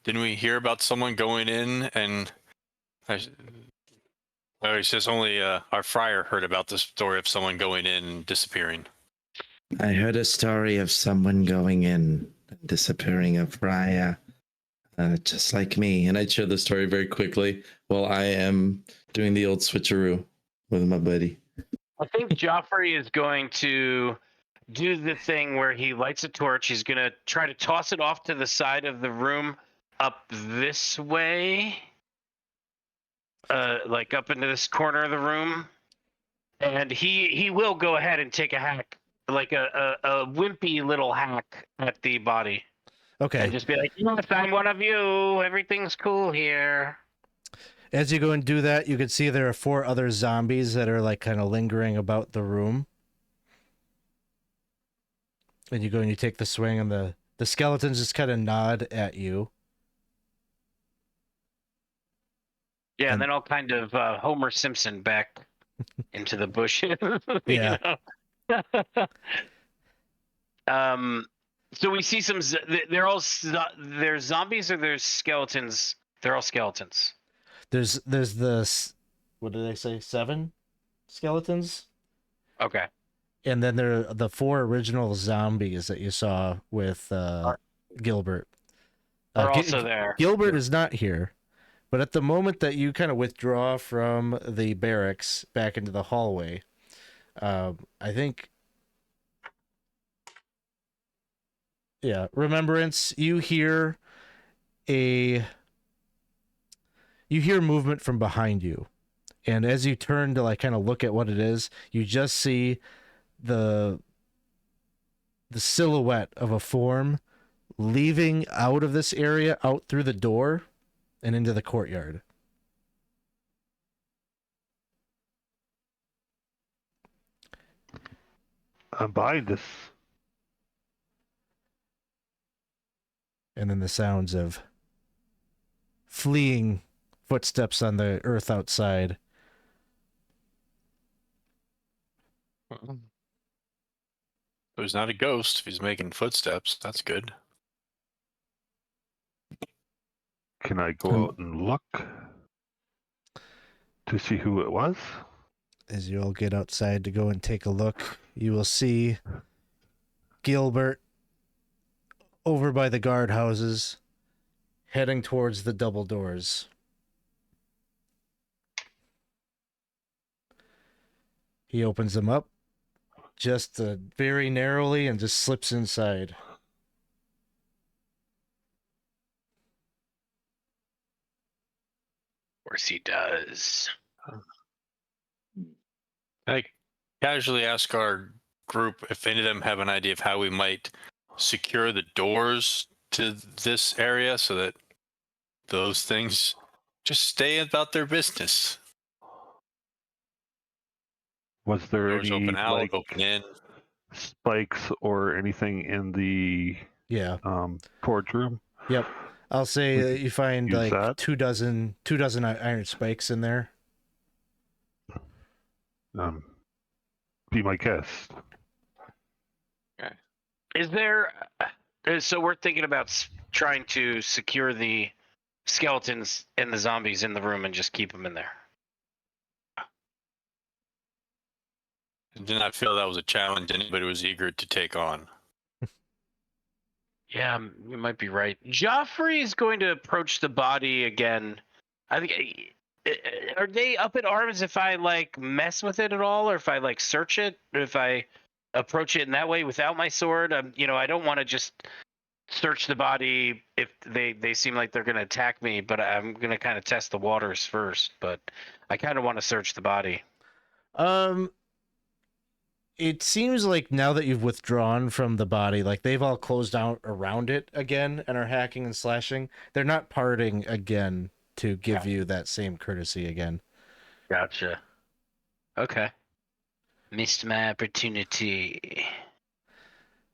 Speaker 4: Didn't we hear about someone going in and... he says only our friar heard about the story of someone going in and disappearing.
Speaker 3: I heard a story of someone going in and disappearing, a friar, just like me. And I'd share the story very quickly while I am doing the old switcheroo with my buddy.
Speaker 5: I think Geoffrey is going to do the thing where he lights a torch. He's going to try to toss it off to the side of the room up this way. Like up into this corner of the room. And he will go ahead and take a hack, like a wimpy little hack at the body.
Speaker 1: Okay.
Speaker 5: And just be like, yes, I'm one of you. Everything's cool here.
Speaker 1: As you go and do that, you can see there are 4 other zombies that are like kind of lingering about the room. And you go and you take the swing, and the skeletons just kind of nod at you.
Speaker 5: Yeah, and then I'll kind of Homer Simpson back into the bushes.
Speaker 1: Yeah.
Speaker 5: You know? So we see some. They're zombies or there's skeletons. They're all skeletons.
Speaker 1: There's what did they say? 7 skeletons,
Speaker 5: Okay.
Speaker 1: and then there are the 4 original zombies that you saw with Gilbert.
Speaker 5: Are also there.
Speaker 1: Gilbert is not here, but at the moment that you kind of withdraw from the barracks back into the hallway, I think. Yeah, Remembrance, you hear movement from behind you. And as you turn to like kind of look at what it is, you just see the silhouette of a form leaving out of this area, out through the door and into the courtyard.
Speaker 6: I'm behind us.
Speaker 1: And then the sounds of fleeing footsteps on the earth outside.
Speaker 4: So he's not a ghost if he's making footsteps. That's good.
Speaker 6: Can I go out and look to see who it was?
Speaker 1: As you all get outside to go and take a look, you will see Gilbert over by the guardhouses, heading towards the double doors. He opens them up just very narrowly and just slips inside.
Speaker 5: Of course he does.
Speaker 4: I casually ask our group if any of them have an idea of how we might secure the doors to this area so that those things just stay about their business.
Speaker 6: Was there
Speaker 4: Doors
Speaker 6: any
Speaker 4: open out,
Speaker 6: like
Speaker 4: open in.
Speaker 6: spikes or anything in the forge room?
Speaker 1: Yep. I'll say that you find
Speaker 6: use
Speaker 1: like
Speaker 6: that.
Speaker 1: two dozen iron spikes in there.
Speaker 6: Be my guest.
Speaker 5: Is there? So we're thinking about trying to secure the skeletons and the zombies in the room and just keep them in there.
Speaker 4: I did not feel that was a challenge anybody was eager to take on.
Speaker 5: Yeah, you might be right. Geoffrey is going to approach the body again. I think. Are they up in arms if I like mess with it at all, or if I like search it, or if I approach it in that way without my sword? I don't want to just search the body if they seem like they're going to attack me, but I'm going to kind of test the waters first. But I kind of want to search the body.
Speaker 1: It seems like now that you've withdrawn from the body, like they've all closed out around it again and are hacking and slashing. They're not parting again to give you that same courtesy again.
Speaker 5: Gotcha. Okay. Missed my opportunity.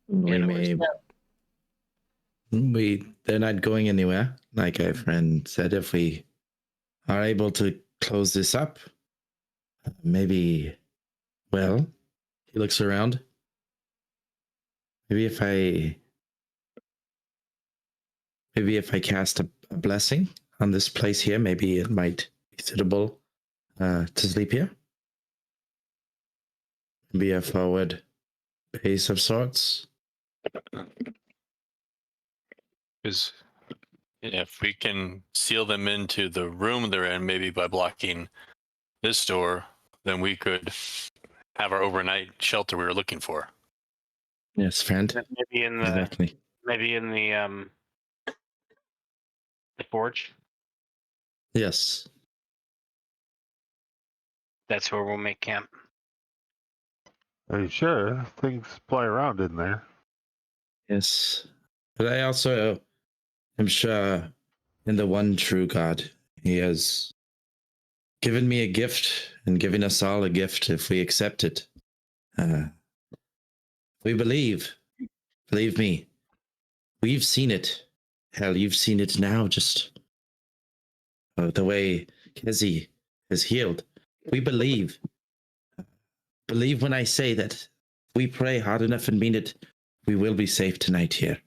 Speaker 3: They're not going anywhere. Like our friend said, if we are able to close this up, maybe, well, he looks around. Maybe if I cast a blessing on this place here, maybe it might be suitable to sleep here. Be a forward pace of sorts.
Speaker 4: Because if we can seal them into the room they're in, maybe by blocking this door, then we could have our overnight shelter we were looking for.
Speaker 3: Yes, friend.
Speaker 5: Maybe in the
Speaker 3: Exactly.
Speaker 5: The forge.
Speaker 3: Yes.
Speaker 5: That's where we'll make camp.
Speaker 6: Are you sure? Things fly around in there.
Speaker 3: Yes. But I also am sure in the one true God. He has given me a gift and given us all a gift if we accept it. We believe. Believe me. We've seen it. Hell, you've seen it now, just the way Kezi has healed. We believe believe when I say that if we pray hard enough and mean it, we will be safe tonight here.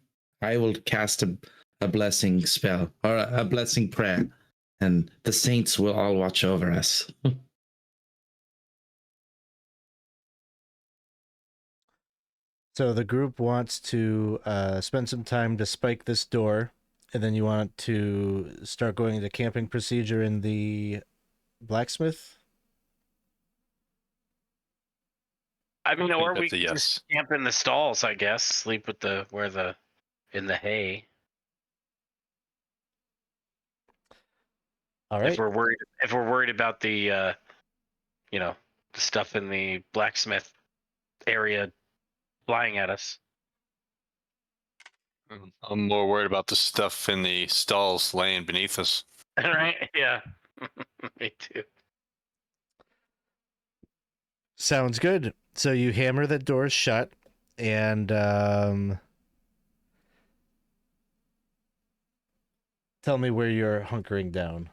Speaker 3: I will cast a blessing spell, or a blessing prayer, and the saints will all watch over us.
Speaker 1: So the group wants to spend some time to spike this door, and then you want to start going into camping procedure in the blacksmith?
Speaker 5: I mean, or we
Speaker 4: That's a
Speaker 5: could
Speaker 4: yes.
Speaker 5: just camp in the stalls, I guess. Sleep with in the hay.
Speaker 1: All right.
Speaker 5: If we're worried about the the stuff in the blacksmith area flying at us.
Speaker 4: I'm more worried about the stuff in the stalls laying beneath us.
Speaker 5: Right? Yeah. Me too.
Speaker 1: Sounds good. So you hammer the door shut, and tell me where you're hunkering down.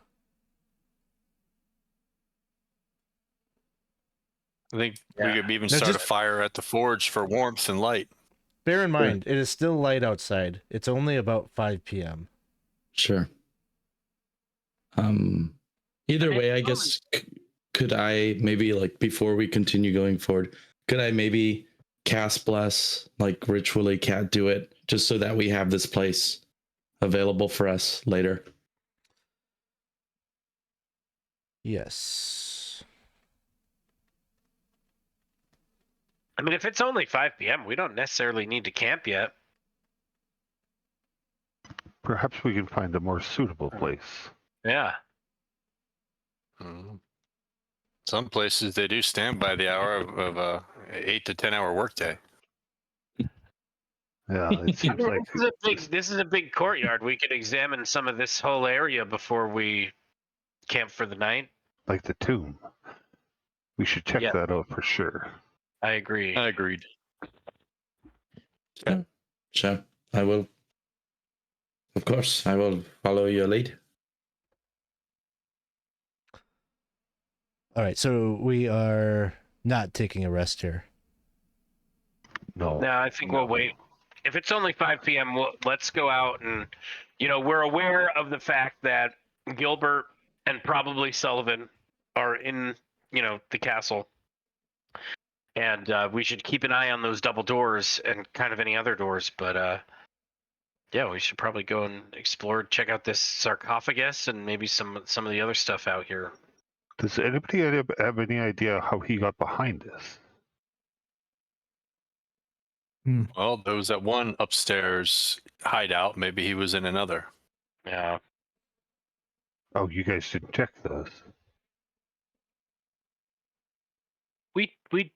Speaker 4: I think we
Speaker 5: Yeah.
Speaker 4: could even
Speaker 1: No,
Speaker 4: start
Speaker 1: just-
Speaker 4: a fire at the forge for warmth and light.
Speaker 1: Bear in mind, it is still light outside. It's only about 5 p.m.
Speaker 3: Sure. Either way, I guess, could I maybe, like, before we continue going forward, could I maybe cast bless, like ritually do it, just so that we have this place available for us later?
Speaker 1: Yes.
Speaker 5: I mean, if it's only 5 p.m., we don't necessarily need to camp yet.
Speaker 6: Perhaps we can find a more suitable place.
Speaker 5: Yeah.
Speaker 4: Some places they do stand by the hour of a 8 to 10 hour workday.
Speaker 6: Yeah, it seems like
Speaker 5: This is a big courtyard. We could examine some of this whole area before we camp for the night.
Speaker 6: like the tomb. We should check
Speaker 5: Yeah.
Speaker 6: that out for sure.
Speaker 5: I agree.
Speaker 4: I agreed.
Speaker 3: Sure. I will. Of course, I will follow your lead.
Speaker 1: All right, so we are not taking a rest here.
Speaker 6: No.
Speaker 5: No, I think we'll wait. If it's only 5 p.m., let's go out and, we're aware of the fact that Gilbert and probably Sullivan are in, the castle. And we should keep an eye on those double doors and kind of any other doors. But, yeah, we should probably go and explore, check out this sarcophagus and maybe some of the other stuff out here.
Speaker 6: Does anybody have any idea how he got behind this?
Speaker 4: Well, there was that one upstairs hideout. Maybe he was in another.
Speaker 5: Yeah.
Speaker 6: Oh, you guys didn't check those.
Speaker 5: We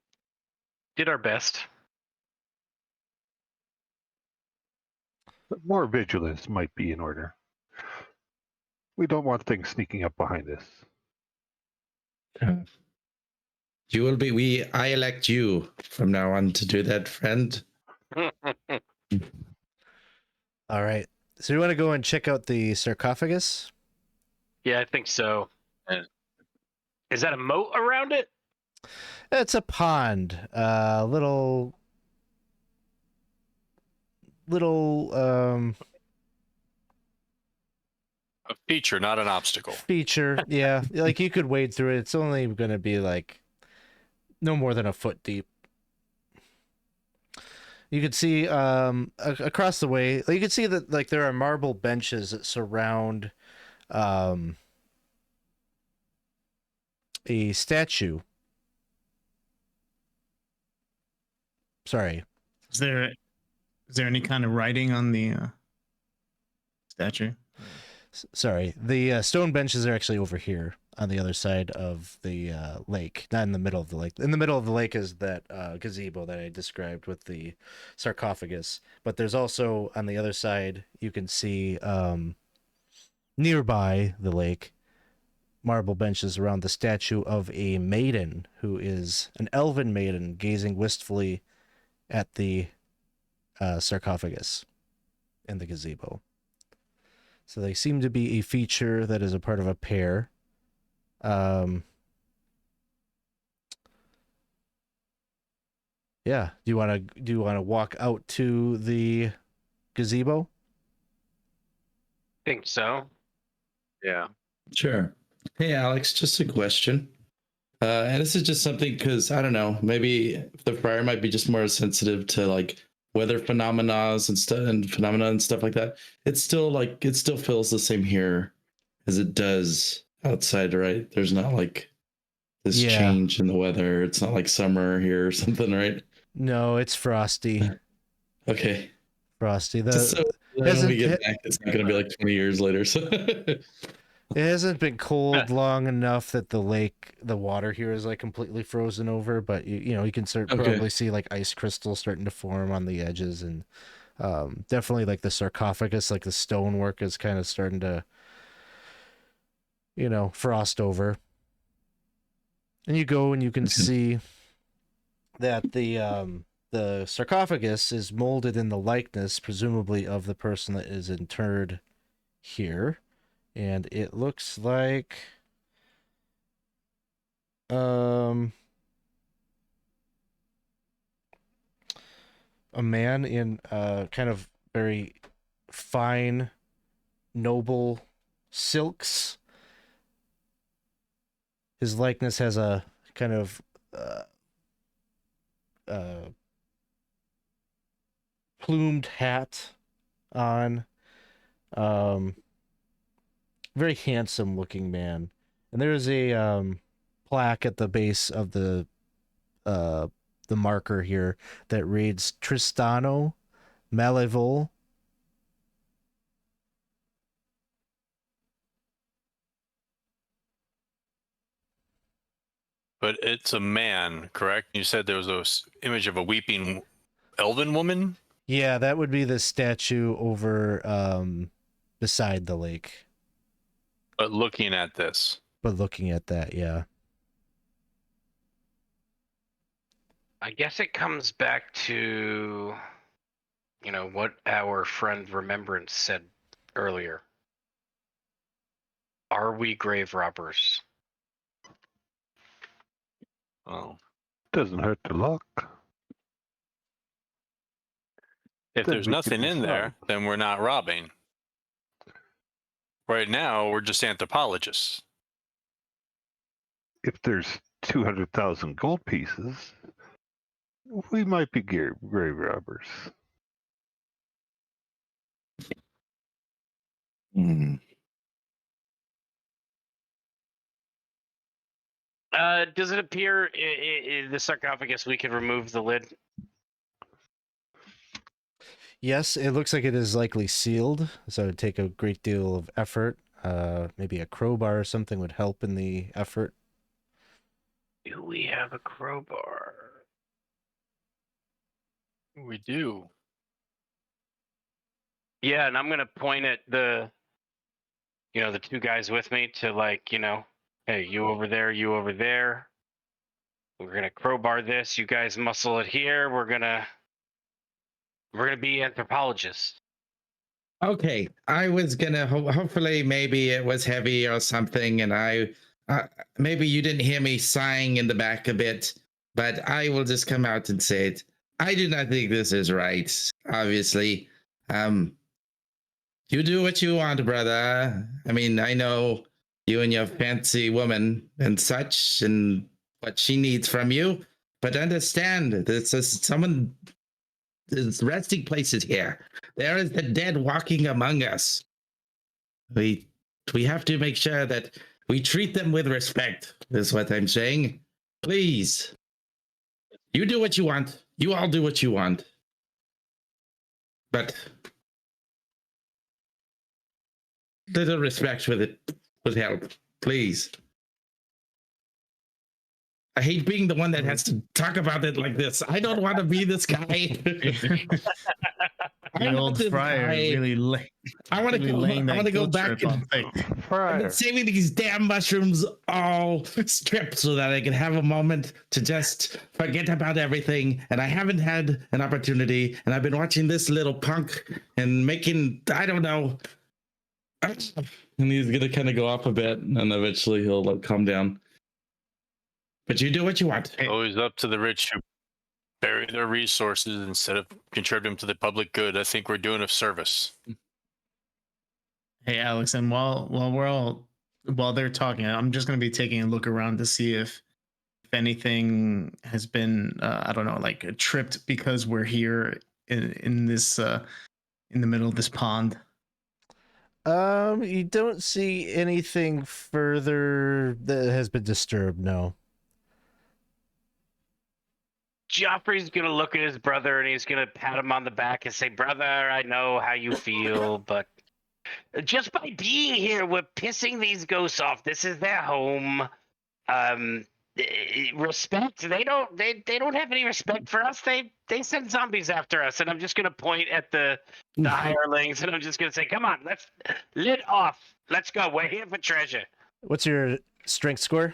Speaker 5: did our best.
Speaker 6: But more vigilance might be in order. We don't want things sneaking up behind us.
Speaker 3: You will be. I elect you from now on to do that, friend.
Speaker 1: All right. So you want to go and check out the sarcophagus?
Speaker 5: Yeah, I think so.
Speaker 4: Yeah.
Speaker 5: Is that a moat around it?
Speaker 1: It's a pond. Little
Speaker 4: A feature, not an obstacle.
Speaker 1: feature. Yeah, like you could wade through it. It's only going to be like no more than a foot deep. You could see across the way, you could see that like there are marble benches that surround a statue. Sorry.
Speaker 2: Is there any kind of writing on the statue?
Speaker 1: Sorry. The stone benches are actually over here on the other side of the lake, not in the middle of the lake. In the middle of the lake is that gazebo that I described with the sarcophagus. But there's also on the other side, you can see nearby the lake, marble benches around the statue of a maiden who is an elven maiden gazing wistfully at the sarcophagus in the gazebo. So they seem to be a feature that is a part of a pair. Yeah. Do you want to walk out to the gazebo?
Speaker 5: Think so.
Speaker 7: Yeah.
Speaker 3: Sure. Hey, Alex, just a question. And this is just something because I don't know, maybe the friar might be just more sensitive to like weather phenomena and stuff like that. It's still like it still feels the same here as it does outside, right? There's not like this change in the weather. It's not like summer here or something, right?
Speaker 1: No, it's frosty.
Speaker 3: Okay.
Speaker 1: Frosty.
Speaker 3: Just so when we get back, it's not going to be like 20 years later. So
Speaker 1: it hasn't been cold long enough that the water here is like completely frozen over, but you can probably see like ice crystals starting to form on the edges, and definitely like the sarcophagus, like the stonework is kind of starting to, frost over. And you go and you can see that the sarcophagus is molded in the likeness, presumably of the person that is interred here. And it looks like a man in kind of very fine, noble silks. His likeness has a kind of plumed hat on. Very handsome looking man. And there's a plaque at the base of the marker here that reads Tristano, Malevol.
Speaker 4: But it's a man, correct? You said there was an image of a weeping elven woman?
Speaker 1: Yeah, that would be the statue over beside the lake.
Speaker 4: But looking at this.
Speaker 1: But looking at that, yeah.
Speaker 5: I guess it comes back to, what our friend Remembrance said earlier. Are we grave robbers?
Speaker 4: Oh.
Speaker 6: Doesn't hurt to look.
Speaker 4: If there's nothing in there, then we're not robbing. Right now, we're just anthropologists.
Speaker 6: If there's 200,000 gold pieces, we might be grave robbers.
Speaker 5: Does it appear in the sarcophagus we could remove the lid?
Speaker 1: Yes, it looks like it is likely sealed, so it would take a great deal of effort. Maybe a crowbar or something would help in the effort.
Speaker 5: Do we have a crowbar?
Speaker 4: We do.
Speaker 5: Yeah, and I'm gonna point at the two guys with me to hey, you over there, you over there. We're gonna crowbar this. You guys muscle it here. We're gonna be anthropologists.
Speaker 3: Okay, I was gonna hopefully maybe it was heavy or something, and I maybe you didn't hear me sighing in the back a bit, but I will just come out and say it. I do not think this is right. Obviously, you do what you want, brother. I mean, I know you and your fancy woman and such, and what she needs from you, but understand this is someone. There's resting places here. There is the dead walking among us. We have to make sure that we treat them with respect, is what I'm saying. Please. You do what you want. You all do what you want. But little respect with it would help. Please. I hate being the one that has to talk about it like this. I don't want to be this guy.
Speaker 2: The old Friar really
Speaker 3: I want to go back and I've been saving these damn mushrooms all stripped so that I can have a moment to just forget about everything. And I haven't had an opportunity. And I've been watching this little punk and making, I don't know. And he's going to kind of go off a bit and eventually he'll calm down. But you do what you want.
Speaker 4: Always up to the rich who bury their resources instead of contributing to the public good. I think we're doing a service.
Speaker 2: Hey, Alex, and while they're talking, I'm just going to be taking a look around to see if anything has been I don't know, like tripped because we're here in this in the middle of this pond.
Speaker 1: You don't see anything further that has been disturbed, no.
Speaker 5: Geoffrey's gonna look at his brother and he's gonna pat him on the back and say, "Brother, I know how you feel, but just by being here, we're pissing these ghosts off. This is their home. Respect. They don't have any respect for us. They send zombies after us." And I'm just gonna point at the hirelings and I'm just gonna say, "Come on, let's lid off. Let's go. We're here for treasure."
Speaker 1: What's your strength score?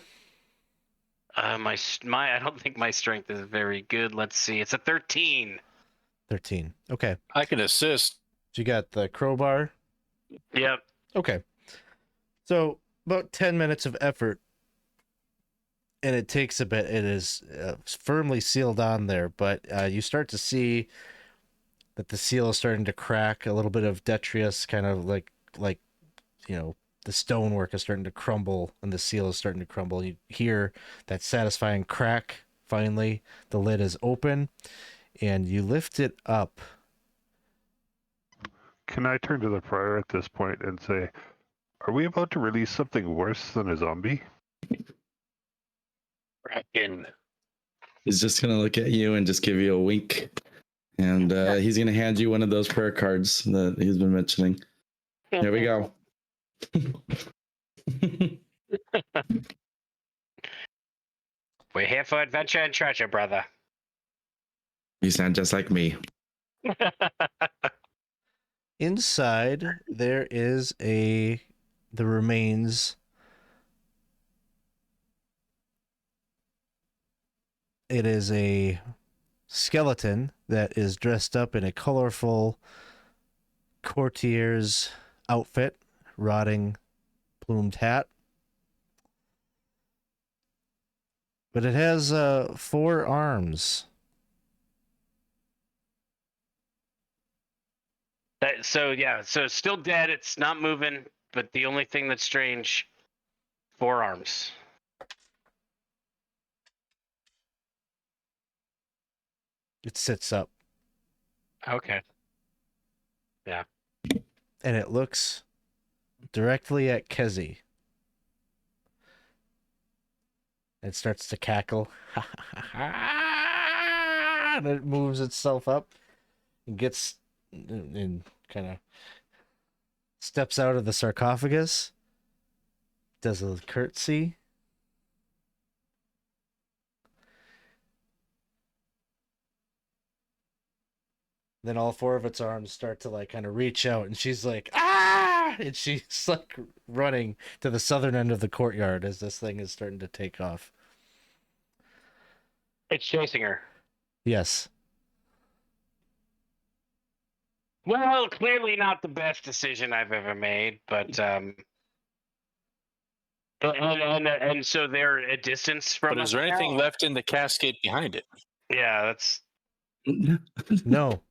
Speaker 5: My I don't think my strength is very good. Let's see. It's a 13.
Speaker 1: 13. Okay.
Speaker 4: I can assist.
Speaker 1: So you got the crowbar.
Speaker 5: Yep.
Speaker 1: Okay. So about 10 minutes of effort, and it takes a bit. It is firmly sealed on there, but you start to see that the seal is starting to crack. A little bit of detritus, kind of like the stonework is starting to crumble, and the seal is starting to crumble. You hear that satisfying crack. Finally, the lid is open, and you lift it up.
Speaker 6: Can I turn to the Friar at this point and say, are we about to release something worse than a zombie?
Speaker 5: Reckon.
Speaker 3: He's just gonna look at you and just give you a wink, and he's gonna hand you one of those prayer cards that he's been mentioning. Here we go.
Speaker 5: We're here for adventure and treasure, brother.
Speaker 3: You sound just like me.
Speaker 1: Inside, there is the remains. It is a skeleton that is dressed up in a colorful courtier's outfit, rotting plumed hat. But it has 4 arms.
Speaker 5: So it's still dead. It's not moving, but the only thing that's strange, 4 arms.
Speaker 1: It sits up.
Speaker 5: Okay. Yeah.
Speaker 1: And it looks directly at Kezi. It starts to cackle. And it moves itself up and gets and kind of steps out of the sarcophagus. Does a curtsy. Then all 4 of its arms start to kind of reach out, and she's like, ah! And she's like running to the southern end of the courtyard as this thing is starting to take off.
Speaker 5: It's chasing her.
Speaker 1: Yes.
Speaker 5: Well, clearly not the best decision I've ever made, but and so they're a distance from.
Speaker 4: But is there anything left in the casket behind it?
Speaker 5: Yeah, that's.
Speaker 1: No.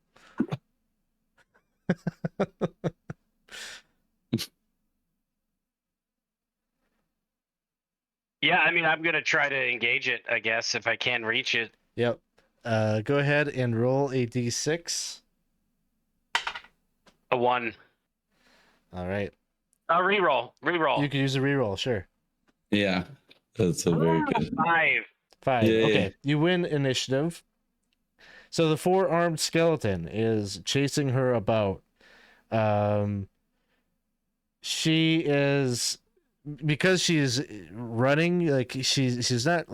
Speaker 5: Yeah, I mean, I'm gonna try to engage it, I guess, if I can reach it.
Speaker 1: Yep. Go ahead and roll a d6.
Speaker 5: A 1.
Speaker 1: All right.
Speaker 5: Reroll.
Speaker 1: You can use a reroll, sure.
Speaker 3: Yeah, that's a very good.
Speaker 5: 5.
Speaker 1: 5.
Speaker 3: Yay.
Speaker 1: Okay. You win initiative. So the 4-armed skeleton is chasing her about. She is, because she's running, like she's not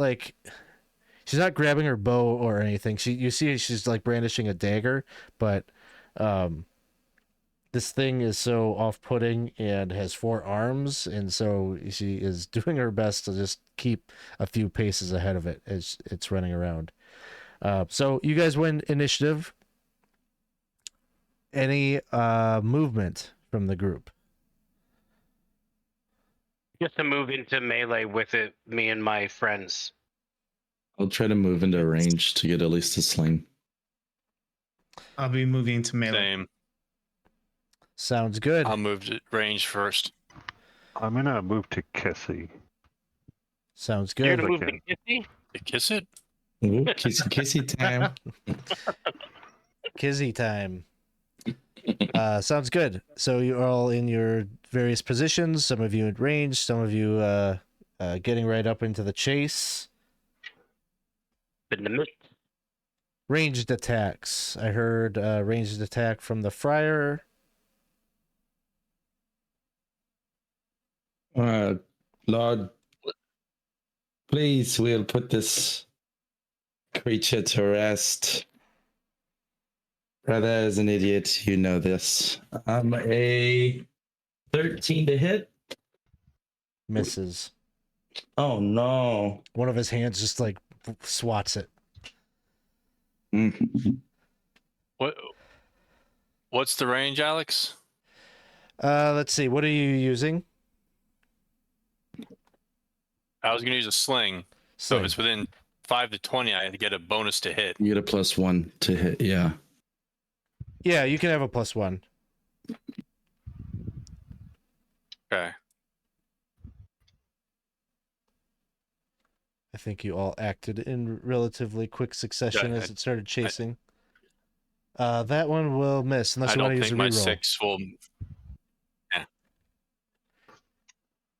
Speaker 1: grabbing her bow or anything. You see she's like brandishing a dagger, but this thing is so off-putting and has 4 arms, and so she is doing her best to just keep a few paces ahead of it as it's running around. So you guys win initiative. Any movement from the group?
Speaker 5: Just to move into melee with it, me and my friends.
Speaker 3: I'll try to move into range to get at least a sling.
Speaker 2: I'll be moving to melee.
Speaker 4: Same.
Speaker 1: Sounds good.
Speaker 4: I'll move to range first.
Speaker 6: I'm gonna move to Kissy.
Speaker 1: Sounds
Speaker 5: You're
Speaker 1: good.
Speaker 5: gonna move
Speaker 6: Okay.
Speaker 5: to Kissy?
Speaker 4: You kiss it?
Speaker 3: Ooh, kissy time.
Speaker 1: Kizzy time. Sounds good. So you're all in your various positions. Some of you at range. Some of you getting right up into the chase.
Speaker 5: In the mid.
Speaker 1: Ranged attacks. I heard ranged attack from the Friar.
Speaker 3: Lord, please, we'll put this creature to rest. Brother is an idiot. You know this. I'm a 13 to hit.
Speaker 1: Misses.
Speaker 3: Oh, no.
Speaker 1: One of his hands just like swats it.
Speaker 3: Mm.
Speaker 4: What's the range, Alex?
Speaker 1: Let's see. What are you using?
Speaker 4: I was gonna use a sling. So
Speaker 1: Sling.
Speaker 4: if it's within 5 to 20, I get a bonus to hit.
Speaker 3: You get a +1 to hit, yeah.
Speaker 1: Yeah, you can have a +1.
Speaker 4: Okay.
Speaker 1: I think you all acted in relatively quick succession
Speaker 4: Yeah,
Speaker 1: as it started chasing. That one will miss unless
Speaker 4: I
Speaker 1: you want
Speaker 4: don't
Speaker 1: to use a
Speaker 4: think my
Speaker 1: reroll.
Speaker 4: 6 will.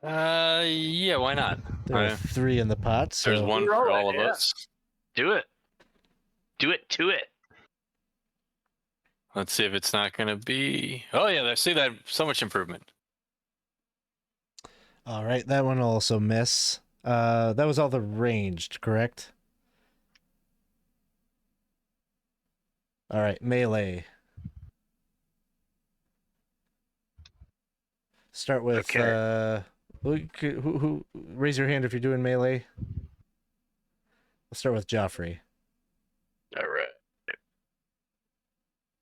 Speaker 4: Yeah, why not?
Speaker 1: There are 3 in the pot, so
Speaker 4: There's one for
Speaker 5: Reroll
Speaker 4: all
Speaker 5: it,
Speaker 4: of
Speaker 5: yeah.
Speaker 4: us.
Speaker 5: Do it. Do it to it.
Speaker 4: Let's see if it's not going to be. Oh, yeah, I see that. So much improvement.
Speaker 1: all right, that one will also miss. That was all the ranged, correct? All right, melee. Start with
Speaker 5: Okay.
Speaker 1: who raise your hand if you're doing melee. We'll start with Geoffrey.
Speaker 5: All right.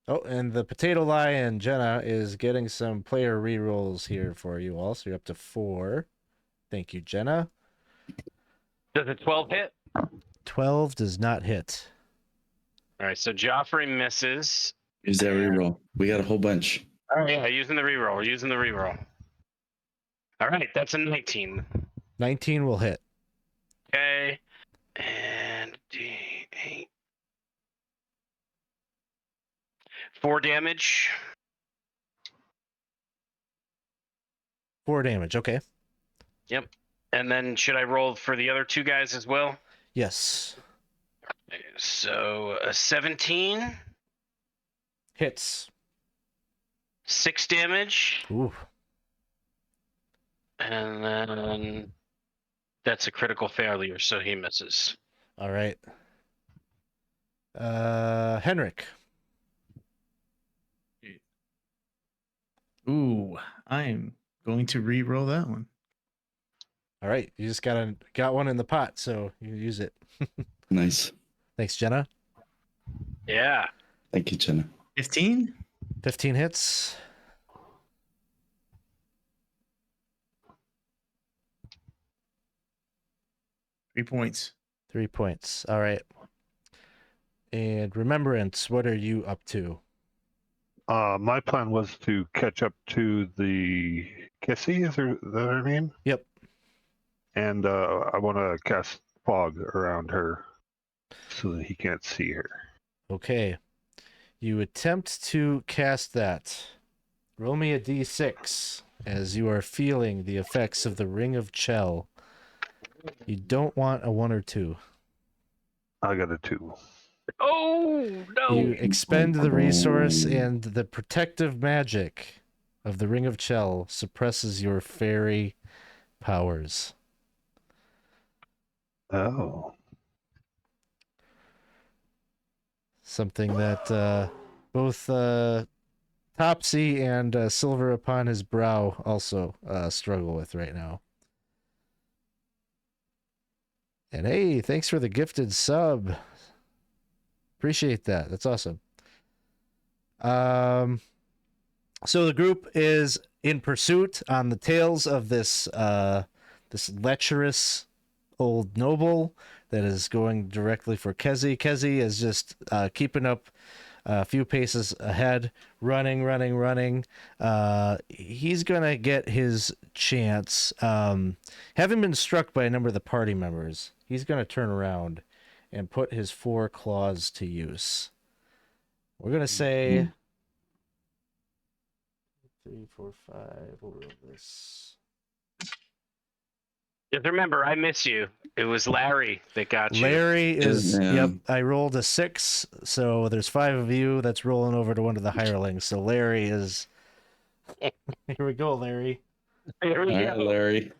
Speaker 1: Oh, and the Potato Lion, Jenna, is getting some player rerolls here for you all. So you're up to 4. Thank you, Jenna.
Speaker 5: Does a 12 hit?
Speaker 1: 12 does not hit.
Speaker 5: All right, so Joffrey misses.
Speaker 3: Use that reroll. We got a whole bunch.
Speaker 5: Oh yeah, using the reroll. Using the reroll. All right, that's a 19.
Speaker 1: 19 will hit.
Speaker 5: Okay, and D8. 4 damage.
Speaker 1: 4 damage. Okay.
Speaker 5: Yep. And then should I roll for the other 2 guys as well?
Speaker 1: Yes.
Speaker 5: So a 17,
Speaker 1: Hits.
Speaker 5: 6 damage,
Speaker 1: Ooh.
Speaker 5: and then that's a critical failure, so he misses.
Speaker 1: All right. Henrick.
Speaker 2: Ooh, I'm going to re-roll that one.
Speaker 1: All right. You just got one in the pot, so you use it.
Speaker 3: Nice.
Speaker 1: Thanks, Jenna.
Speaker 5: Yeah.
Speaker 3: Thank you, Jenna.
Speaker 2: 15?
Speaker 1: 15 hits.
Speaker 2: Three points.
Speaker 1: 3 points. All right. And Remembrance, what are you up to?
Speaker 6: My plan was to catch up to the Kissy, is that her name?
Speaker 1: Yep.
Speaker 6: And I want to cast fog around her so that he can't see her.
Speaker 1: Okay. You attempt to cast that. Roll me a d6 as you are feeling the effects of the Ring of Chell. You don't want a 1 or 2.
Speaker 6: I got a 2.
Speaker 5: Oh, no.
Speaker 1: You expend the resource, and the protective magic of the Ring of Chell suppresses your fairy powers.
Speaker 6: Oh.
Speaker 1: Something that both Topsy and Silver Upon His Brow also struggle with right now. And hey, thanks for the gifted sub. Appreciate that. That's awesome. So the group is in pursuit on the tails of this this lecherous old noble that is going directly for Kezi. Kezi is just keeping up a few paces ahead, running. He's going to get his chance. Having been struck by a number of the party members, he's going to turn around and put his 4 claws to use. We're going to say 3, 4, 5. We'll roll this.
Speaker 5: Just remember, I miss you. It was Larry that got you.
Speaker 1: Larry is,
Speaker 3: Yeah.
Speaker 1: yep, I rolled a 6, so there's 5 of you. That's rolling over to one of the hirelings. So Larry is... Here we go, Larry.
Speaker 5: Here
Speaker 3: All
Speaker 5: we
Speaker 3: right,
Speaker 5: go.
Speaker 3: Larry.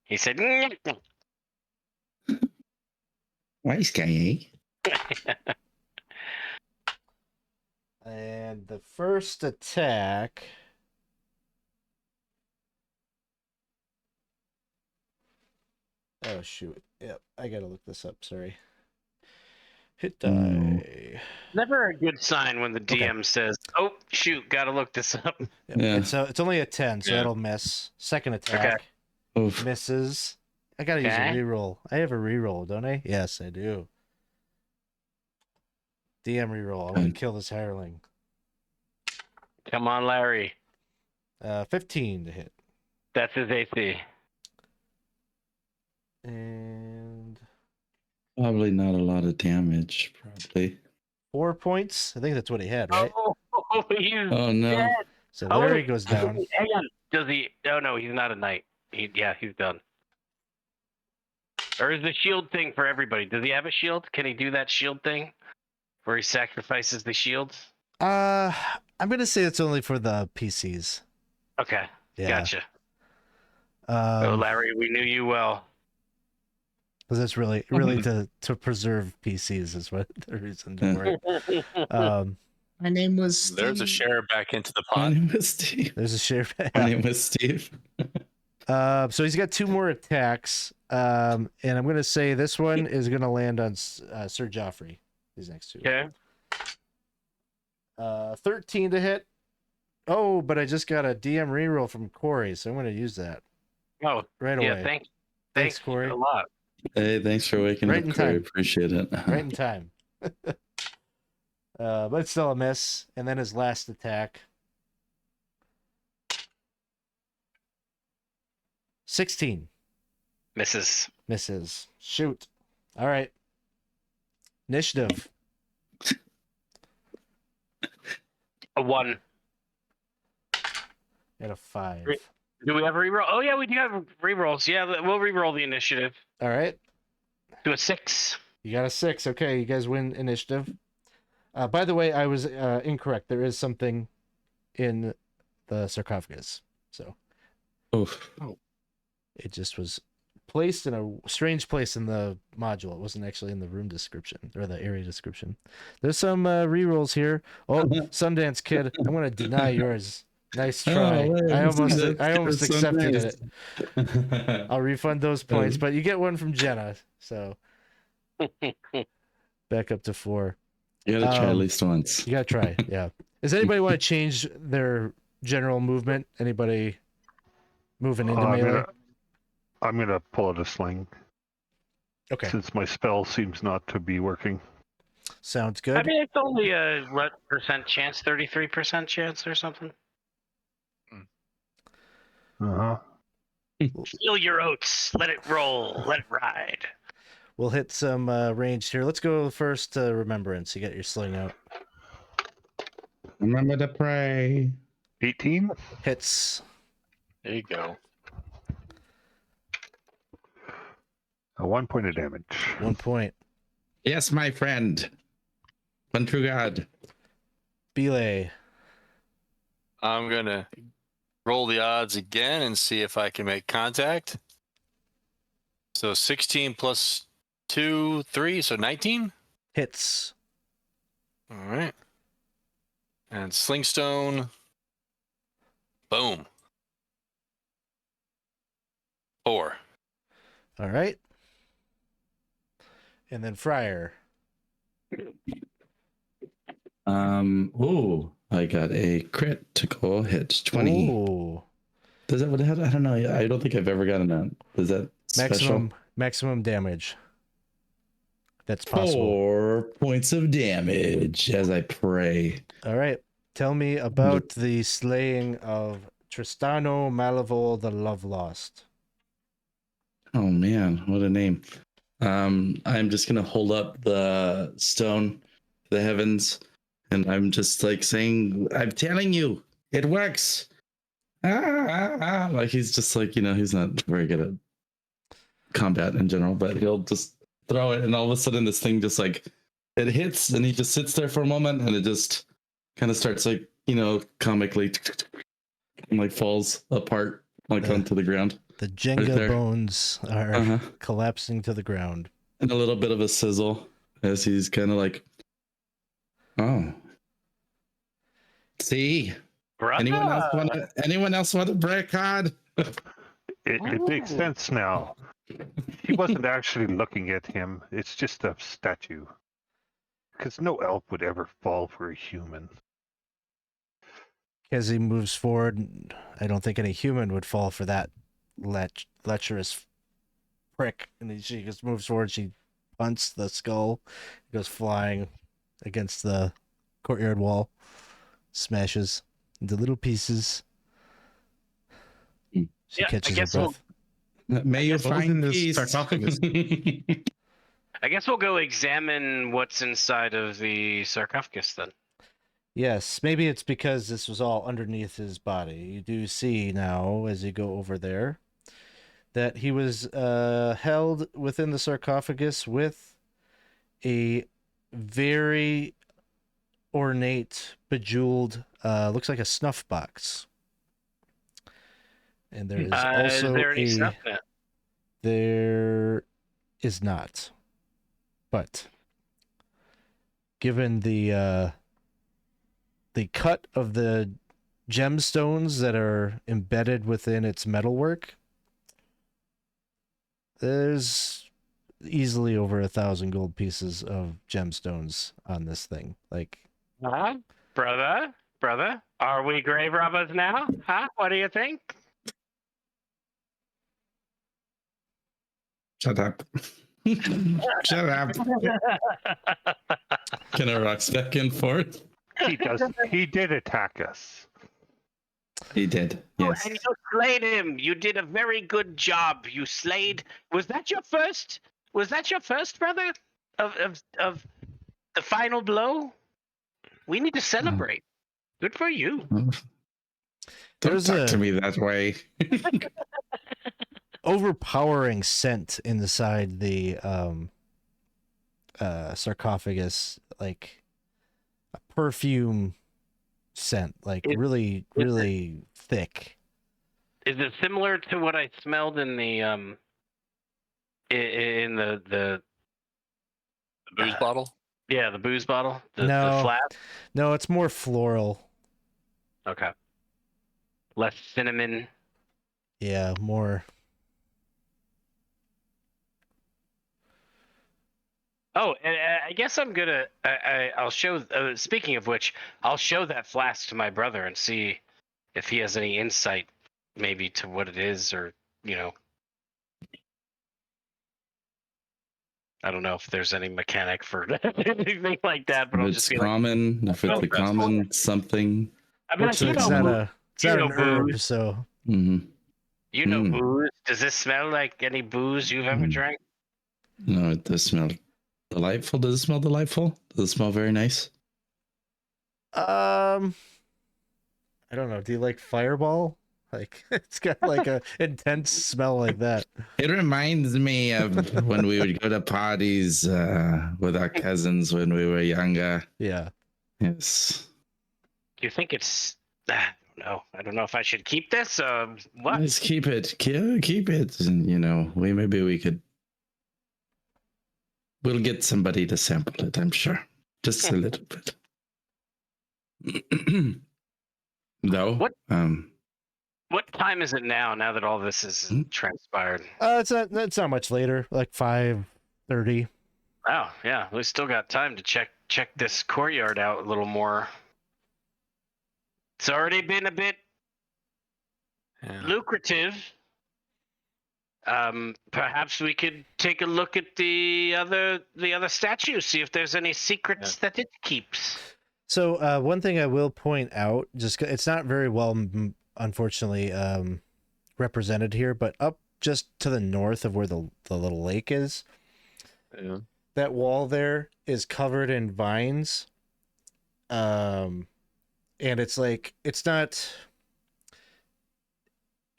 Speaker 5: He said,
Speaker 3: Wise guy, eh?
Speaker 1: And the first attack... Oh, shoot. Yep, I gotta look this up, sorry. Hit die.
Speaker 5: never a good sign when the DM says, "Oh, shoot, gotta look this up."
Speaker 1: Yep.
Speaker 3: Yeah.
Speaker 1: It's only a 10, so
Speaker 4: Yeah.
Speaker 1: that'll miss. Second attack
Speaker 3: Oof.
Speaker 1: misses. I gotta use a
Speaker 5: Okay.
Speaker 1: reroll. I have a reroll, don't I? Yes, I do. DM reroll. I want to kill this hireling.
Speaker 5: Come on, Larry.
Speaker 1: 15 to hit.
Speaker 5: That's his AC.
Speaker 1: And
Speaker 3: Probably not a lot of damage. Probably.
Speaker 1: 4 points. I think that's what he had, right?
Speaker 5: Oh, he's
Speaker 3: Oh no.
Speaker 5: dead.
Speaker 1: So Larry goes down.
Speaker 5: Hang on. Does he? Oh no, he's not a knight. He's done. Or is the shield thing for everybody? Does he have a shield? Can he do that shield thing, where he sacrifices the shields?
Speaker 1: I'm gonna say it's only for the PCs.
Speaker 5: Okay,
Speaker 1: Yeah.
Speaker 5: gotcha. Oh,
Speaker 1: Um,
Speaker 5: Larry, we knew you well.
Speaker 1: because that's really to preserve PCs is what the reason for it.
Speaker 3: My name was Steve.
Speaker 4: There's a share back into the
Speaker 3: My
Speaker 4: pot.
Speaker 3: name was Steve.
Speaker 1: There's a share.
Speaker 3: My name was Steve.
Speaker 1: So he's got 2 more attacks. And I'm gonna say this one is gonna land on Sir Geoffrey. These next 2.
Speaker 5: Okay.
Speaker 1: 13 to hit. Oh, but I just got a DM reroll from Corey, so I'm gonna use that
Speaker 5: Oh,
Speaker 1: right away.
Speaker 5: yeah. Thanks,
Speaker 1: Corey.
Speaker 5: a lot.
Speaker 3: Hey, thanks for waking
Speaker 1: Right
Speaker 3: up,
Speaker 1: in
Speaker 3: Corey.
Speaker 1: time.
Speaker 3: Appreciate it.
Speaker 1: Right in time. But it's still a miss. And then his last attack. 16
Speaker 5: Misses.
Speaker 1: misses. Shoot. All right. Initiative.
Speaker 5: A 1.
Speaker 1: And a 5.
Speaker 5: Great. Do we have a reroll? Oh yeah, we do have rerolls. Yeah, we'll reroll the initiative
Speaker 1: All right.
Speaker 5: to a 6.
Speaker 1: You got a 6. Okay, you guys win initiative. By the way, I was incorrect. There is something in the sarcophagus. So
Speaker 3: Oof.
Speaker 1: it just was placed in a strange place in the module. It wasn't actually in the room description or the area description. There's some rerolls here. Oh, Sundance Kid, I'm going to deny yours. Nice try.
Speaker 3: Oh,
Speaker 1: I almost
Speaker 3: that's so
Speaker 1: accepted
Speaker 3: nice.
Speaker 1: it. I'll refund those points, but you get one from Jenna. So back up to 4.
Speaker 3: You gotta try at least once.
Speaker 1: You gotta try. Yeah. Does anybody want to change their general movement? Anybody moving into melee?
Speaker 6: I'm gonna pull out a sling
Speaker 1: Okay.
Speaker 6: since my spell seems not to be working.
Speaker 1: Sounds
Speaker 5: I
Speaker 1: good.
Speaker 5: mean, it's only a what percent chance? 33% chance or something.
Speaker 6: Uh-huh.
Speaker 5: Steal your oats. Let it roll. Let it ride.
Speaker 1: We'll hit some range here. Let's go first to Remembrance. You got your sling out.
Speaker 3: Remember to pray.
Speaker 6: 18?
Speaker 1: Hits.
Speaker 4: There you go.
Speaker 6: 1 point of damage.
Speaker 1: 1 point.
Speaker 3: Yes, my friend. One true God.
Speaker 1: Beelaay.
Speaker 4: I'm gonna roll the odds again and see if I can make contact. So 16 plus 2, 3, so 19.
Speaker 1: Hits.
Speaker 4: All right. And Slingstone. Boom. 4.
Speaker 1: All right. And then Friar.
Speaker 3: Ooh, I got a critical hit. 20.
Speaker 1: Ooh.
Speaker 3: Does that what I don't know. I don't think I've ever gotten that. Is that special?
Speaker 1: Maximum damage. That's possible.
Speaker 3: 4 points of damage as I pray.
Speaker 1: All right. Tell me about the slaying of Tristano Malevol the Love Lost.
Speaker 3: Oh man, what a name. I'm just gonna hold up the stone to the heavens, and I'm just like saying, I'm telling you, it works. Like he's just like, he's not very good at combat in general, but he'll just throw it, and all of a sudden this thing just like it hits, and he just sits there for a moment, and it just kind of starts like, comically and like falls apart like onto the ground.
Speaker 1: The Jenga bones are collapsing to the ground.
Speaker 3: And a little bit of a sizzle as he's kind of like, oh, see,
Speaker 5: Brother.
Speaker 3: anyone else want a break card?
Speaker 6: It makes sense now. He wasn't actually looking at him. It's just a statue. Because no elf would ever fall for a human.
Speaker 1: As he moves forward, I don't think any human would fall for that lecherous prick. And she just moves forward. She punts the skull. It goes flying against the courtyard wall. Smashes into little pieces. She catches her breath.
Speaker 3: May you find
Speaker 2: this
Speaker 3: peace.
Speaker 2: sarcophagus.
Speaker 5: I guess we'll go examine what's inside of the sarcophagus then.
Speaker 1: Yes, maybe it's because this was all underneath his body. You do see now, as you go over there, that he was held within the sarcophagus with a very ornate, bejeweled, looks like a snuff box. And there is also
Speaker 5: is there any snuff in it?
Speaker 1: There is not. But given the cut of the gemstones that are embedded within its metalwork, there's easily over 1,000 gold pieces of gemstones on this thing. Like,
Speaker 5: brother, are we grave robbers now? Huh? What do you think?
Speaker 3: Shut up. Shut up. Kind of rocks back and forth.
Speaker 6: He did attack us.
Speaker 3: He did. Yes.
Speaker 5: And you slayed him. You did a very good job. You slayed. Was that your first, brother? Of the final blow? We need to celebrate. Good for you.
Speaker 3: Don't talk to me that way.
Speaker 1: Overpowering scent inside the sarcophagus, like a perfume scent, like really thick.
Speaker 5: Is it similar to what I smelled in the the
Speaker 4: booze bottle?
Speaker 5: Yeah, the booze bottle. The
Speaker 1: No.
Speaker 5: flask.
Speaker 1: No, it's more floral.
Speaker 5: Okay. Less cinnamon.
Speaker 1: Yeah, more.
Speaker 5: Oh, and I guess I'm gonna. I'll show. Speaking of which, I'll show that flask to my brother and see if he has any insight, maybe to what it is, or I don't know if there's any mechanic for anything like that. But
Speaker 3: If
Speaker 5: I'll
Speaker 3: it's
Speaker 5: just be
Speaker 3: common, if it's a common something.
Speaker 5: I mean,
Speaker 1: It's not an herb,
Speaker 5: booze.
Speaker 1: so.
Speaker 3: Mm-hmm.
Speaker 5: You know booze. Does this smell like any booze you've ever drank?
Speaker 3: No, it does smell delightful. Does it smell delightful? Does it smell very nice?
Speaker 1: I don't know. Do you like Fireball? Like, it's got like a intense smell like that.
Speaker 3: It reminds me of when we would go to parties with our cousins when we were younger.
Speaker 1: Yeah.
Speaker 3: Yes.
Speaker 5: Do you think it's? I don't know if I should keep this. What?
Speaker 3: Let's keep it. Keep it. And, we'll get somebody to sample it, I'm sure. Just a little bit. Though.
Speaker 5: What? What time is it now? Now that all this is transpired.
Speaker 1: It's not much later. Like 5:30.
Speaker 5: Oh yeah, we still got time to check this courtyard out a little more. It's already been a bit lucrative. Perhaps we could take a look at the other statue, see if there's any secrets that it keeps.
Speaker 1: So one thing I will point out, it's not very well, unfortunately, represented here, but up just to the north of where the little lake is, that wall there is covered in vines. And it's like, it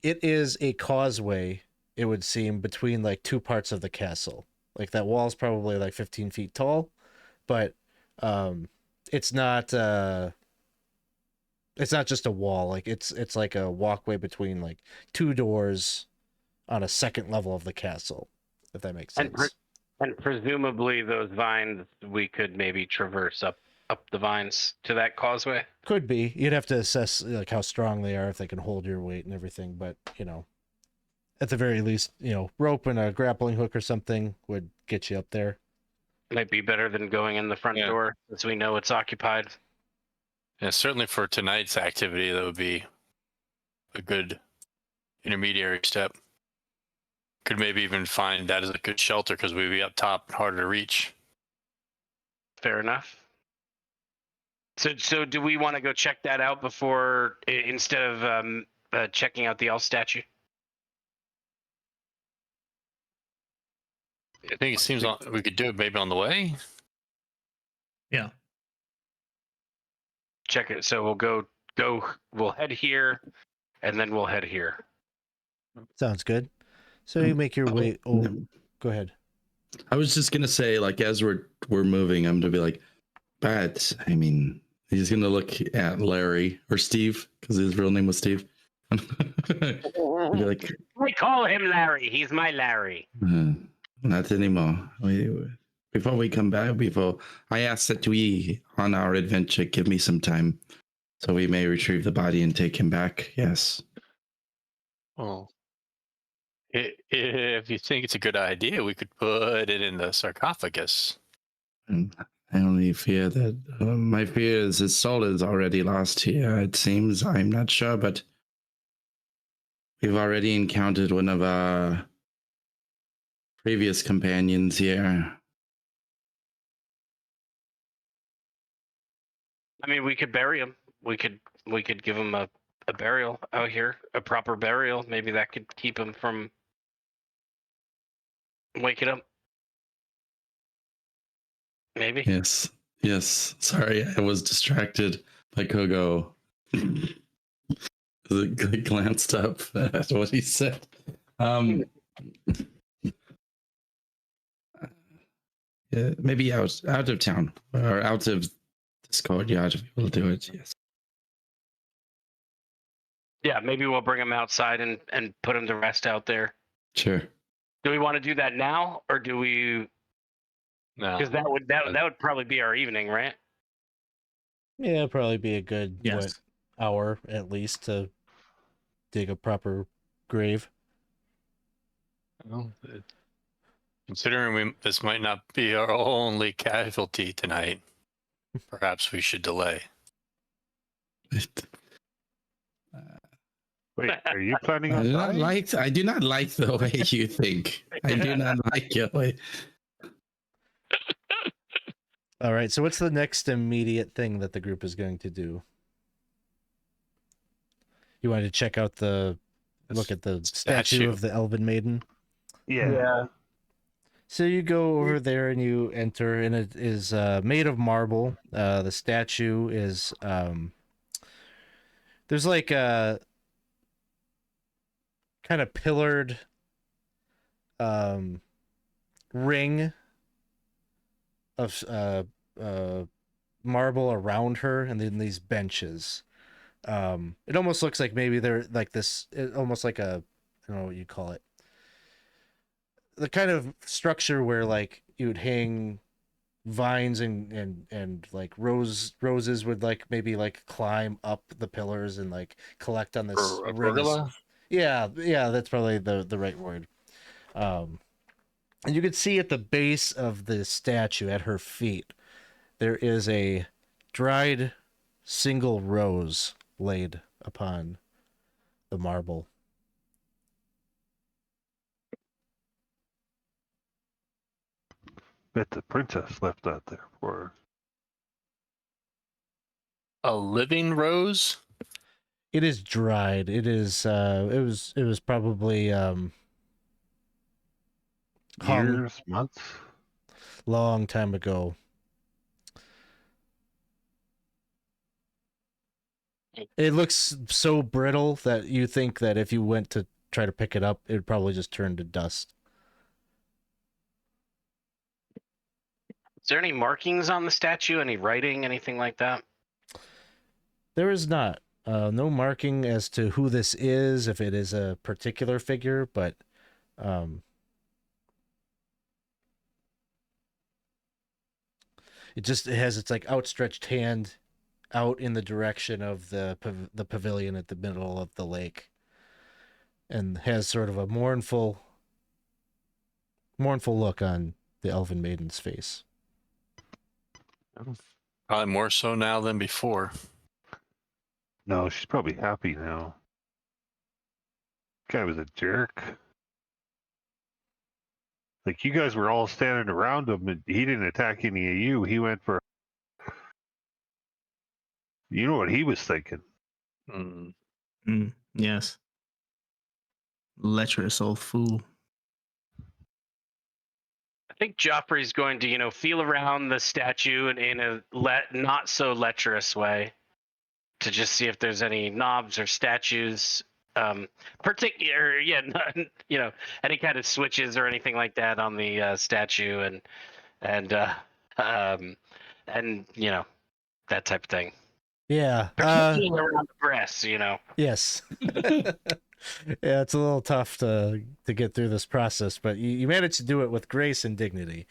Speaker 1: is a causeway, it would seem, between like two parts of the castle. Like that wall's probably like 15 feet tall, but it's not just a wall. Like it's like a walkway between like two doors on a second level of the castle, if that makes sense.
Speaker 5: And presumably those vines, we could maybe traverse up the vines to that causeway.
Speaker 1: Could be. You'd have to assess like how strong they are, if they can hold your weight and everything, but at the very least, rope and a grappling hook or something would get you up there.
Speaker 5: Might be better than going in the front door, since we know it's occupied.
Speaker 4: Yeah, certainly for tonight's activity, that would be a good intermediary step. Could maybe even find that as a good shelter, because we'd be up top and harder to reach.
Speaker 5: Fair enough. So do we want to go check that out before, instead of checking out the elf statue?
Speaker 4: I think it seems we could do it maybe on the way.
Speaker 2: Yeah.
Speaker 5: Check it. So we'll head here, and then we'll head here.
Speaker 1: Sounds good. So you make your way. Go ahead.
Speaker 3: I was just gonna say, like, as we're moving, I'm gonna be like, but I mean, he's gonna look at Larry or Steve, because his real name was Steve. Be like,
Speaker 5: I call him Larry. He's my Larry.
Speaker 3: Not anymore. Before we come back, I ask that we, on our adventure, give me some time, so we may retrieve the body and take him back. Yes.
Speaker 4: Well, if you think it's a good idea, we could put it in the sarcophagus.
Speaker 3: I only fear that my fear is his soul is already lost here. It seems. I'm not sure, but we've already encountered one of our previous companions here.
Speaker 5: I mean, we could bury him. We could give him a burial out here, a proper burial. Maybe that could keep him from waking up. Maybe.
Speaker 3: Yes. Sorry, I was distracted by Kogo. I glanced up at what he said. Maybe out of town or out of this courtyard. We'll do it. Yes.
Speaker 5: Yeah, maybe we'll bring him outside and put him to rest out there.
Speaker 3: Sure.
Speaker 5: Do we want to do that now, or do we?
Speaker 4: No,
Speaker 5: because that would probably be our evening, right?
Speaker 1: Yeah, it'd probably be a good hour at least to dig a proper grave.
Speaker 4: well, considering this might not be our only casualty tonight, perhaps we should delay.
Speaker 6: Wait, are you planning on
Speaker 3: I do not like the way you think. I do not like your way.
Speaker 1: All right, so what's the next immediate thing that the group is going to do? You wanted to check out look at the statue of the Elven Maiden?
Speaker 6: Yeah.
Speaker 1: So you go over there and you enter, and it is made of marble. The statue is there's like a kind of pillared ring of marble around her, and then these benches. It almost looks like maybe they're like this, almost like I don't know what you call it. The kind of structure where like you would hang vines and like roses would like maybe like climb up the pillars and like collect on this ring. Yeah, that's probably the right word. And you can see at the base of the statue at her feet, there is a dried single rose laid upon the marble.
Speaker 6: Bet the princess left that there for her.
Speaker 4: A living rose?
Speaker 1: It is dried. It is. It was probably hung
Speaker 6: Years, months.
Speaker 1: long time ago. It looks so brittle that you think that if you went to try to pick it up, it would probably just turn to dust.
Speaker 5: Is there any markings on the statue? Any writing? Anything like that?
Speaker 1: There is not. No marking as to who this is, if it is a particular figure, but it has its like outstretched hand out in the direction of the pavilion at the middle of the lake, and has sort of a mournful look on the elven maiden's face.
Speaker 4: Probably more so now than before.
Speaker 6: No, she's probably happy now. Guy was a jerk. Like, you guys were all standing around him, and he didn't attack any of you. He went for... You know what he was thinking.
Speaker 2: Yes. Lecherous old fool.
Speaker 5: I think Geoffrey's going to, feel around the statue in a not so lecherous way to just see if there's any knobs or statues, particular, any kind of switches or anything like that on the statue, and that type of thing.
Speaker 1: Yeah.
Speaker 5: Particularly around the breasts,
Speaker 1: Yes. Yeah, it's a little tough to get through this process, but you managed to do it with grace and dignity.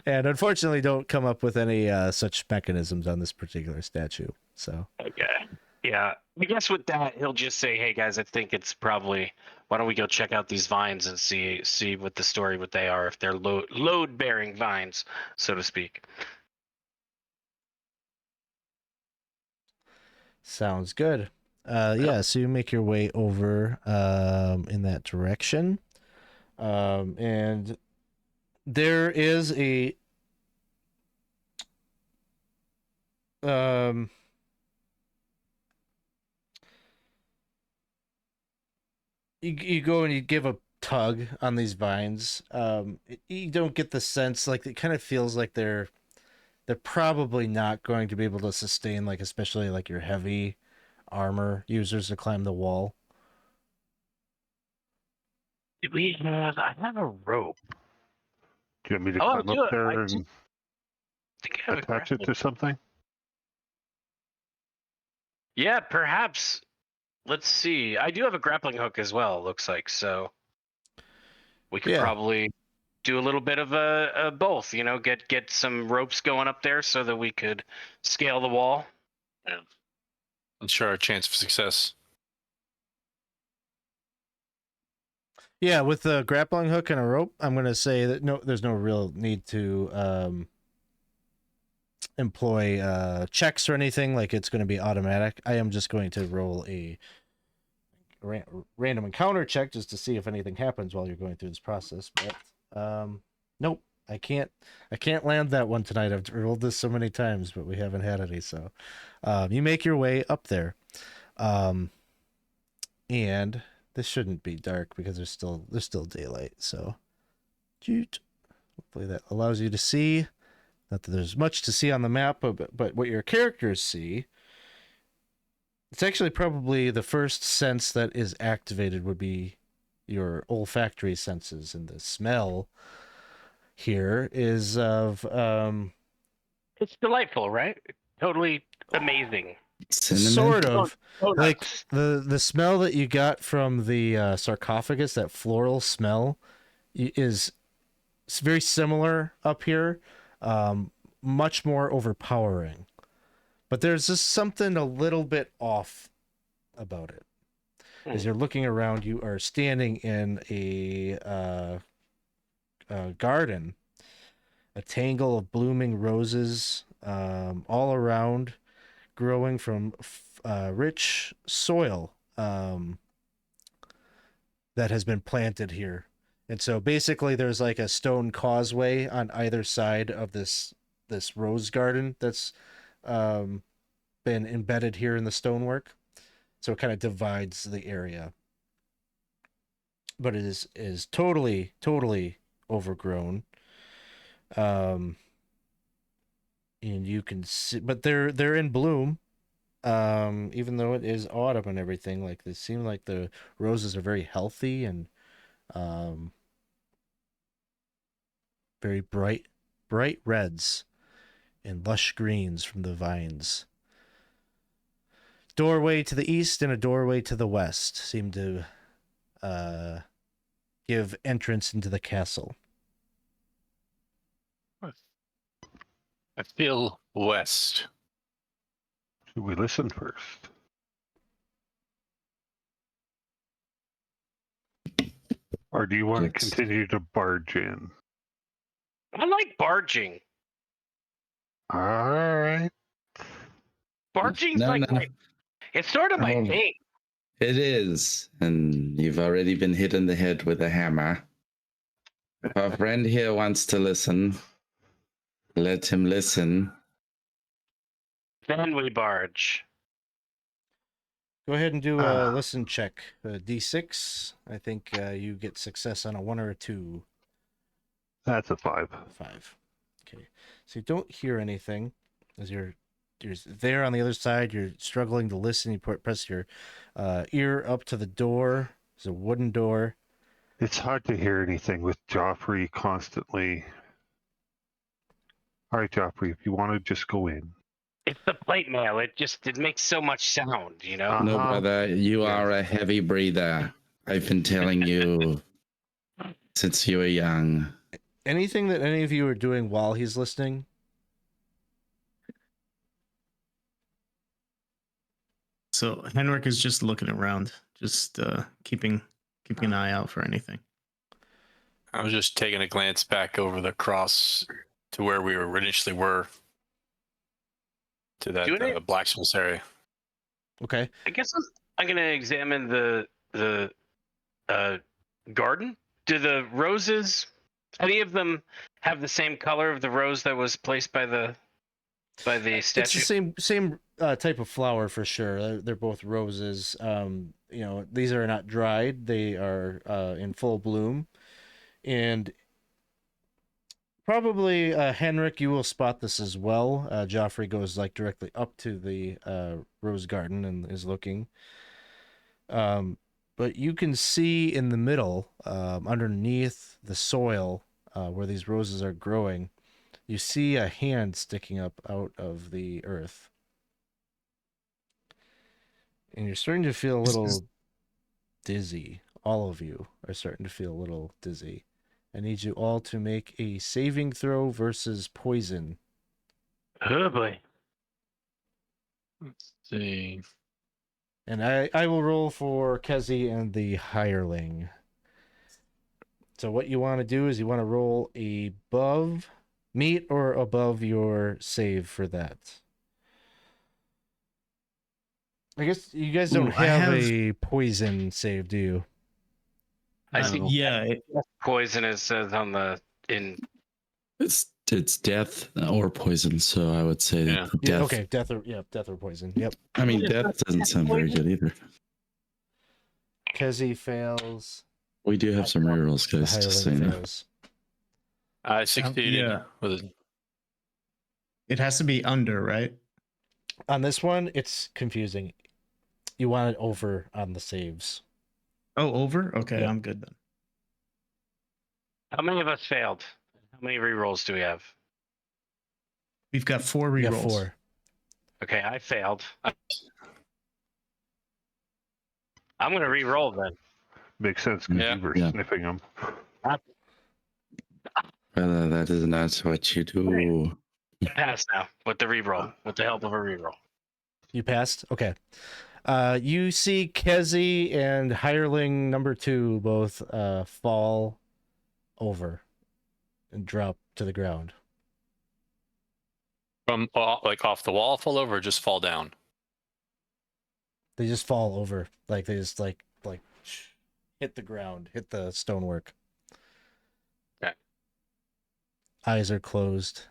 Speaker 1: And unfortunately don't come up with any such mechanisms on this particular statue. So
Speaker 5: okay. Yeah. I guess with that, he'll just say, hey, guys, I think it's probably, why don't we go check out these vines and see what they are, if they're load-bearing vines, so to speak.
Speaker 1: sounds good. Yeah, so you make your way over in that direction. And there is a you go and you give a tug on these vines. You don't get the sense, like, it kind of feels like they're probably not going to be able to sustain, like, especially like your heavy armor users to climb the wall.
Speaker 5: I have a rope.
Speaker 6: Do you want me to
Speaker 5: Oh,
Speaker 6: climb up there and
Speaker 5: think I have
Speaker 6: attach it to something?
Speaker 5: Yeah, perhaps. Let's see. I do have a grappling hook as well, looks like, so we could probably do a little bit of a both, get some ropes going up there so that we could scale the wall.
Speaker 4: Yeah. Ensure our chance of success.
Speaker 1: Yeah, with the grappling hook and a rope, I'm going to say that there's no real need to employ checks or anything, like it's going to be automatic. I am just going to roll a random encounter check just to see if anything happens while you're going through this process. But nope, I can't land that one tonight. I've rolled this so many times, but we haven't had any. So you make your way up there, and this shouldn't be dark because there's still daylight. So hopefully that allows you to see. Not that there's much to see on the map, but what your characters see, it's actually probably the first sense that is activated would be your olfactory senses, and the smell here is of
Speaker 5: it's delightful, right? Totally amazing.
Speaker 3: Cinnamon?
Speaker 1: Sort of.
Speaker 5: Oh,
Speaker 1: Like the smell that you got from the sarcophagus, that floral smell, is very similar up here. Much more overpowering, but there's just something a little bit off about it. As you're looking around, you are standing in a garden, a tangle of blooming roses all around, growing from rich soil that has been planted here. And so basically there's like a stone causeway on either side of this rose garden that's been embedded here in the stonework. So it kind of divides the area. But it is totally overgrown. And you can see, but they're in bloom. Even though it is autumn and everything, like they seem like the roses are very healthy and very bright reds and lush greens from the vines. Doorway to the east and a doorway to the west seem to give entrance into the castle.
Speaker 4: I feel west.
Speaker 6: Should we listen first? Or do you want to continue to barge in?
Speaker 5: I like barging.
Speaker 6: All right.
Speaker 5: Barging's
Speaker 3: No, no.
Speaker 5: it's sort of my
Speaker 3: Oh.
Speaker 5: thing.
Speaker 3: It is, and you've already been hit in the head with a hammer. If our friend here wants to listen, let him listen.
Speaker 5: Then we barge.
Speaker 1: Go ahead and do a listen check. D6. I think you get success on a 1 or a 2.
Speaker 6: That's a 5.
Speaker 1: 5. Okay. So you don't hear anything as you're there on the other side. You're struggling to listen. You press your ear up to the door. There's a wooden door.
Speaker 6: It's hard to hear anything with Geoffrey constantly. All right, Geoffrey, if you want to just go in.
Speaker 5: It's the plate mail. It makes so much sound, you know?
Speaker 3: No,
Speaker 6: Uh-huh.
Speaker 3: brother, you
Speaker 6: Yeah.
Speaker 3: are a heavy breather. I've been telling you since you were young.
Speaker 1: Anything that any of you are doing while he's listening?
Speaker 2: So Henrick is just looking around, just keeping an eye out for anything.
Speaker 4: I was just taking a glance back over the cross to where we initially were, to that blacksmith's area.
Speaker 1: Okay.
Speaker 5: I guess I'm going to examine the garden. Do the roses, any of them have the same color of the rose that was placed by the statue?
Speaker 1: It's the same type of flower for sure. They're both roses. These are not dried. They are in full bloom. And probably Henrick, you will spot this as well. Geoffrey goes like directly up to the rose garden and is looking. But you can see in the middle, underneath the soil where these roses are growing, you see a hand sticking up out of the earth. And you're starting to feel a little dizzy. All of you are starting to feel a little dizzy. I need you all to make a saving throw versus poison.
Speaker 5: Oh boy.
Speaker 4: Let's see.
Speaker 1: And I will roll for Kezi and the hireling. So what you want to do is you want to roll meet or above your save for that. I guess you guys don't have a poison save, do you?
Speaker 5: I see.
Speaker 2: Yeah,
Speaker 5: Poison is says on the
Speaker 3: It's death or poison, so I would say
Speaker 4: Yeah.
Speaker 3: death.
Speaker 1: Okay, death or poison. Yep.
Speaker 3: I mean, death doesn't sound very good either.
Speaker 1: Kezi fails.
Speaker 3: We do have some rerolls,
Speaker 1: The
Speaker 3: guys, just so you
Speaker 1: hireling
Speaker 3: know.
Speaker 1: fails.
Speaker 4: I succeeded.
Speaker 2: yeah.
Speaker 4: With it.
Speaker 2: It has to be under, right?
Speaker 1: On this one, it's confusing. You want it over on the saves.
Speaker 2: Oh, over? Okay,
Speaker 1: Yeah.
Speaker 2: I'm good then.
Speaker 5: How many of us failed? How many rerolls do we have?
Speaker 2: We've got 4
Speaker 1: You
Speaker 2: rerolls.
Speaker 1: got 4.
Speaker 5: Okay, I failed. I'm going to re-roll then.
Speaker 6: Makes sense because
Speaker 4: Yeah.
Speaker 6: you were
Speaker 3: Yeah.
Speaker 6: sniffing them.
Speaker 3: Brother, that is not what you do.
Speaker 5: Pass now with the re-roll, with the help of a re-roll.
Speaker 1: You passed? Okay. You see Kezi and hireling number 2 both fall over and drop to the ground.
Speaker 4: From like off the wall, fall over, or just fall down?
Speaker 1: They just fall over. Like they just like hit the ground, hit the stonework. eyes are closed.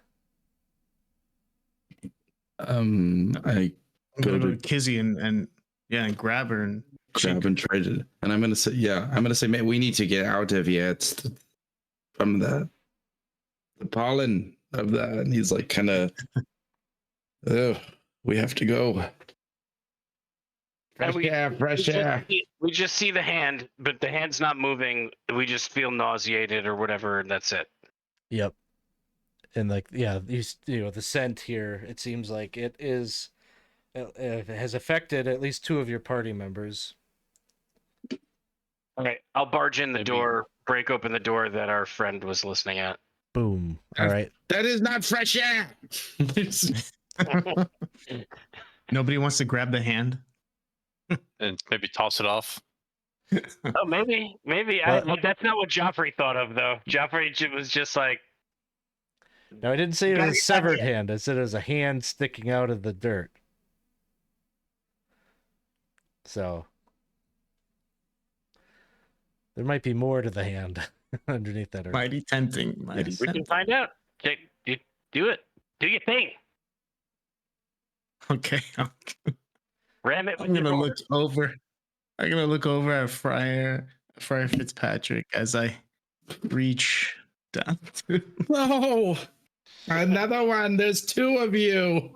Speaker 3: I
Speaker 2: I'm
Speaker 3: go
Speaker 2: gonna go
Speaker 3: to
Speaker 2: to Kizzy and grab her and
Speaker 3: grab and try to, and I'm gonna say, man, we need to get out of here. It's from the pollen of that. And he's like, kind of, oh, we have to go.
Speaker 5: And
Speaker 3: Fresh air.
Speaker 5: we just see the hand, but the hand's not moving. We just feel nauseated or whatever, and that's it.
Speaker 1: Yep. And like, yeah, the scent here, it seems like it has affected at least 2 of your party members.
Speaker 5: All right, I'll barge in the door, break open the door that our friend was listening at.
Speaker 1: Boom. All right.
Speaker 3: That is not fresh air.
Speaker 2: Nobody wants to grab the hand.
Speaker 4: And maybe toss it off.
Speaker 5: Oh, maybe. That's not what Geoffrey thought of, though. Geoffrey was just like,
Speaker 1: No, I didn't say it
Speaker 5: Gotta
Speaker 1: was a
Speaker 5: get
Speaker 1: severed
Speaker 5: back in.
Speaker 1: hand. I said it was a hand sticking out of the dirt. So there might be more to the hand underneath that earth.
Speaker 2: Mighty tempting. Mighty
Speaker 5: we
Speaker 2: tempting.
Speaker 5: can find out. Do it. Do your thing.
Speaker 2: Okay.
Speaker 5: Ram it with
Speaker 2: I'm gonna
Speaker 5: your
Speaker 2: look over. I'm gonna look over at Friar Fitzpatrick as I reach down to.
Speaker 3: No, another one. There's 2 of you.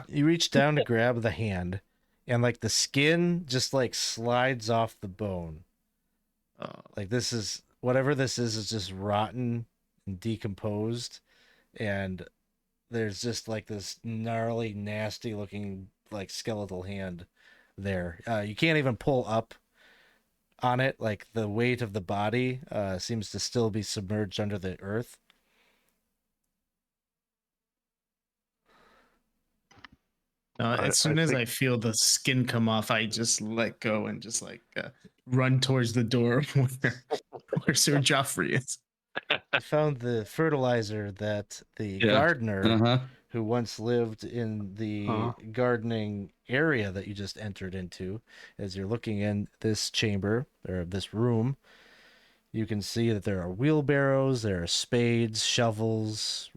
Speaker 1: You reach down to grab the hand, and like the skin just like slides off the bone. Like this is whatever this is just rotten and decomposed, and there's just like this gnarly, nasty looking like skeletal hand there. You can't even pull up on it. Like the weight of the body seems to still be submerged under the earth.
Speaker 2: As soon as I feel the skin come off, I just let go and just like run towards the door where Sir Geoffrey is.
Speaker 1: I found the fertilizer that the gardener who once lived in the gardening area that you just entered into. As you're looking in this chamber or this room, you can see that there are wheelbarrows, there are spades, shovels,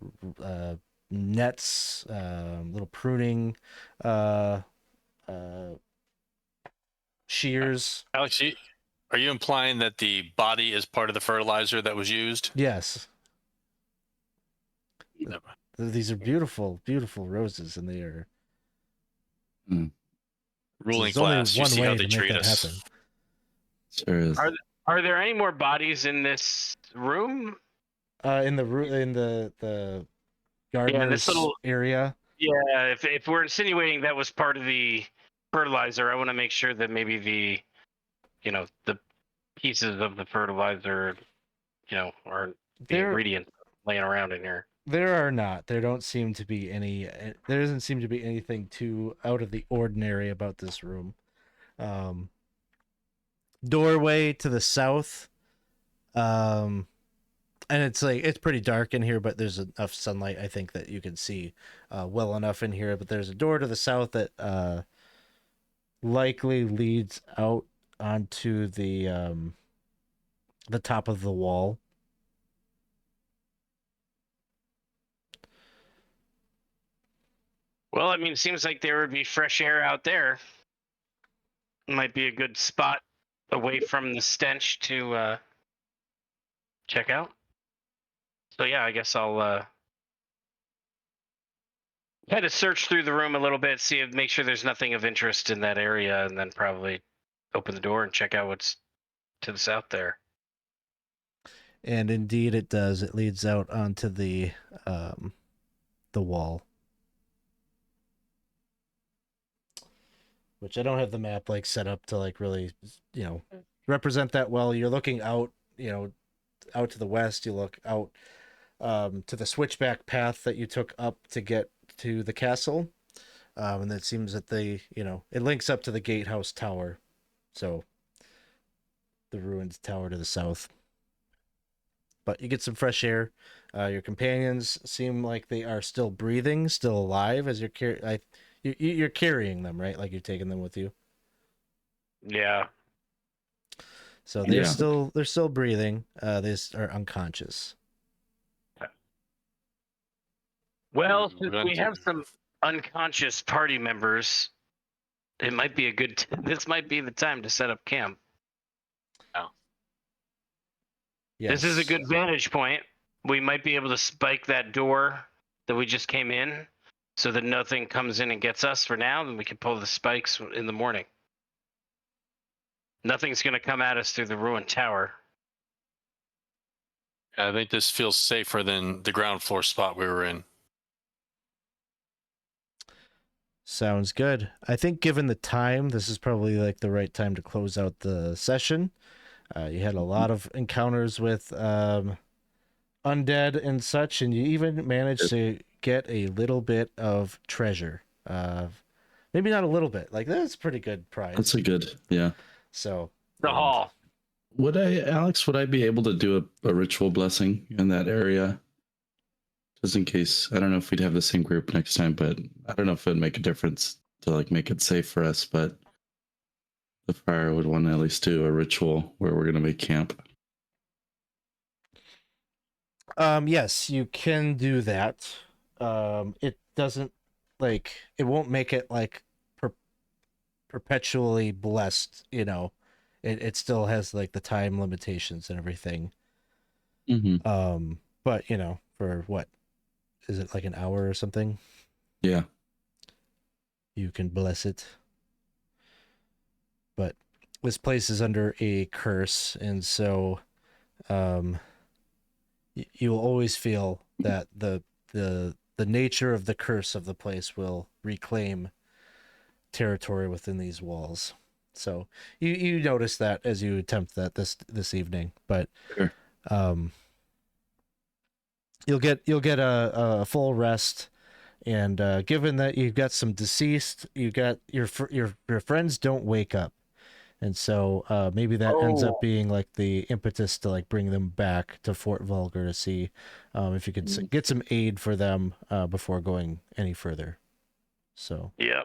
Speaker 1: nets, little pruning shears.
Speaker 4: Alex, are you implying that the body is part of the fertilizer that was used?
Speaker 1: Yes. These are beautiful, beautiful roses, and they are
Speaker 4: ruling
Speaker 1: there's only
Speaker 4: class. You
Speaker 1: one
Speaker 4: see
Speaker 1: way
Speaker 4: how
Speaker 1: to
Speaker 4: they
Speaker 1: make
Speaker 4: treat
Speaker 1: that
Speaker 4: us.
Speaker 1: happen.
Speaker 3: Sure is.
Speaker 5: Are there any more bodies in this room?
Speaker 1: In the gardener's area.
Speaker 5: Yeah, if we're insinuating that was part of the fertilizer, I want to make sure that maybe the pieces of the fertilizer, are the ingredients laying around in here.
Speaker 1: There are not. There don't seem to be any. There doesn't seem to be anything too out of the ordinary about this room. Doorway to the south. And it's pretty dark in here, but there's enough sunlight, I think, that you can see well enough in here. But there's a door to the south that likely leads out onto the top of the wall.
Speaker 5: Well, I mean, it seems like there would be fresh air out there. Might be a good spot away from the stench to check out. So yeah, I guess I'll kind of search through the room a little bit, make sure there's nothing of interest in that area, and then probably open the door and check out what's to the south there.
Speaker 1: And indeed, it does. It leads out onto the wall, which I don't have the map like set up to like really, represent that well. You're looking out, out to the west. You look out to the switchback path that you took up to get to the castle, and it seems that it links up to the gatehouse tower, so the ruined tower to the south. But you get some fresh air. Your companions seem like they are still breathing, still alive, as you're carrying them, right? Like you're taking them with you.
Speaker 5: Yeah.
Speaker 1: So they're
Speaker 3: Yeah.
Speaker 1: still breathing. They are unconscious.
Speaker 5: Well,
Speaker 4: We're
Speaker 5: since
Speaker 4: going
Speaker 5: we
Speaker 4: to-
Speaker 5: have some unconscious party members, it might be this might be the time to set up camp.
Speaker 1: Yes.
Speaker 5: This is a good vantage point. We might be able to spike that door that we just came in so that nothing comes in and gets us for now, then we can pull the spikes in the morning. Nothing's going to come at us through the ruined tower.
Speaker 4: I think this feels safer than the ground floor spot we were in.
Speaker 1: Sounds good. I think given the time, this is probably like the right time to close out the session. You had a lot of encounters with undead and such, and you even managed to get a little bit of treasure. Maybe not a little bit. Like, that's pretty good prize.
Speaker 3: That's a good, yeah.
Speaker 1: So
Speaker 5: The hall.
Speaker 3: Would I be able to do a ritual blessing in that area? Just in case. I don't know if we'd have the same group next time, but I don't know if it'd make a difference to like make it safe for us, but the Friar would want to at least do a ritual where we're going to make camp.
Speaker 1: yes, you can do that. It doesn't it won't make it like perpetually blessed, you know. It still has like the time limitations and everything.
Speaker 3: Mm-hmm.
Speaker 1: But you know, for what is it, like an hour or something?
Speaker 3: Yeah.
Speaker 1: You can bless it. But this place is under a curse, and so you will always feel that the nature of the curse of the place will reclaim territory within these walls. So you notice that as you attempt that this evening, but
Speaker 3: Sure.
Speaker 1: You'll get a full rest, and given that you've got some deceased, you got your friends don't wake up, and so maybe that ends up being like the impetus to like bring them back to Fort Vulgar to see if you can get some aid for them before going any further. So
Speaker 5: Yeah.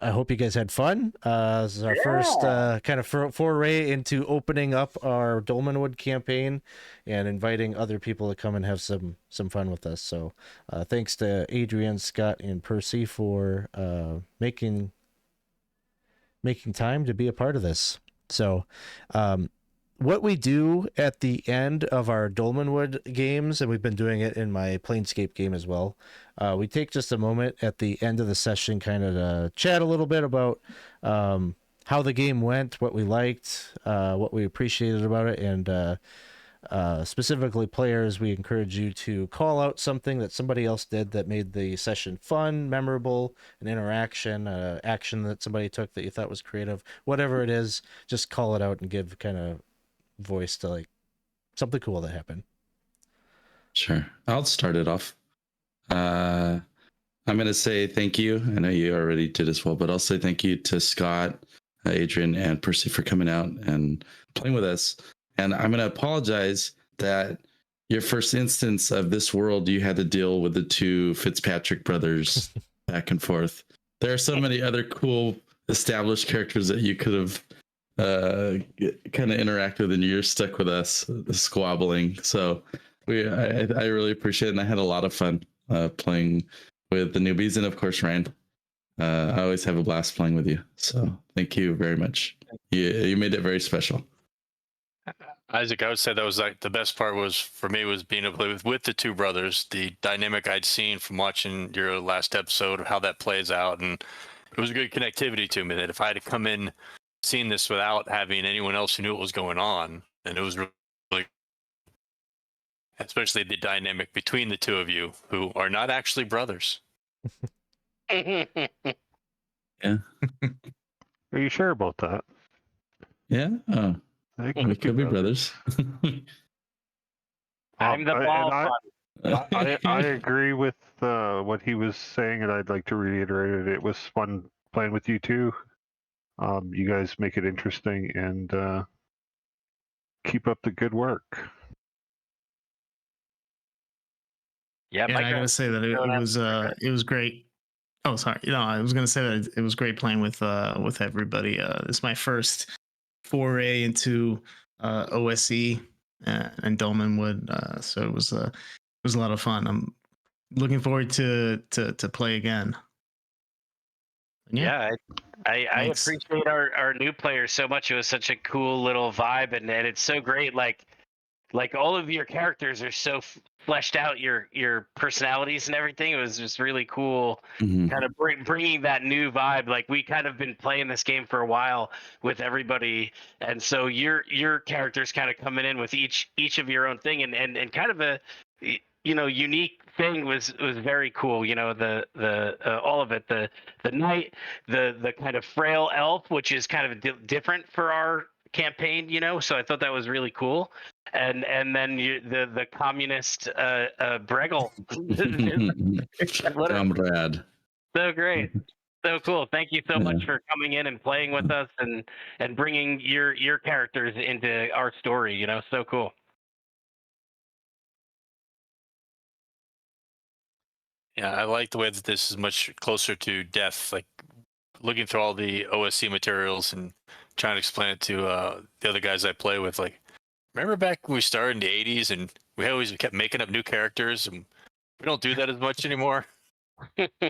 Speaker 1: I hope you guys had fun. This is our first kind of foray into opening up our Dolmenwood campaign and inviting other people to come and have some fun with us. So thanks to Adrian, Scott, and Percy for making time to be a part of this. So what we do at the end of our Dolmenwood games, and we've been doing it in my Planescape game as well, we take just a moment at the end of the session kind of to chat a little bit about how the game went, what we liked, what we appreciated about it, and specifically players, we encourage you to call out something that somebody else did that made the session fun, memorable, an interaction, action that somebody took that you thought was creative, whatever it is, just call it out and give kind of voice to like something cool that happened.
Speaker 3: Sure. I'll start it off. I'm going to say thank you. I know you already did as well, but I'll say thank you to Scott, Adrian, and Percy for coming out and playing with us. And I'm going to apologize that your first instance of this world, you had to deal with the two Fitzpatrick brothers back and forth. There are so many other cool established characters that you could have kind of interacted with, and you're stuck with us squabbling. So I really appreciate it, and I had a lot of fun playing with the newbies, and of course Ryan. I always have a blast playing with you, so thank you very much. You made it very special.
Speaker 4: Isaac, I would say that was like the best part was for me was being able to play with the two brothers, the dynamic I'd seen from watching your last episode of how that plays out, and it was a good connectivity to me that if I had to come in seeing this without having anyone else who knew what was going on, and it was really, especially the dynamic between the two of you who are not actually brothers.
Speaker 3: Yeah.
Speaker 6: Are you sure about that?
Speaker 3: Yeah. Oh,
Speaker 6: They
Speaker 3: we could be brothers.
Speaker 5: I'm the
Speaker 6: and
Speaker 5: ball.
Speaker 6: I agree with what he was saying, and I'd like to reiterate it. It was fun playing with you too. You guys make it interesting, and keep up the good work.
Speaker 2: Yeah, I gotta say that it was great. Oh, sorry. I was gonna say that it was great playing with everybody. This is my first foray into OSE and Dolmenwood. So it was a lot of fun. I'm looking forward to play again. And
Speaker 5: Yeah, I
Speaker 2: thanks.
Speaker 5: appreciate our new players so much. It was such a cool little vibe, and it's so great. Like all of your characters are so fleshed out, your personalities and everything. It was just really cool, kind of bringing that new vibe. Like we kind of been playing this game for a while with everybody, and so your characters kind of coming in with each of your own thing, and kind of a unique thing was very cool. The all of it, the knight, the kind of frail elf, which is kind of different for our campaign, so I thought that was really cool. And then the communist Breggle.
Speaker 3: Comrade.
Speaker 5: So great, so cool. Thank you so much for coming in and playing with us and bringing your characters into our story. So cool.
Speaker 4: Yeah, I like the way that this is much closer to death. Like looking through all the OSC materials and trying to explain it to the other guys I play with. Like, remember back when we started in the '80s and we always kept making up new characters, and we don't do that as much anymore. Remember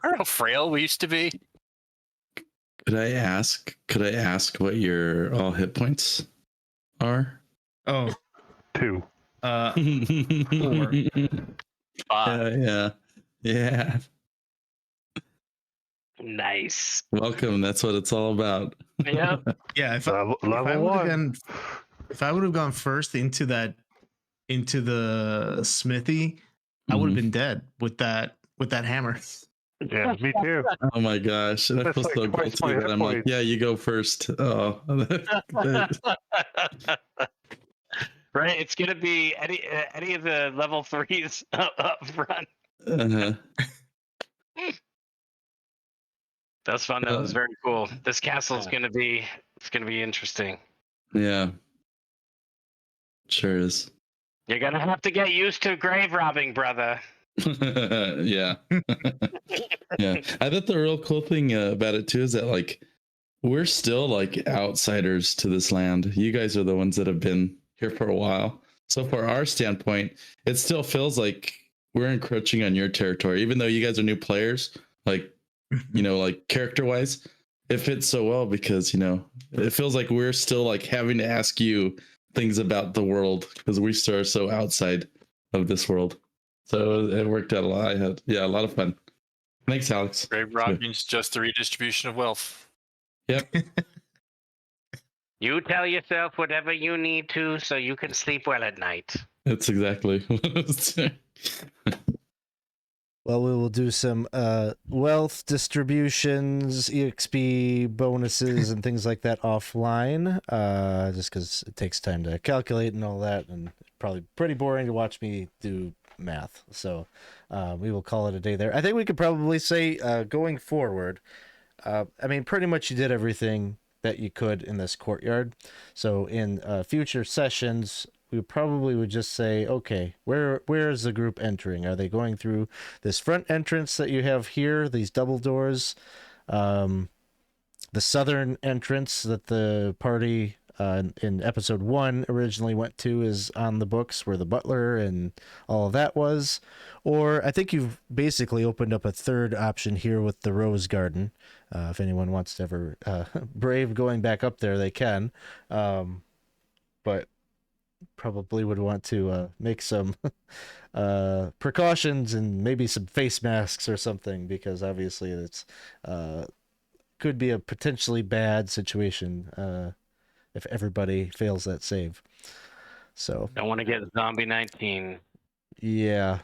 Speaker 4: how frail we used to be?
Speaker 3: Could I ask what your all hit points are?
Speaker 2: Oh,
Speaker 6: 2.
Speaker 2: 4.
Speaker 3: Yeah.
Speaker 5: Nice.
Speaker 3: Welcome. That's what it's all about.
Speaker 5: Yeah.
Speaker 2: Yeah, if
Speaker 6: Level
Speaker 2: I would have
Speaker 6: 1.
Speaker 2: gone first into the smithy, I would have been dead with that hammer.
Speaker 6: Yeah, me too.
Speaker 3: Oh my gosh. And I
Speaker 6: That's
Speaker 3: feel
Speaker 6: like
Speaker 3: so
Speaker 6: twice
Speaker 3: guilty
Speaker 6: my
Speaker 3: that
Speaker 6: hit
Speaker 3: I'm like,
Speaker 6: points.
Speaker 3: yeah, you go first. Oh.
Speaker 5: Right, it's gonna be any of the level 3s up front.
Speaker 3: Uh-huh.
Speaker 5: That's fun. That was very cool. This castle is gonna be interesting.
Speaker 3: Yeah. Sure is.
Speaker 5: You're gonna have to get used to grave robbing, brother.
Speaker 3: Yeah. Yeah. I thought the real cool thing about it too is that like we're still like outsiders to this land. You guys are the ones that have been here for a while. So for our standpoint, it still feels like we're encroaching on your territory, even though you guys are new players. Like, like character wise, it fits so well because it feels like we're still like having to ask you things about the world because we still are so outside of this world. So it worked out a lot. I had a lot of fun. Thanks, Alex.
Speaker 4: Grave robbing's just the redistribution of wealth.
Speaker 3: Yep.
Speaker 5: You tell yourself whatever you need to so you can sleep well at night.
Speaker 3: That's exactly what it was.
Speaker 1: Well, we will do some wealth distributions, EXP bonuses, and things like that offline, just because it takes time to calculate and all that, and probably pretty boring to watch me do math. So we will call it a day there. I think we could probably say going forward, pretty much you did everything that you could in this courtyard. So in future sessions, we probably would just say, okay, where is the group entering? Are they going through this front entrance that you have here, these double doors? The southern entrance that the party in episode 1 originally went to is on the books, where the butler and all of that was. Or I think you've basically opened up a third option here with the rose garden. If anyone wants to ever brave going back up there, they can. But probably would want to make some precautions and maybe some face masks or something, because obviously it's could be a potentially bad situation if everybody fails that save. So
Speaker 5: Don't want to get zombie 19.
Speaker 1: yeah.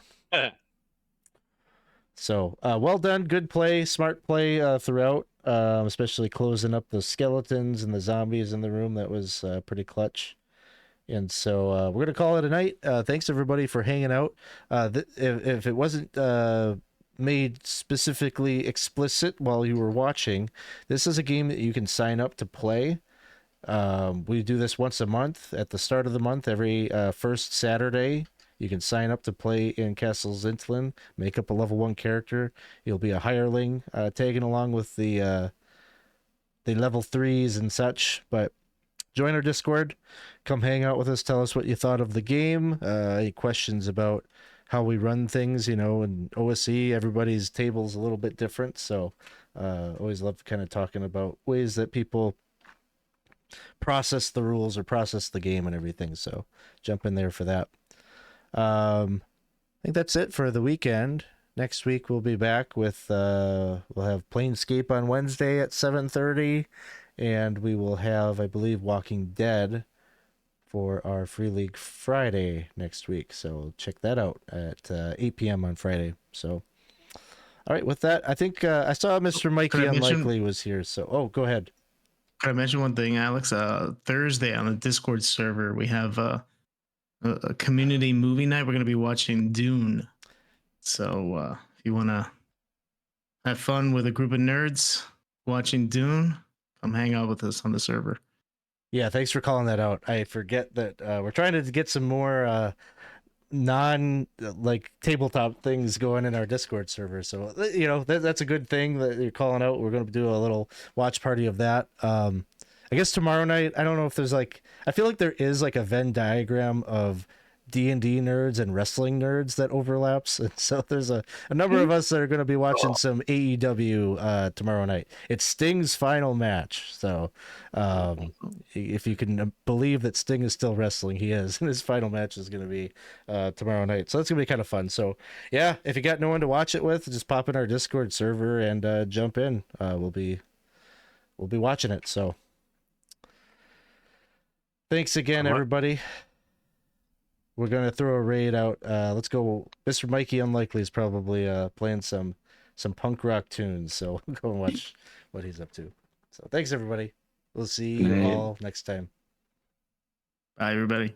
Speaker 1: So well done, good play, smart play throughout, especially closing up the skeletons and the zombies in the room. That was pretty clutch. And so we're going to call it a night. Thanks, everybody, for hanging out. If it wasn't made specifically explicit while you were watching, this is a game that you can sign up to play. We do this once a month at the start of the month, every first Saturday. You can sign up to play in Castle Xyntillan, make up a level 1 character. You'll be a hireling tagging along with the level 3s and such, but join our Discord. Come hang out with us. Tell us what you thought of the game. Any questions about how we run things, in OSE, everybody's table's a little bit different. So always love kind of talking about ways that people process the rules or process the game and everything. So jump in there for that. I think that's it for the weekend. Next week we'll be back with we'll have Planescape on Wednesday at 7:30, and we will have, I believe, Walking Dead for our Free League Friday next week. So check that out at 8 p.m. on Friday. So, all right, with that, I think I saw Mr. Mikey Unlikely was here. So, go ahead.
Speaker 2: Can I mention one thing, Alex? Thursday on the Discord server, we have a community movie night. We're going to be watching Dune. So if you want to have fun with a group of nerds watching Dune, come hang out with us on the server.
Speaker 1: Yeah, thanks for calling that out. I forget that we're trying to get some more tabletop things going in our Discord server. So that's a good thing that you're calling out. We're going to do a little watch party of that. I guess tomorrow night. I don't know if there's I feel like there is a Venn diagram of D&D nerds and wrestling nerds that overlaps, and so there's a number of us that are going to be watching some AEW tomorrow night. It's Sting's final match, so if you can believe that Sting is still wrestling, he is, and his final match is going to be tomorrow night, so that's going to be kind of fun. So yeah, if you got no one to watch it with, just pop in our Discord server and jump in. We'll be watching it. So thanks again, everybody. We're going to throw a raid out. Let's go. Mr. Mikey Unlikely is probably playing some punk rock tunes. So go and watch what he's up to. So thanks, everybody. We'll see you all next time.
Speaker 2: Bye, everybody.